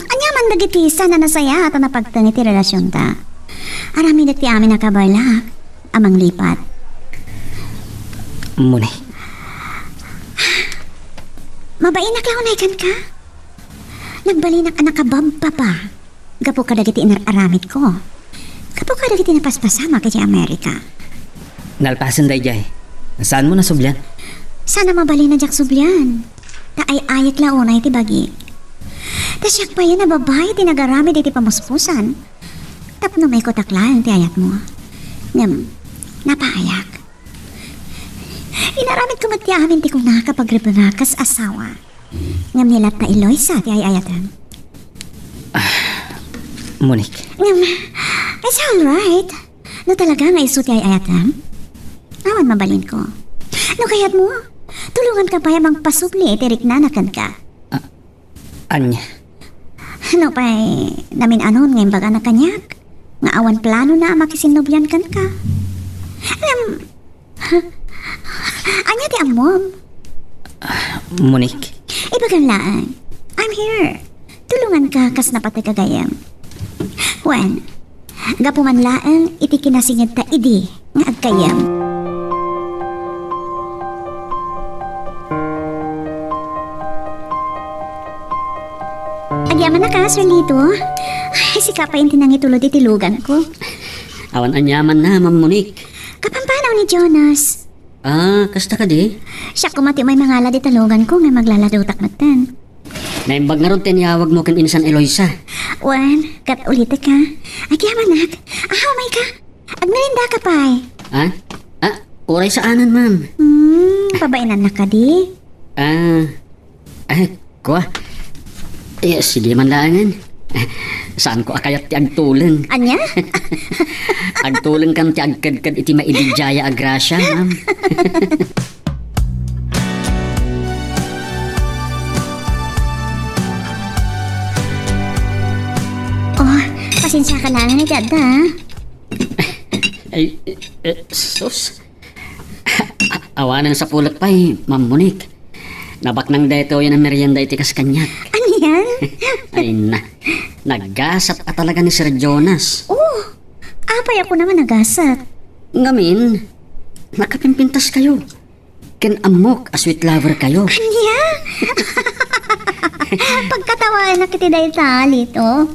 Anyaman dagiti sana nasaya at napagtan iti relasyon ta. Arami dati amin nakabarlak, amang lipat. Muni. Mabainak lang unaykan ka? Nagbalinak anak ka babba pa. Gapo ka dagiti inararamit ko. Gapo ka dagiti napaspasama kay Amerika. Nalpasan day jay. Saan mo nasublan? Sana mabali na jak subyan. Ta ay ayat launay ti bagi. Ta siyak pa yan na babae ti nagaramid iti pamuspusan. Tapno may kotaklaan ti ayat mo. Napaayak. Inaramid ko mati amin ti kung nakakapagrebunakas asawa. Ngam nilat na Eloisa ti ay ayatan. Monique. It's alright. No talaga nga iso ti ay ayatan? Awan mabalin ko. No kayat mo, tulungan ka pa yamang pasubli iti riknanakan ka. Anya? No pa'y namin anon ngayon baga na kanyak. Nga awan plano na makisinobyan kan ka. Anya ti amom? Monique. Ibagang laan. I'm here. Tulungan ka kas napatay kagayam. Juan, gapuman laan iti kinasingit ta idi nga agkayam. Agyaman na ka, Sir Lito. Ay, sikapain tinang itulod itilugan ko. Awan anyaman na, Ma'am Monique. Kapampanaw ni Jonas. Kasta ka di? Siya kumati may mga ladi talugan ko nga maglaladutak matan. Naimbag na ron tiniyawag mo kan insan Eloisa. Juan, kat ulit ka. Agyaman nak. May ka. Agmerinda ka pa eh. Uray sa anan, ma'am. Pabainan na ka di? Kuha. Sige man langan. Saan ko akayat ti agtulen? Anya? Agtulen kan ti agkad-kad iti maidijaya agrasya, ma'am. Pasensya ka lang ni Dada. Sus. Awanan sa pulak pa Ma'am Monique. Nabaknang dito yan ang merienda iti kas kanyak. Ano yan? Ay na. Naggasat ka talaga ni Sir Jonas. Apay ako naman nagasat. Ngamin, nakapimpintas kayo. Ken amok, a sweet lover kayo. Anya? Pagkatawaan na kiti dahil talito.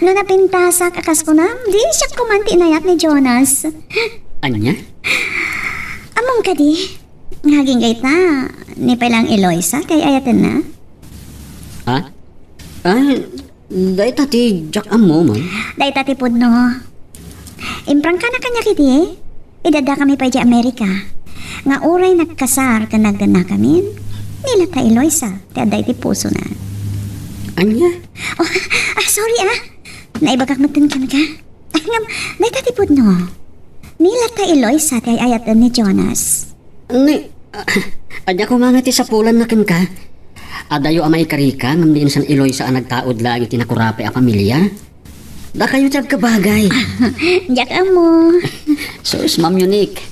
No napintasak akas ko na, di siya kumanti inayat ni Jonas. Anya? Among ka di. Ngaging gayt na. Ni palang Eloisa kay ayatan na. Dahi tati Jack amo, ma'am. Dahi tati pudno. Imprang ka na kanya kiti. Idada kami pa di Amerika. Nga uray nagkasar ka nagdana kami. Nila ta Eloisa. Tiada iti puso na. Anya? Sorry naibagak matin ka. Dahi tati pudno. Nila ta Eloisa ti ayatan ni Jonas. Adya ko nga ti sa pulan na kin ka. Adayo amay karika ngam diin san Eloisa ang nagtaod lang iti nakurape a pamilya. Da kayo tiyag kabagay. Diyak amo. Sus, Ma'am Unique.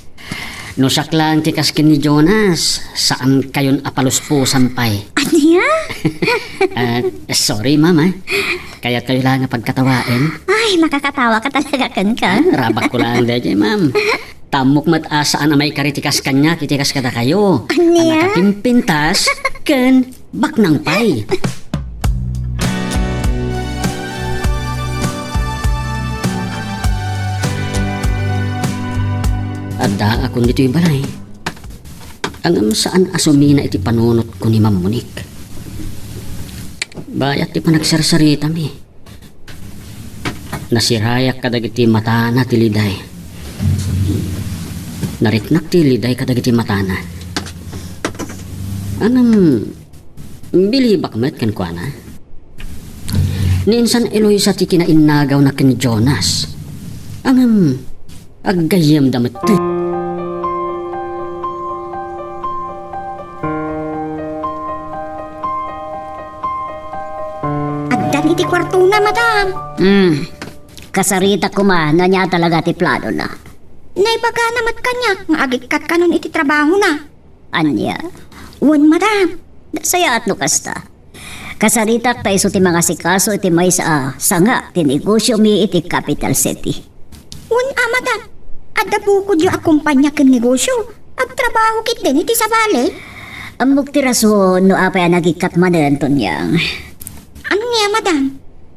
No saklang tikaskin ni Jonas, saan kayon apaluspusan pa'y? Anya? Sorry, Mama. Kaya kayo lang nga pagkatawain. Ay, makakatawa ka talaga kan ka. Rabak ko lang dahil, ma'am. Tamok matasaan na may karitikas kanya, kitikas kada kayo. Anya? Ang nakapimpintas, kan baknang pay. Ada ako dito yung balay. Ang saan asumina iti panunot ko ni Ma'am Monique. Bayat ti panagsarsarita mi. Nasirayak kadag iti matana ti liday. Nariknak ti liday kadag iti matana. Anam bilibak met ken kuana. Ninsan Eloisa ti kinainagaw na ken Jonas. Angam aggayem damet ti. Addan iti kwarto na, madam. Kasarita ko na niya talaga ti plano na. Naibaga namat kanya, nga agitkat kanon iti trabaho na. Anya, Wan, madam. saya at no kasta. Kasaritak ta iso ti mga sikaso iti may sa sanga ti negosyo mi iti capital city. Wan, madam. Adda bukod yung akumpanya ken negosyo. Agtrabaho kit din iti sabali. Amok ti rason no apay nagikat manen tonyang. Ano niya, madam?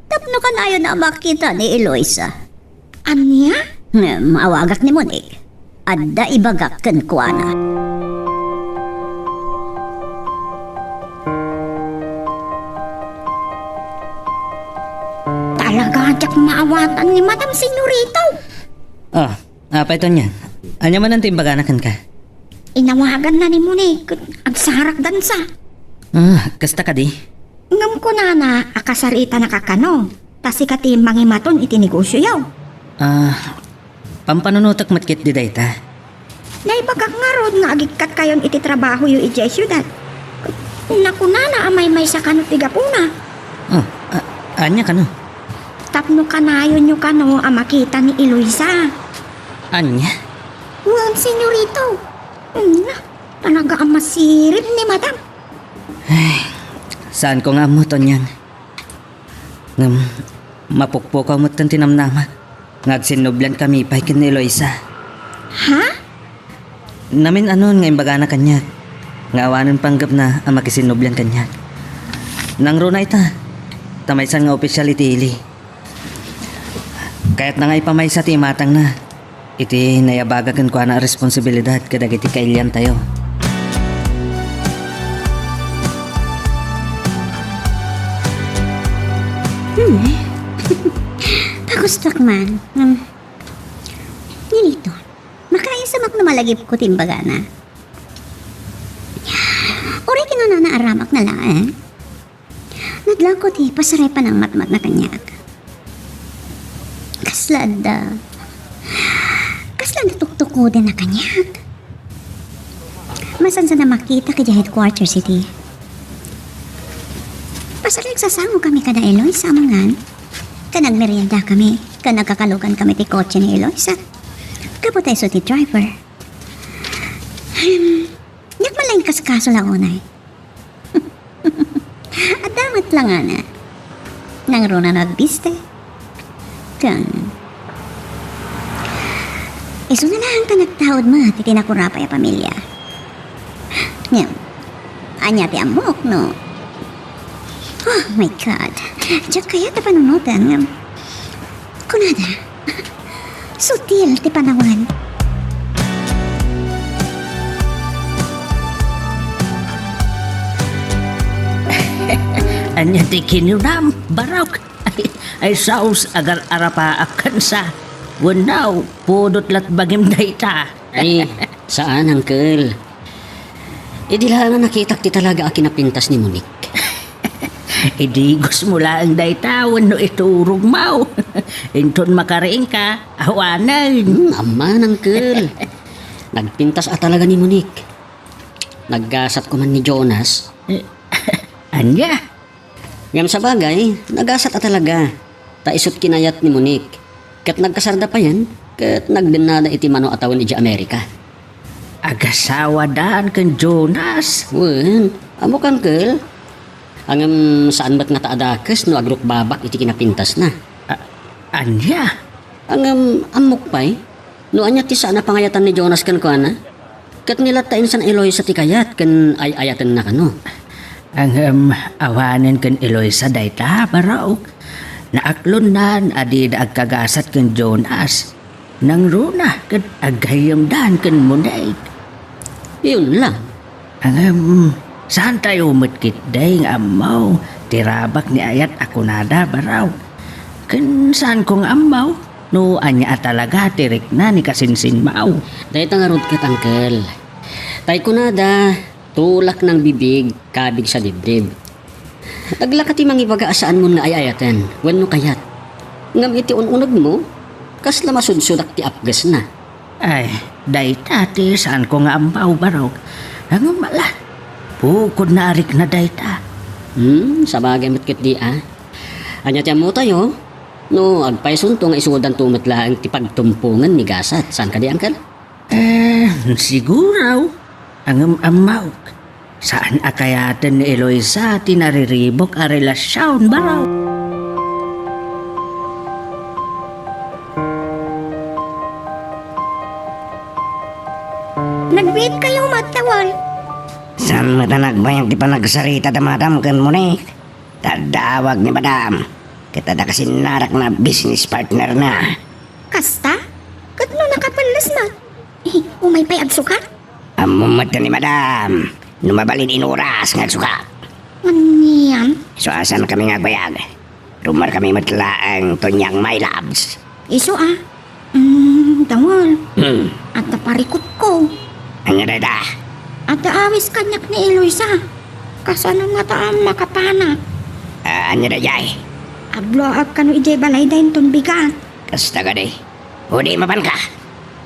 Tapno kan ayon na makita ni Eloisa. Ano niya? Awagak ni Monique. Adda ibagak ken kuana. Talaga adyak maawatan ni Madam Senyorito. Oh, apa ito niya? Anya man ang timbaganakan ka? Inawagan na ni Monique. Agsarak dansa. Kasta ka di? Ngam ko na akasarita na kakano. Tasi kati mangimaton iti negosyo yaw. Pampanunutak matkit di dayta. Naibagak nga rod nga agitkat kayon iti trabaho yu iti syudad. Naku na amay may sa kano tigapuna. Anya ka no? Tapno kanayon yu kano makita ni Eloisa. Anya? Wan, senyorito. Talaga ang masirip ni madam. Saan ko nga mo, Tonyang? Mapukpukaw mo itong tinamnama. Ngagsinublan kami pa kin ni Eloisa. Ha? Namin anon nga imbaga na kanya. Ngawanan panggap na ang makisinublan kanya. Nang runa ita, tamaysan nga opisyal iti ili. Kaya't na nga ipamay sa timatang na. Iti nayabagagan ko na responsibilidad kadag iti kailyan tayo. Pagustok man. Nilito. Makaisamak na malagip ko timbaga na. Uri kinuna na aramak na lang Nadlang ko ti pasaray pa ng matmat na kanyak. Kaslada tuktok ko din na kanyak. Masan sa na makita kaya headquarter city. Pasalig sasango kami kada Eloisa mangan. Kanagmerienda kami. Kanagkakalugan kami ti kotse ni Eloisa. Kaputay so ti driver. Nyak malaing kaskaso lang unay. At damat lang ana. Nang runa nagbiste. Iso na lang ka nagtawad mo ti tinakurapay a pamilya. Anya ti amok no. Oh my God. Diyak kaya ti panunutan. Kunada. Sutil ti panawan. Anya ti kinuram, barok. Ay saus agar arapa akan sa. Wanaw, pudot lat bagim dayta. Ay, saan, Uncle? Di lang nakita ti talaga akinapintas ni Monique. Idi gusto mo lang dayta, wano iturog mau. Inton makaraing ka, awanan. Aman, Uncle. Nagpintas talaga ni Monique. Naggasat ko man ni Jonas. Anya? Ngam sa bagay, nagasat talaga. Taisot kinayat ni Monique. Kat nagkasarda pa yan, kat nagdenada iti mano atawan iti Amerika. Agasawa daan kan Jonas. Wen, amo kan kel. Angam saan ba't nga taadakas no agrok babak iti kinapintas na? Anya? Angam amok pa'y? No anya ti saan na pangayatan ni Jonas kan ko na? Kat nilatain san Eloisa ti kayat kan ay-ayatan na kano. Ang awanen kan Eloisa dayta baraok. Naaklon nan adi da agkagasat kan Jonas. Nang runa kan agayamdan kan munay. Yun lang. Ang saan tayo umatkit day nga amaw. Tirabak ni ayat ako nada baraw. Kan saan kong amaw? No anya talaga tirik na ni kasinsin maaw. Dahil tangarod kat angkel. Tay ko nada, tulak ng bibig, kabig sa dibdib. Naglakati mangibagasaan mo na ayayatan, when no kayat. Ngam iti ununag mo, kas na masudsudak ti apgas na. Ay, day tati saan ko nga amaw baraw. Ang mala, bukod na arik na day ta. Sabagay matkit di ah. Anya tiyan mo tayo, no agpaisunto nga isudan tumatla ang tipagtumpungan ni Gasat. Saan ka di angkel? Siguraw. Ang amaw. Saan akayatan ni Eloisa tinariribok a relasyon baraw? Nag-read kayo matawal. Saan matanag ba yung tipanagsarita da madam kan mo ni? Tadawag ni madam. Kita da kasi narak na business partner na. Kasta? Kat no nakapalas na. Umay pa'y agsuka? Amumat ka ni madam. Numabalin inuras nga suka. Maniyan? So asan kami nga bayag? Rumar kami matlaang tonyang my loves. Iso tawal. At naparikot ko. Anya da? At awis kanyak ni Eloisa. Kasano nga taam makapanak. Anya da jay? Abloag ka no ijay balay dahin ton bigat. Kasta ka di. Hudi mapan ka.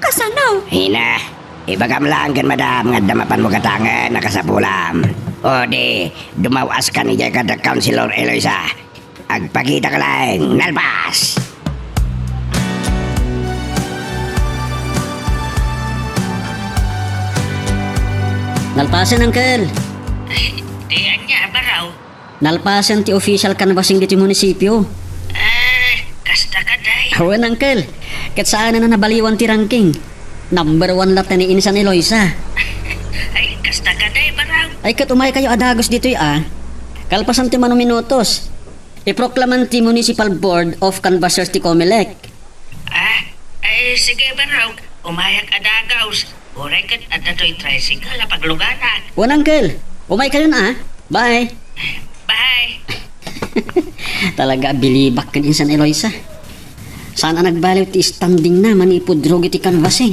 Kasano? Hina. Ibagam lang kan madam nga damapan mo katangan nakasapulam. O di, dumawas ka ni jay kada Councilor Eloisa. Agpakita ka lang, nalpas! Nalpasan, Uncle. Diyan niya baraw. Nalpasan ti official canvassing diti munisipyo. Kasta ka day. Awan, Uncle. Kat saan na nabaliwan ti ranking. Number 1 lat na ni Insan Eloisa. Ay, kasta ka day baraw. Ay, kat umay kayo adagos dito'y Kalpasan ti mano minutos. Iproklaman ti Municipal Board of Canvassers ti Comelec. Ay, sige baraw. Umayag adagaws. Uray kat at nato'y tricycle na pagluganan. Wan, Uncle. Umay kayo na Bye. Bye. Talaga bilibak kan Insan Eloisa. Sana nagbaliw ti standing na manipudrog iti canvassing.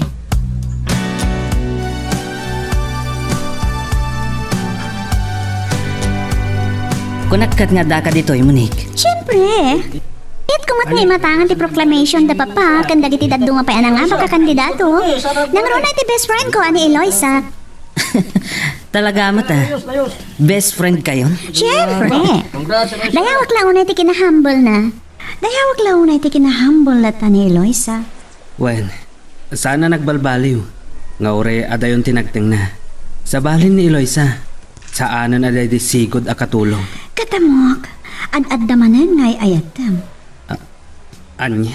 Kunatkat nga da ka dito, Monique. Siyempre. It kumat ni matangan ti proclamation da papa kan dagiti daddo nga pa nga makakandidato. Nangruna ti best friend ko ani Eloisa. Talaga mata. Best friend kayo? Siyempre. Dayawak lang unay ti kinahumble na. Dayawak lang unay ti kinahumble na ta ni Eloisa. Wen, sana nagbalbaliw. Nga ure adayon tinagting na. Sa balin ni Eloisa, saanan aday di sigod a katulong. Katamok, ad-addamanan ngay ayatam. Anya?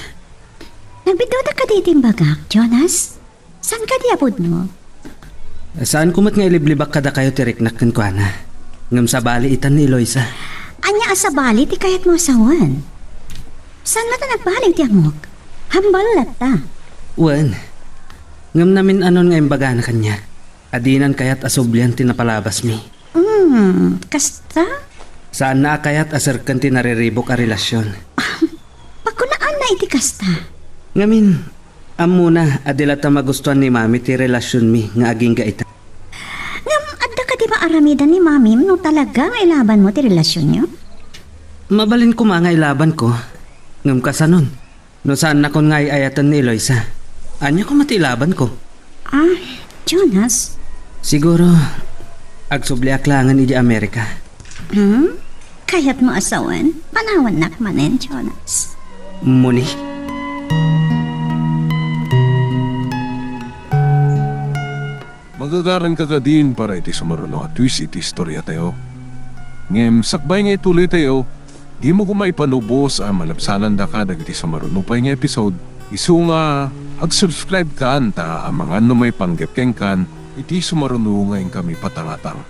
Nagbiduda ka diting bagak, Jonas? San ka diapod mo? Saan kumat nga iliblibak kada kayo tiriknak kan kwa na? Ngam sa bali itan ni Eloisa. Anya asabali ti kayat mo asawan. Saan na ta nagbalik ti amok? Hambal lata. Wen, ngam namin anon nga imbaga na kanya. Adinan kayat asublian tinapalabas mi. Kasta? Saan na kayat asarkan tinariribok a relasyon. Pakunaan na iti kasta. Ngamin, amuna adila ta magustuhan ni mami ti relasyon mi nga aging gaita. Ngam, adda ka di ba aramidan ni mami no talaga nga ilaban mo ti relasyon nyo? Mabalin ko mga ilaban ko. Ngam kasanon, no saan na kon nga ayatan ni Eloisa. Anya ko matilaban ko. Jonas? Siguro, agsubliak langan iji Amerika. Kayat mo asawan? Panawan nakmanen, Jonas. Muni? Magagaran ka din para iti sumaruno at twist iti istorya tayo. Ngem sakbay nga ituloy tayo, di mo kumay panubos ang malabsanan da ka dagiti sa marunupay nga episode. Isu nga ag-subscribe ka ta ang mga may panggapkeng kan iti sumarunungayin kami patangatang.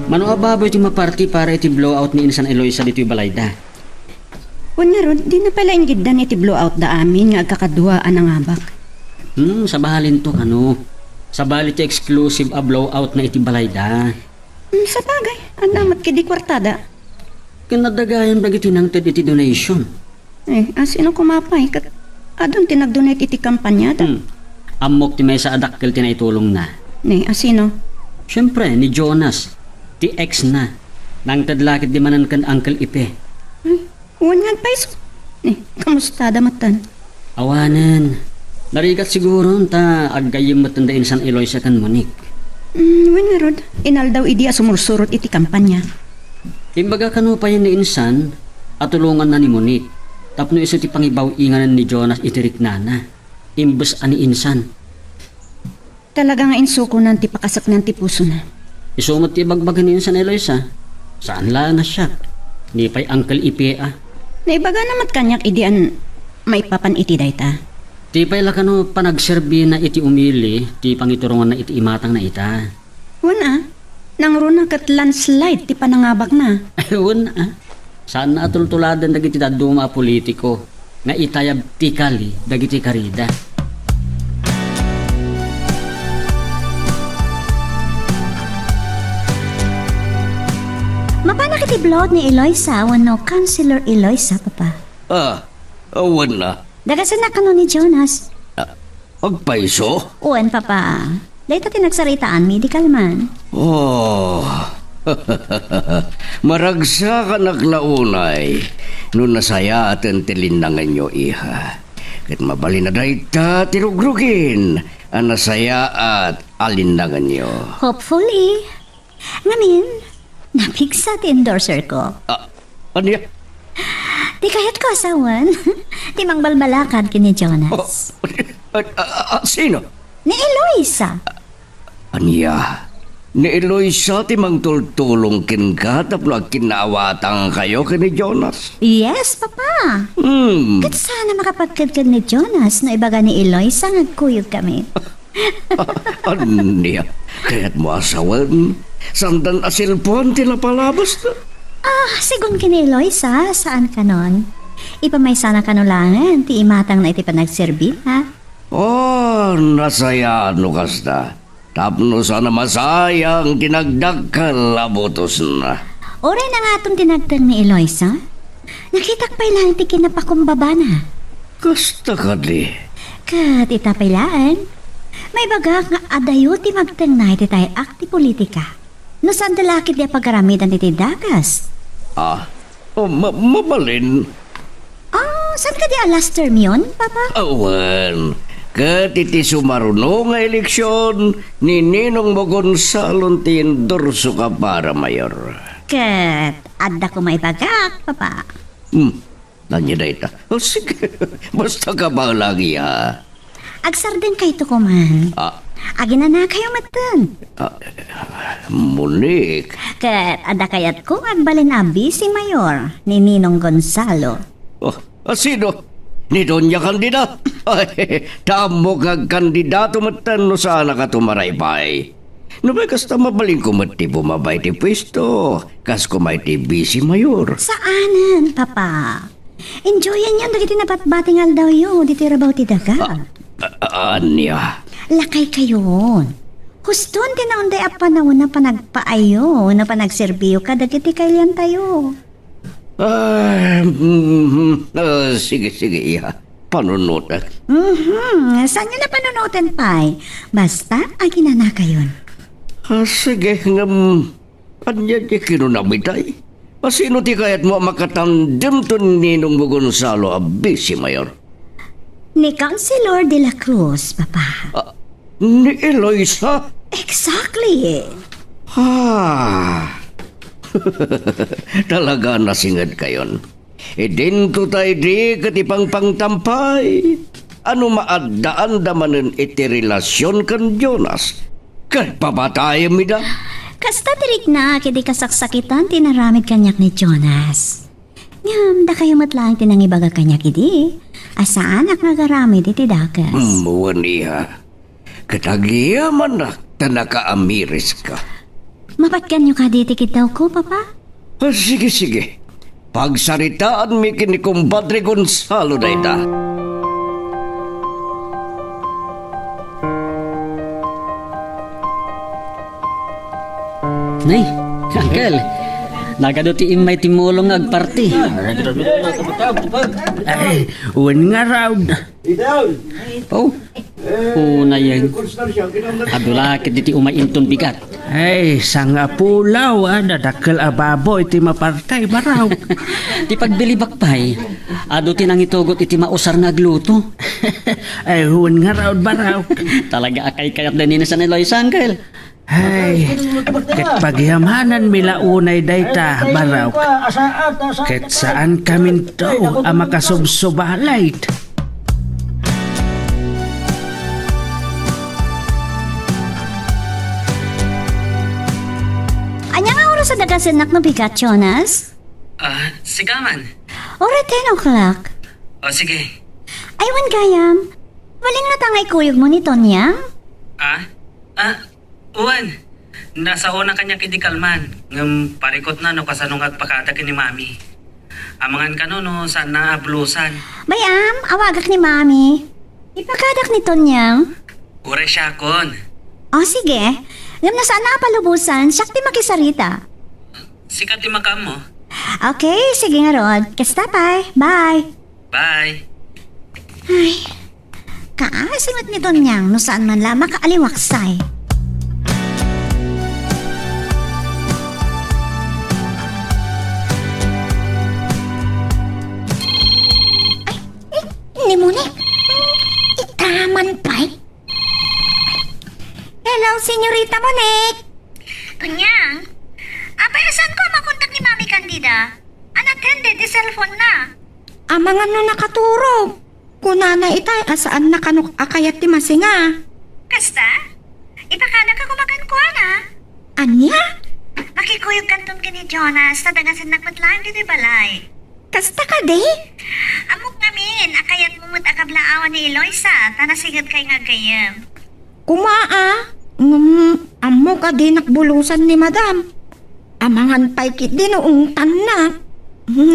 Mano ababoy ti maparty para iti blowout ni Insan Eloisa dito balayda. Wan nga ron, di na pala inggidan iti blowout da amin nga agkakaduaan ang abak. Sa bahalin to kano. Sa bali ti exclusive a blowout na iti balayda. Sa bagay, ang damat kidi kwartada. Kanadagayan dagiti nang ted iti donation. Sino kumapay? Adon tinag-donate iti kampanya da. Amok ti may sa adakkel tinaitulong na. Sino? Siyempre, ni Jonas. Ti ex na. Nang tadlakit di manan kan Uncle Ipe. 100 peso. Kamusta damatan? Awanan. Narigat siguro ta aggayim matanda Insan Eloisa kan Monique. Wan nga rod, inal daw idi sumursurot iti kampanya. Imbaga kano pa yan ni Insan at tulungan na ni Monique. Tapno iso ti pangibaw inganan ni Jonas itirik nana. Imbes ani Insan. Talaga nga insuko nan ti pakasak nan ti puso na. Isumot ti bagbagan ni Insan Eloisa. Saan lang na siya? Ni pa'y Uncle Ipe Naibaga namat kanyak idian may papan iti dayta. Ti pa'y lakano panagserbi na iti umili, ti pangiturungan na iti imatang na ita. Wana, nang runa kat landslide ti panangabak na. Wana, saan na atultuladan dagiti daduma politiko nga itayab tikali dagiti karida. Mapana kiti blog ni Eloisa wano Councilor Eloisa, papa. Awan na. Dagasan na kano ni Jonas. Agpaiso? Uwan, papa. Dahito tinagsaritaan, medical man. Maragsa ka naklaunay. Nung nasaya at ang tilinangan nyo, iha. Kat mabali na dahita tirugrugin. Ang nasaya at alinangan nyo. Hopefully. Ngamin, napigsa ti endorser ko. Ano yan? Di kayat ko asawan. Di mang balbalakad kini Jonas. Sino? Ni Eloisa. Anya? Ni Eloisa ti mang tultulong kin ka tapno kinaawatang kayo kini Jonas? Yes, papa. Kat sana makapagkad ni Jonas na ibaga ni Eloisa nagkuyog kami. Anya? Kaya't mo asawan? Sandan asilpon tinapalabas na? Sigun kini Eloisa, saan ka nun? Ipamay sana kanulangan, ti imatang na iti panagserbi, ha? Nasaya no kasta. Tapno sana masayang tinagdagkal abutos na. Oray na nga itong tinagtang ni Eloisa. Nakitakpay lang ti kinapakumbaba na. Kasta ka di? Kat itapaylaan. May baga nga adayo ti magtang na iti tayo akti politika. No saan dalakit di pagkaramidan iti dagas? Mabalin. Saan ka di alas term yun, papa? Awan. Kat iti sumaruno nga eleksyon ni Ninong mo Gonzalo ti endorso ka para mayor. Kat, adda ko may bagak, papa. Nanya na ita. Sige, basta ka ba lagi ha? Agsarden kayo to ko man. Agina na kayo matan. Monique. Kat, adda kayat ko agbalin abi si Mayor ni Ninong Gonzalo. Sino? Ni Doña Candida? Ay, tamo kag kandidato matan no sana ka tumaraypay. No ba kasta mabaling ko mati bumabay ti pwesto. Kas kumay ti busy mayor. Saanan, papa? Enjoyan yan dagiti napatbating aldaw yun. Diti rabaw ti daga. Anya? Lakay kayon. Huston tinaunday a panahon na panagpaayo na panagserbiyo ka dagiti kailan tayo. Sige, iya. Panunutan. Saan nyo na panunutan, pay? Basta, agina na kayon. Sige, anya di kinunamitay. Sino ti kayat mo makatandem to Ninong mo Gonzalo abisi, Mayor? Ni Councilor de la Cruz, papa. Ni Eloisa? Exactly. Talaga nasingad kayon. Din ko tayo di katipang pangtampay. Ano maaddaan damanin iti relasyon kan Jonas? Kahit papatayan mi da? Kasta tirik na, kidi kasaksakitan, tinaramid kanyak ni Jonas. Ngam, da kayo matlang tinangibaga kanyak idi. Asaan ak nagaramid iti dakas? Buwan niya. Katagiyaman na, tanaka-amiris ka. Mapatkan nyo ka diti kitaw ko, papa? Sige. Pagsaritaan mi kini kumpadre Gonzalo na ita. Nay, Uncle. Nagaduti imay timulong agparti. Ay, uwan nga raw. Oh, una yan. Adulakit diti umaintong bigat. Ay, sang apulaw, nadakal ababo iti mapartay baraw. Di pagbili bakpay, aduti nang itugot iti mausar nga agluto. Ay, uwan nga raw baraw. Talaga akay kayat din sa ni Loisa, Uncle. Ay, ket pagyamanan mila unay dayta baraw. Ket saan kami daw ang makasubsubalay. Anya nga oras sa dagasenak no bigat, Jonas? Sigaman. Ora 10 o'clock. O sige. Aywan gayam. Waling natangay kuyog mo ni Tonyang? Uwan. Nasa una kanya kiti kalman. Ngam parikot na no kasanong agpakatak ni mami. Amangan ka no saan na ablusan. Bayam, awagak ni Mami. Ipakadak ni Tonyang. Ure siya kon. O sige. Ngam na saan na palubusan, siyak ti makisarita. Sikat ti makam mo. Okay, sige nga Rod. Kastapay. Bye. Bye. Ay, kaasimot ni Tonyang no saan man la makaaliwaksay. Ni Monik, itaman pa eh. Hello, Senyorita Monik. Tunyang, abay saan ko makontak ni Mami Candida? Unattended, di cellphone na. Amangan no nakaturog. Kunana itay, asaan nakanok akayat ti masinga. Kasta? Ipakada ka kumakan ko na. Anya? Makikuyog kanton ka ni Jonas, tadagasan nakmatlaan dito balay. Kasta ka di? Amok namin, akayat mumut akablaawan ni Eloisa, tanasigat kay nga gayam. Kumaa. Amo ka di nakbulusan ni Madam. Amangan pa'y kit di noong tanak.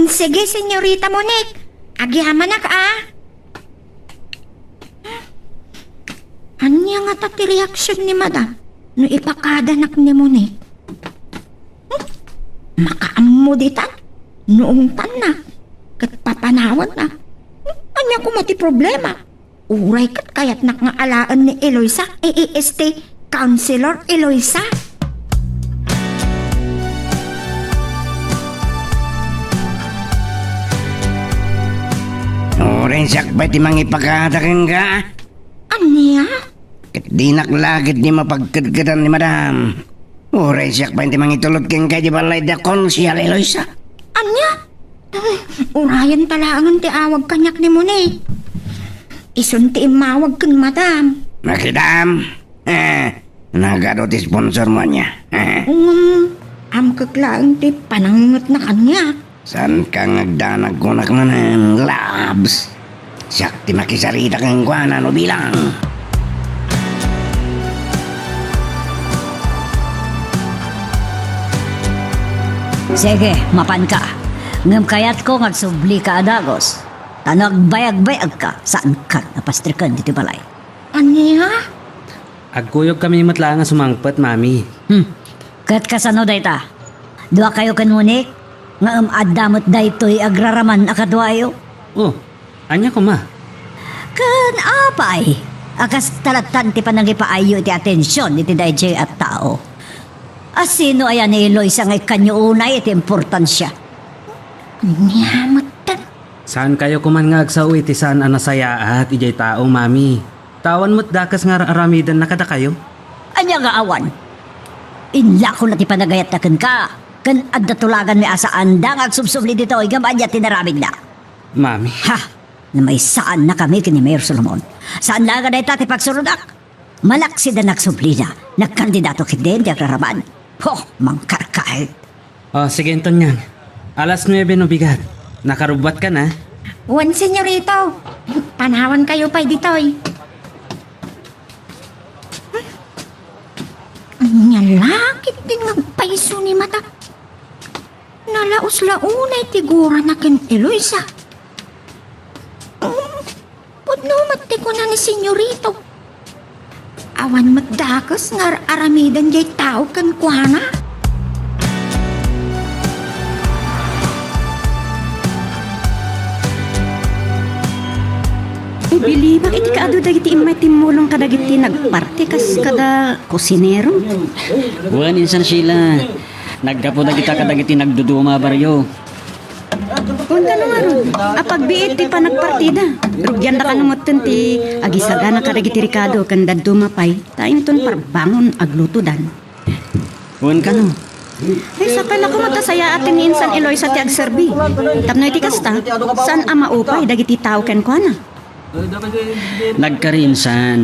Sige, Senyorita Monik. Agyaman na ka Anya nga tati reaksyon ni Madam no ipakadanak ni Monik. Makaammo di tan. Noong tanak. Kat papanawan na. Anya ko mati problema. Uray kat kayat nak nga alaan ni Eloisa. AAST Counselor Eloisa. Oren siyak ba ti mangipakadakin ka? Anya? Kat di naklagit ni mapagkadkadan ni Madam. Oren siyak ba ti mangitulot ken ka di balay da konsyal Eloisa? Anya? Urayan talangan ti awag kanyak ni Monik. Isun ti imawag kan Madam. Nakidam. Nagado ti sponsor mo niya. Am kaklaan ti panangot na kanya. San ka ngagdanag ko nakmanan, labs? Siyak ti makisarita kang kuana no bilang. Sige, mapan ka. Ngam kayat ko ngagsubli ka adagos. Tanag bayag-bayag ka, saan ka napastrikan dito balay. Anya? Agkuyog kami matlangan sumangpat, Mami. Kat kasano dayta? Dua kayo kanunik? Nga adamot daytoy agraraman akadwayo? Oh, anya ko ma? Kan apay? Akas talatan ti panagipaayo iti atensyon iti dayjay at tao. Asino ayan ni Eloisa ngay kanyo unay iti importansya? Nyamat. Saan kayo kuman nga agsaw iti saan anasaya at ijay tao, Mami? Tawan mo't dakas nga aramidan na kada kayo? Anya nga awan? Inla ko na ti panagayat na ka. Kan adda tulagan mi asa anda nga agsubsubli dito igam anya tinaramig na. Mami. Ha? Na may saan na kami kini Mayor Solomon. Saan laga na itati pagsurudak? Malaksi na nagsubli na. Nagkandidato kit din di agraraman. Mangkarkal. Sige, Antonyang. Alas 9 no bigat. Nakarubat ka na. Wan, senyorito. Panawan kayo pa ditoy. Nyalakit din magpaiso ni mata. Nalaos-launay tigura na ken Eloisa. Pudno mati ko na ni senyorito. Awan magdakas ngar aramidan jay tao kan kuana. Biliba iti kaado dagiti imay timulong kadagiti nagparte kas kada kusinero. Wan insan sila. Nagkapo na kita kadagiti nagduduma baryo. Kung gano'n nga ron, apagbiit ti pa nagpartida. Rugyan da ka namutin ti agisaga na kadagiti Ricardo kan dadumapay. Taing ton parbangon aglutudan. Wan ka no. Ay sa pala ko matasaya atin ni Insan Eloisa ti agserbi. Tapno iti kasta, saan ang maupay dagiti tao ken kuana? Nagkarinsan.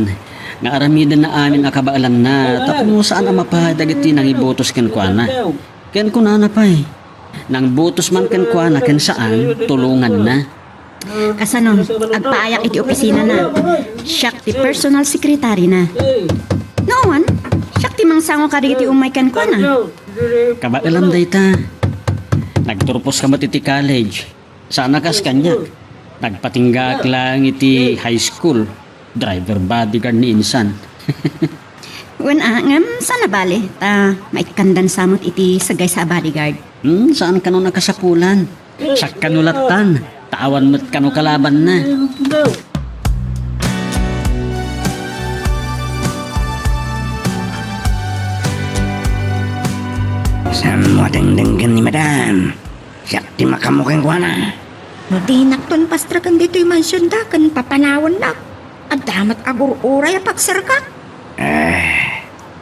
Nga aramidan na amin akabaalan na. Tapno saan ang mapahad dagiti nang ibotos ken kuana. Ken kunana pa eh. Nang butos man ken kuana ken saan tulungan na. Kasanon, agpaayak iti opisina na. Siyak ti personal secretary na. Noon, siyak ti mangsango kadagiti umay ken kuana. Kabaalam dayta. Nagturpos ka matiti college. Sana kas kanya. Nagpatinggak lang iti high school. Driver bodyguard ni Insan. Wen ngam sana bali ta maikandan samot iti sagay sa bodyguard. Saan ka no nakasapulan? Sak kanulatan. Tawan mo't kano kalaban na. Saan mo dengdenggan ni madam? Siyak ti makamukeng ko na. No di nakton pastrakan dito'y mansyon da kan papanawan na. At damat agur-uray pagsarka.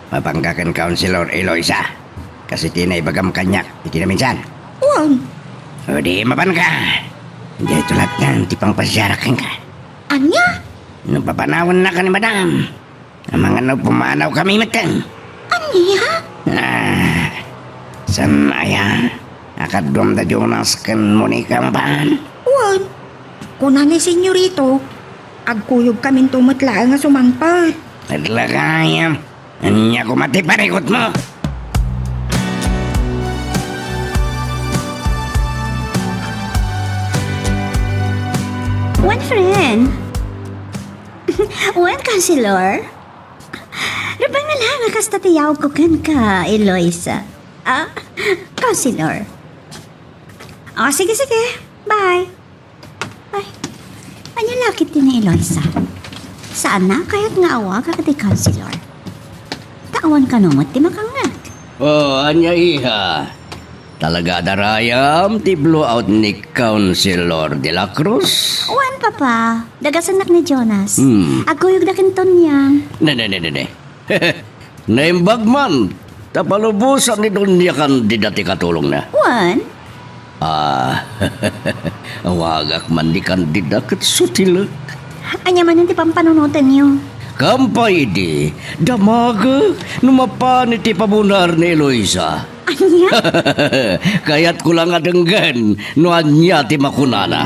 Mapanggakan Councilor Eloisa. Kasi tinay bagam kanyak, iti na minsan. Uwan. O di mapan ka. Hindi tulad kan, tipang pasyarakan ka. Anya? Nung papanawan na ka ni madam. Ang mga pumanaw kami matan. Anya? San aya? Akadom da Jonas kan Monica mapaan. Uwan. Kuna ni senyorito, agkuyog kaming tumatla nga sumangpal. Naglagayam. Anya ko mati parikot mo. One friend. One Councilor. Rabang na lang nakastatiyaw ko kan ka, Eloisa. Councilor. Sige. Bye. Ay, ano lakit din ni Eloisa? Saan na kaya't nga awa ka kati Councilor? Tawan ka numot ti makangat. Anya iha. Talaga darayam ti blowout ni Councilor de la Cruz. Wan papa, dagasanak ni Jonas. Aguyog na kinton niya. Ne. Naimbag man. Tapalubusan ni Donya kandidati katulong na. Wan? Wagak man di kandidat kat sutilak. Anya man ti pampanunutan niyo. Kampay di, damaga, numapan iti pabunar ni Eloisa. Anya? Kaya't ko lang adenggan, no anya ti makunana.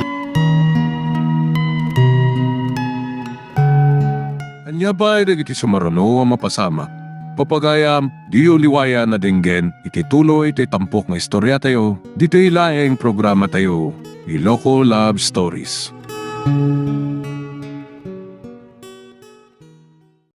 Anya ba ay iti sumarano ang mapasama? Papagayam, diyo liwaya na denggen, iti tuloy iti tampok nga istorya tayo, dito ilaing programa tayo, Iloko Love Stories.